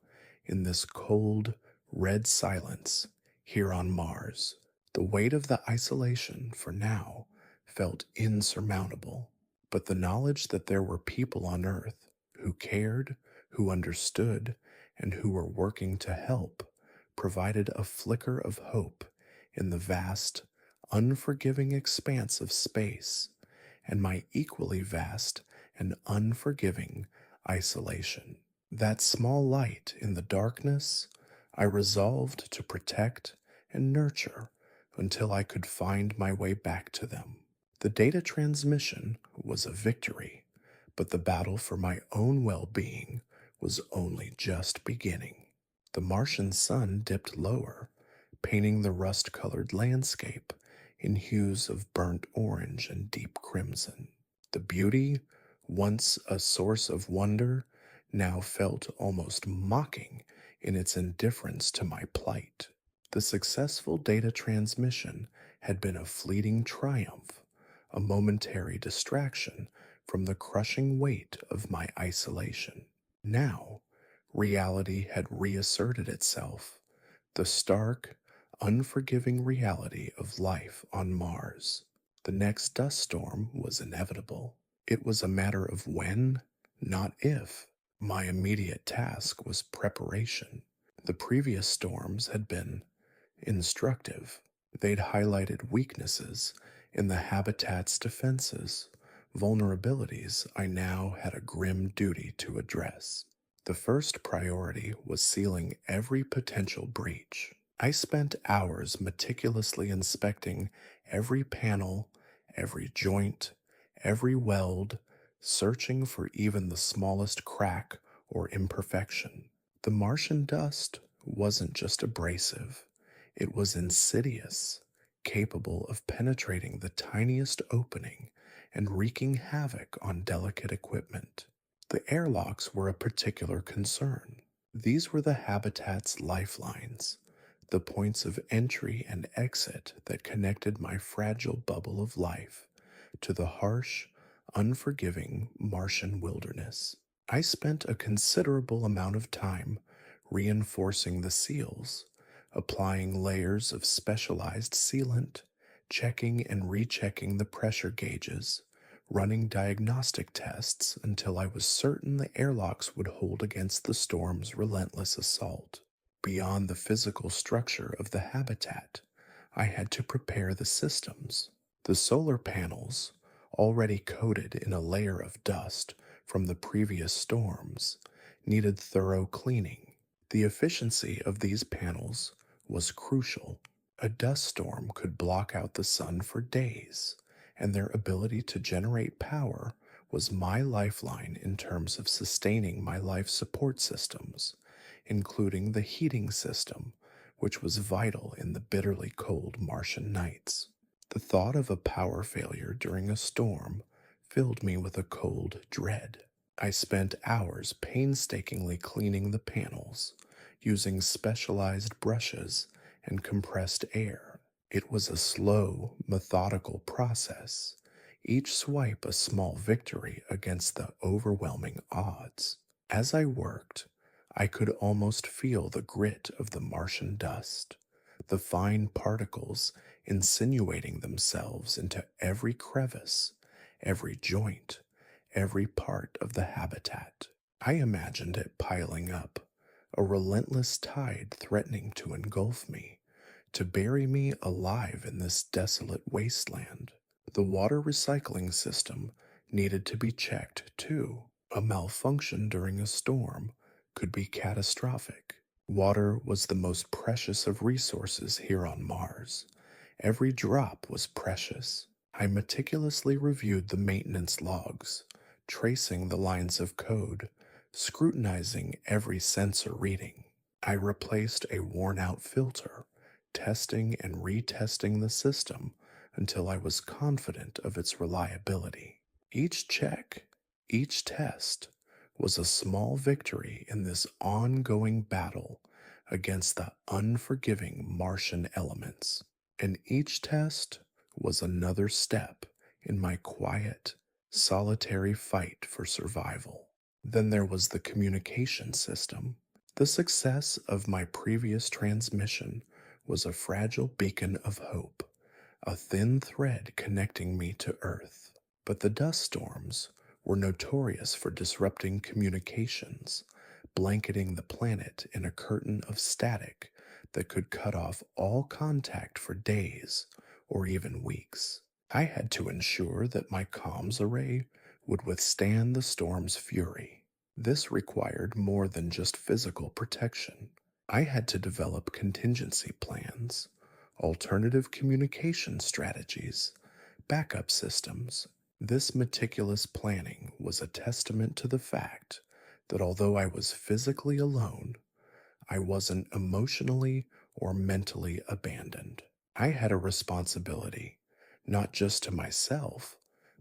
in this cold, red silence here on Mars. The weight of the isolation, for now, felt insurmountable, but the knowledge that there were people on Earth who cared, who understood, and who were working to help provided a flicker of hope in the vast, unforgiving expanse of space and my equally vast and unforgiving isolation. That small light in the darkness, I resolved to protect and nurture until I could find my way back to them. The data transmission was a victory, but the battle for my own well being was only just beginning. The Martian sun dipped lower, painting the rust colored landscape in hues of burnt orange and deep crimson. The beauty, once a source of wonder, now felt almost mocking in its indifference to my plight. The successful data transmission had been a fleeting triumph, a momentary distraction from the crushing weight of my isolation. Now, reality had reasserted itself, the stark, unforgiving reality of life on Mars. The next dust storm was inevitable. It was a matter of when, not if. My immediate task was preparation. The previous storms had been instructive. They'd highlighted weaknesses in the habitat's defenses, vulnerabilities I now had a grim duty to address. The first priority was sealing every potential breach. I spent hours meticulously inspecting every panel, every joint, every weld, searching for even the smallest crack or imperfection. The Martian dust wasn't just abrasive, it was insidious, capable of penetrating the tiniest opening and wreaking havoc on delicate equipment. The airlocks were a particular concern. These were the habitat's lifelines, the points of entry and exit that connected my fragile bubble of life to the harsh, unforgiving Martian wilderness. I spent a considerable amount of time reinforcing the seals, applying layers of specialized sealant, checking and rechecking the pressure gauges, running diagnostic tests until I was certain the airlocks would hold against the storm's relentless assault. Beyond the physical structure of the habitat, I had to prepare the systems. The solar panels, already coated in a layer of dust from the previous storms, needed thorough cleaning. The efficiency of these panels was crucial. A dust storm could block out the sun for days, and their ability to generate power was my lifeline in terms of sustaining my life support systems, including the heating system, which was vital in the bitterly cold Martian nights. The thought of a power failure during a storm filled me with a cold dread. I spent hours painstakingly cleaning the panels, using specialized brushes and compressed air. It was a slow, methodical process, each swipe a small victory against the overwhelming odds. As I worked, I could almost feel the grit of the Martian dust, the fine particles insinuating themselves into every crevice, every joint, every part of the habitat. I imagined it piling up, a relentless tide threatening to engulf me, to bury me alive in this desolate wasteland. The water recycling system needed to be checked too. A malfunction during a storm could be catastrophic. Water was the most precious of resources here on Mars. Every drop was precious. I meticulously reviewed the maintenance logs, tracing the lines of code, scrutinizing every sensor reading. I replaced a worn out filter, testing and retesting the system until I was confident of its reliability. Each check, each test, was a small victory in this ongoing battle against the unforgiving Martian elements. And each test was another step in my quiet, solitary fight for survival. Then there was the communication system. The success of my previous transmission was a fragile beacon of hope, a thin thread connecting me to Earth. But the dust storms were notorious for disrupting communications, blanketing the planet in a curtain of static that could cut off all contact for days or even weeks. I had to ensure that my comms array would withstand the storm's fury. This required more than just physical protection. I had to develop contingency plans, alternative communication strategies, backup systems. This meticulous planning was a testament to the fact that although I was physically alone, I wasn't emotionally or mentally abandoned. I had a responsibility, not just to myself,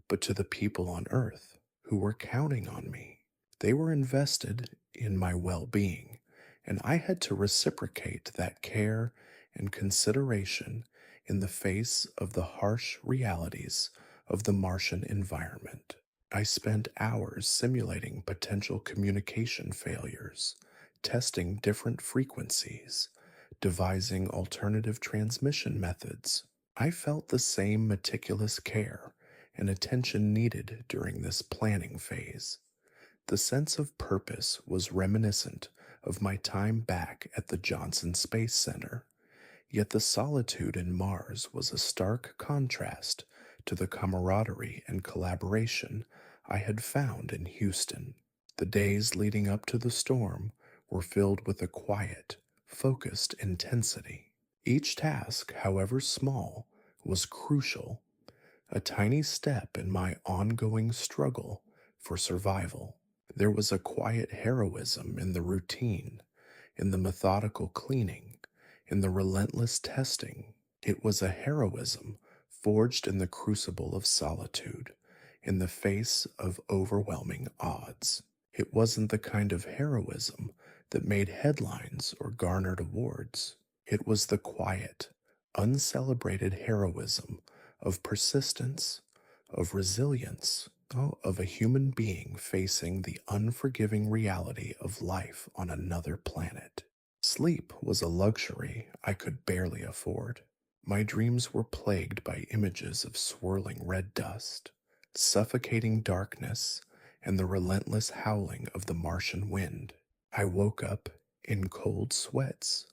but to the people on Earth who were counting on me. They were invested in my well being, and I had to reciprocate that care and consideration in the face of the harsh realities of the Martian environment. I spent hours simulating potential communication failures, testing different frequencies, devising alternative transmission methods. I felt the same meticulous care and attention needed during this planning phase. The sense of purpose was reminiscent of my time back at the Johnson Space Center, yet the solitude in Mars was a stark contrast to the camaraderie and collaboration I had found in Houston. The days leading up to the storm were filled with a quiet, focused intensity. Each task, however small, was crucial, a tiny step in my ongoing struggle for survival. There was a quiet heroism in the routine, in the methodical cleaning, in the relentless testing. It was a heroism forged in the crucible of solitude, in the face of overwhelming odds. It wasn't the kind of heroism that made headlines or garnered awards. It was the quiet, uncelebrated heroism of persistence, of resilience, of a human being facing the unforgiving reality of life on another planet. Sleep was a luxury I could barely afford. My dreams were plagued by images of swirling red dust, suffocating darkness, and the relentless howling of the Martian wind. I woke up in cold sweats,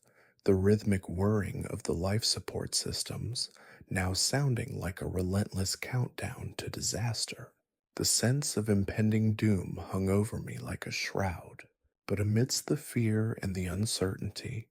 the rhythmic whirring of the life support systems now sounding like a relentless countdown to disaster. The sense of impending doom hung over me like a shroud, but amidst the fear and the uncertainty,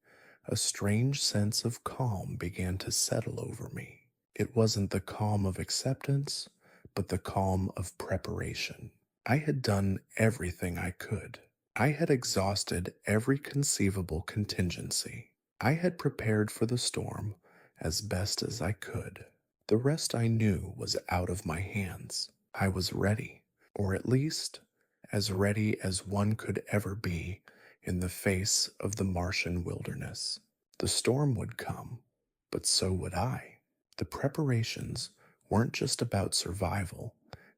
a strange sense of calm began to settle over me. It wasn't the calm of acceptance, but the calm of preparation. I had done everything I could. I had exhausted every conceivable contingency. I had prepared for the storm as best as I could. The rest I knew was out of my hands. I was ready, or at least as ready as one could ever be in the face of the Martian wilderness. The storm would come, but so would I. The preparations weren't just about survival,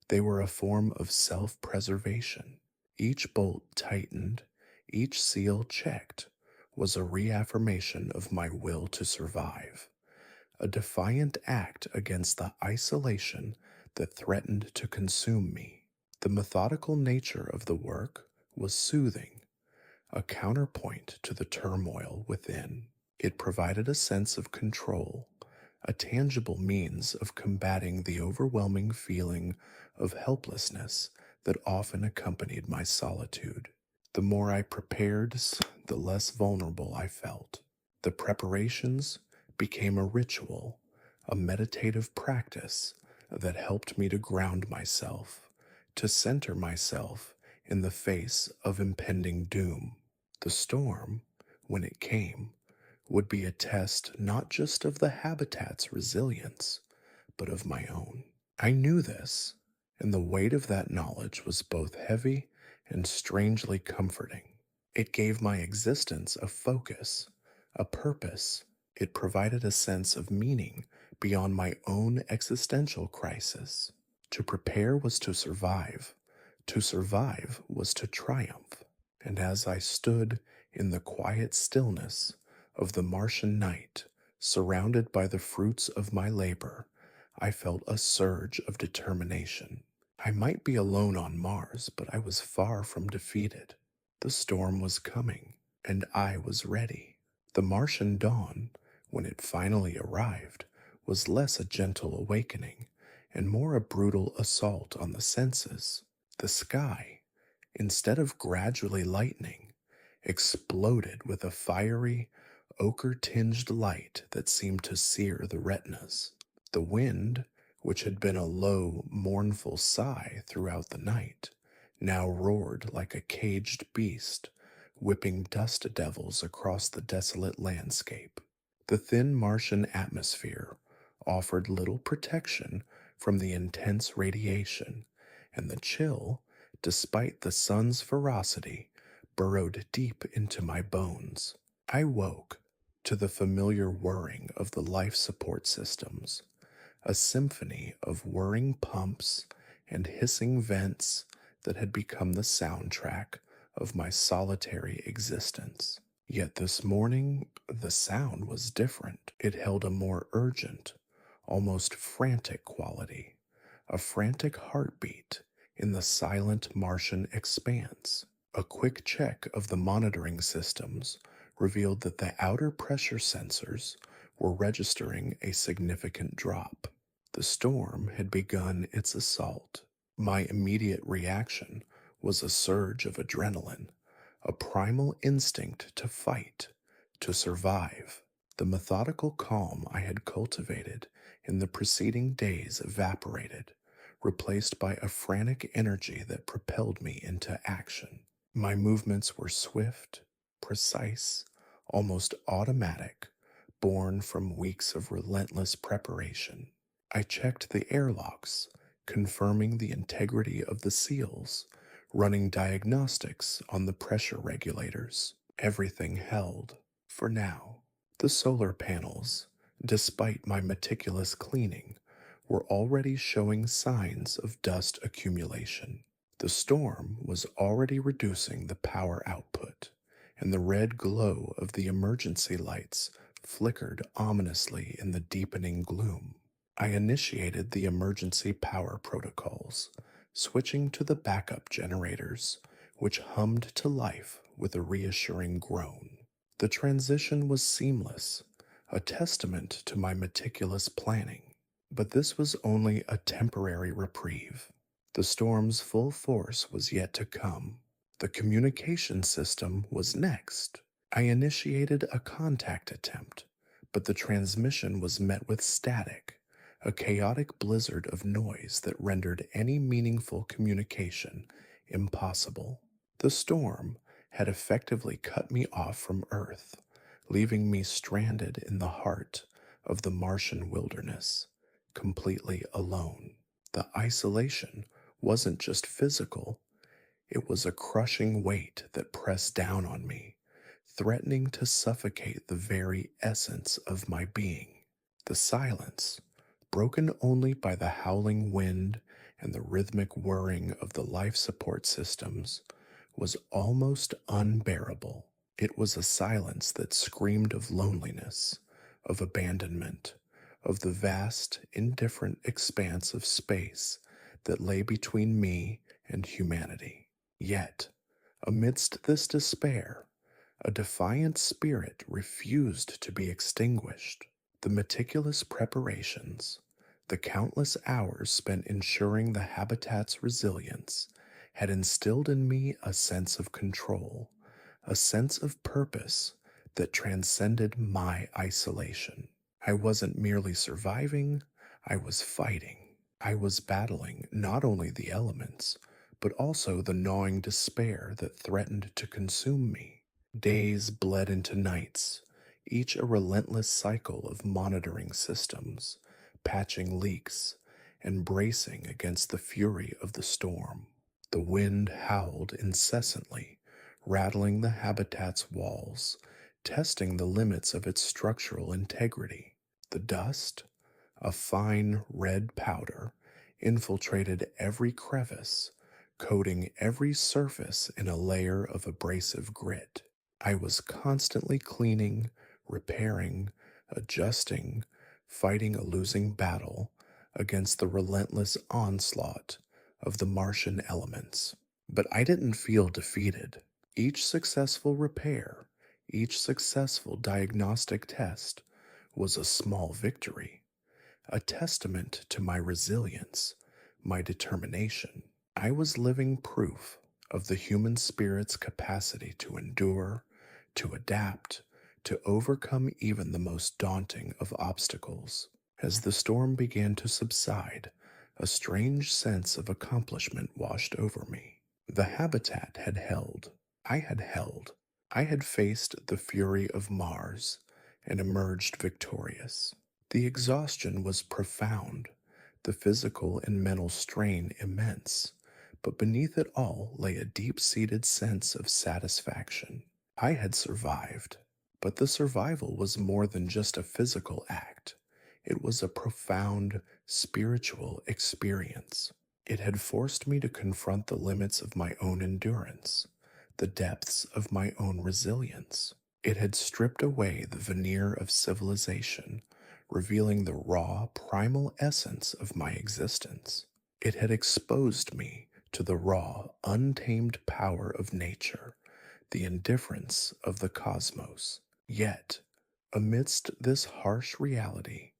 they were a form of self preservation. Each bolt tightened, each seal checked, was a reaffirmation of my will to survive, a defiant act against the isolation that threatened to consume me. The methodical nature of the work was soothing, a counterpoint to the turmoil within. It provided a sense of control, a tangible means of combating the overwhelming feeling of helplessness that often accompanied my solitude. The more I prepared, the less vulnerable I felt. The preparations became a ritual, a meditative practice that helped me to ground myself, to center myself in the face of impending doom. The storm, when it came, would be a test not just of the habitat's resilience, but of my own. I knew this, and the weight of that knowledge was both heavy and strangely comforting. It gave my existence a focus, a purpose. It provided a sense of meaning beyond my own existential crisis. To prepare was to survive. To survive was to triumph. And as I stood in the quiet stillness of the Martian night, surrounded by the fruits of my labor, I felt a surge of determination. I might be alone on Mars, but I was far from defeated. The storm was coming, and I was ready. The Martian dawn, when it finally arrived, was less a gentle awakening and more a brutal assault on the senses. The sky, instead of gradually lightening, exploded with a fiery, ochre tinged light that seemed to sear the retinas. The wind, which had been a low, mournful sigh throughout the night, now roared like a caged beast, whipping dust devils across the desolate landscape. The thin Martian atmosphere offered little protection from the intense radiation, and the chill, despite the sun's ferocity, burrowed deep into my bones. I woke to the familiar whirring of the life support systems, a symphony of whirring pumps and hissing vents that had become the soundtrack of my solitary existence. Yet this morning, the sound was different. It held a more urgent, almost frantic quality, a frantic heartbeat in the silent Martian expanse. A quick check of the monitoring systems revealed that the outer pressure sensors were registering a significant drop. The storm had begun its assault. My immediate reaction was a surge of adrenaline, a primal instinct to fight, to survive. The methodical calm I had cultivated in the preceding days evaporated, replaced by a frantic energy that propelled me into action. My movements were swift, precise, almost automatic, born from weeks of relentless preparation. I checked the airlocks, confirming the integrity of the seals, running diagnostics on the pressure regulators. Everything held, for now. The solar panels, despite my meticulous cleaning, were already showing signs of dust accumulation. The storm was already reducing the power output, and the red glow of the emergency lights flickered ominously in the deepening gloom. I initiated the emergency power protocols, switching to the backup generators, which hummed to life with a reassuring groan. The transition was seamless, a testament to my meticulous planning. But this was only a temporary reprieve. The storm's full force was yet to come. The communication system was next. I initiated a contact attempt, but the transmission was met with static, a chaotic blizzard of noise that rendered any meaningful communication impossible. The storm had effectively cut me off from Earth, leaving me stranded in the heart of the Martian wilderness, completely alone. The isolation wasn't just physical, it was a crushing weight that pressed down on me, threatening to suffocate the very essence of my being. The silence, broken only by the howling wind and the rhythmic whirring of the life support systems, was almost unbearable. It was a silence that screamed of loneliness, of abandonment, of the vast, indifferent expanse of space that lay between me and humanity. Yet, amidst this despair, a defiant spirit refused to be extinguished. The meticulous preparations, the countless hours spent ensuring the habitat's resilience, had instilled in me a sense of control, a sense of purpose that transcended my isolation. I wasn't merely surviving, I was fighting. I was battling not only the elements, but also the gnawing despair that threatened to consume me. Days bled into nights, each a relentless cycle of monitoring systems, patching leaks, and bracing against the fury of the storm. The wind howled incessantly, rattling the habitat's walls, testing the limits of its structural integrity. The dust, a fine red powder, infiltrated every crevice, coating every surface in a layer of abrasive grit. I was constantly cleaning, repairing, adjusting, fighting a losing battle against the relentless onslaught of the Martian elements. But I didn't feel defeated. Each successful repair, each successful diagnostic test was a small victory, a testament to my resilience, my determination. I was living proof of the human spirit's capacity to endure, to adapt, to overcome even the most daunting of obstacles. As the storm began to subside, a strange sense of accomplishment washed over me. The habitat had held. I had held. I had faced the fury of Mars and emerged victorious. The exhaustion was profound, the physical and mental strain immense, but beneath it all lay a deep seated sense of satisfaction. I had survived, but the survival was more than just a physical act. It was a profound spiritual experience. It had forced me to confront the limits of my own endurance, the depths of my own resilience. It had stripped away the veneer of civilization, revealing the raw, primal essence of my existence. It had exposed me to the raw, untamed power of nature, the indifference of the cosmos. Yet, amidst this harsh reality,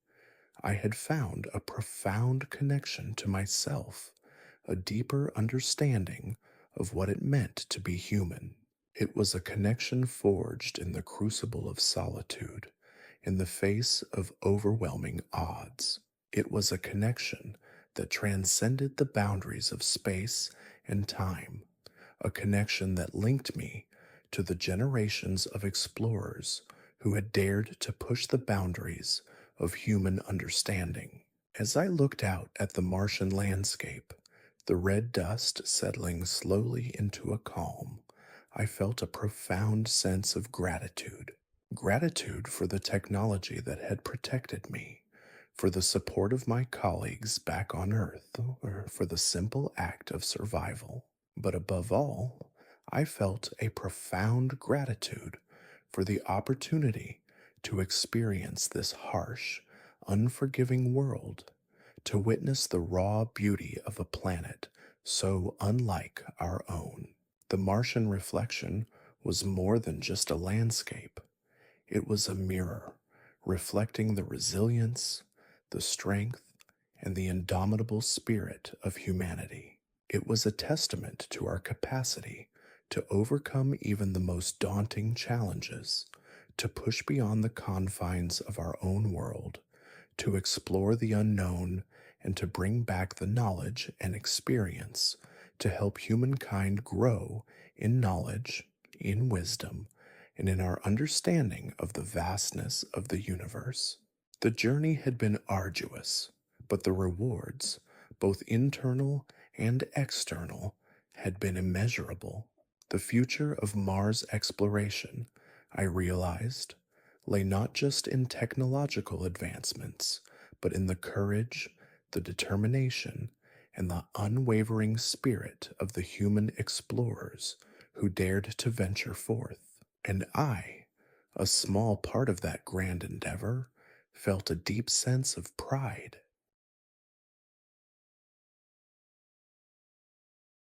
I had found a profound connection to myself, a deeper understanding of what it meant to be human. It was a connection forged in the crucible of solitude, in the face of overwhelming odds. It was a connection that transcended the boundaries of space and time, a connection that linked me to the generations of explorers who had dared to push the boundaries of human understanding. As I looked out at the Martian landscape, the red dust settling slowly into a calm, I felt a profound sense of gratitude. Gratitude for the technology that had protected me, for the support of my colleagues back on Earth, or for the simple act of survival. But above all, I felt a profound gratitude for the opportunity to experience this harsh, unforgiving world, to witness the raw beauty of a planet so unlike our own. The Martian reflection was more than just a landscape. It was a mirror, reflecting the resilience, the strength, and the indomitable spirit of humanity. It was a testament to our capacity to overcome even the most daunting challenges, to push beyond the confines of our own world, to explore the unknown, and to bring back the knowledge and experience to help humankind grow in knowledge, in wisdom, and in our understanding of the vastness of the universe. The journey had been arduous, but the rewards, both internal and external, had been immeasurable. The future of Mars exploration, I realized, lay not just in technological advancements, but in the courage, the determination, and the unwavering spirit of the human explorers who dared to venture forth. And I, a small part of that grand endeavor, felt a deep sense of pride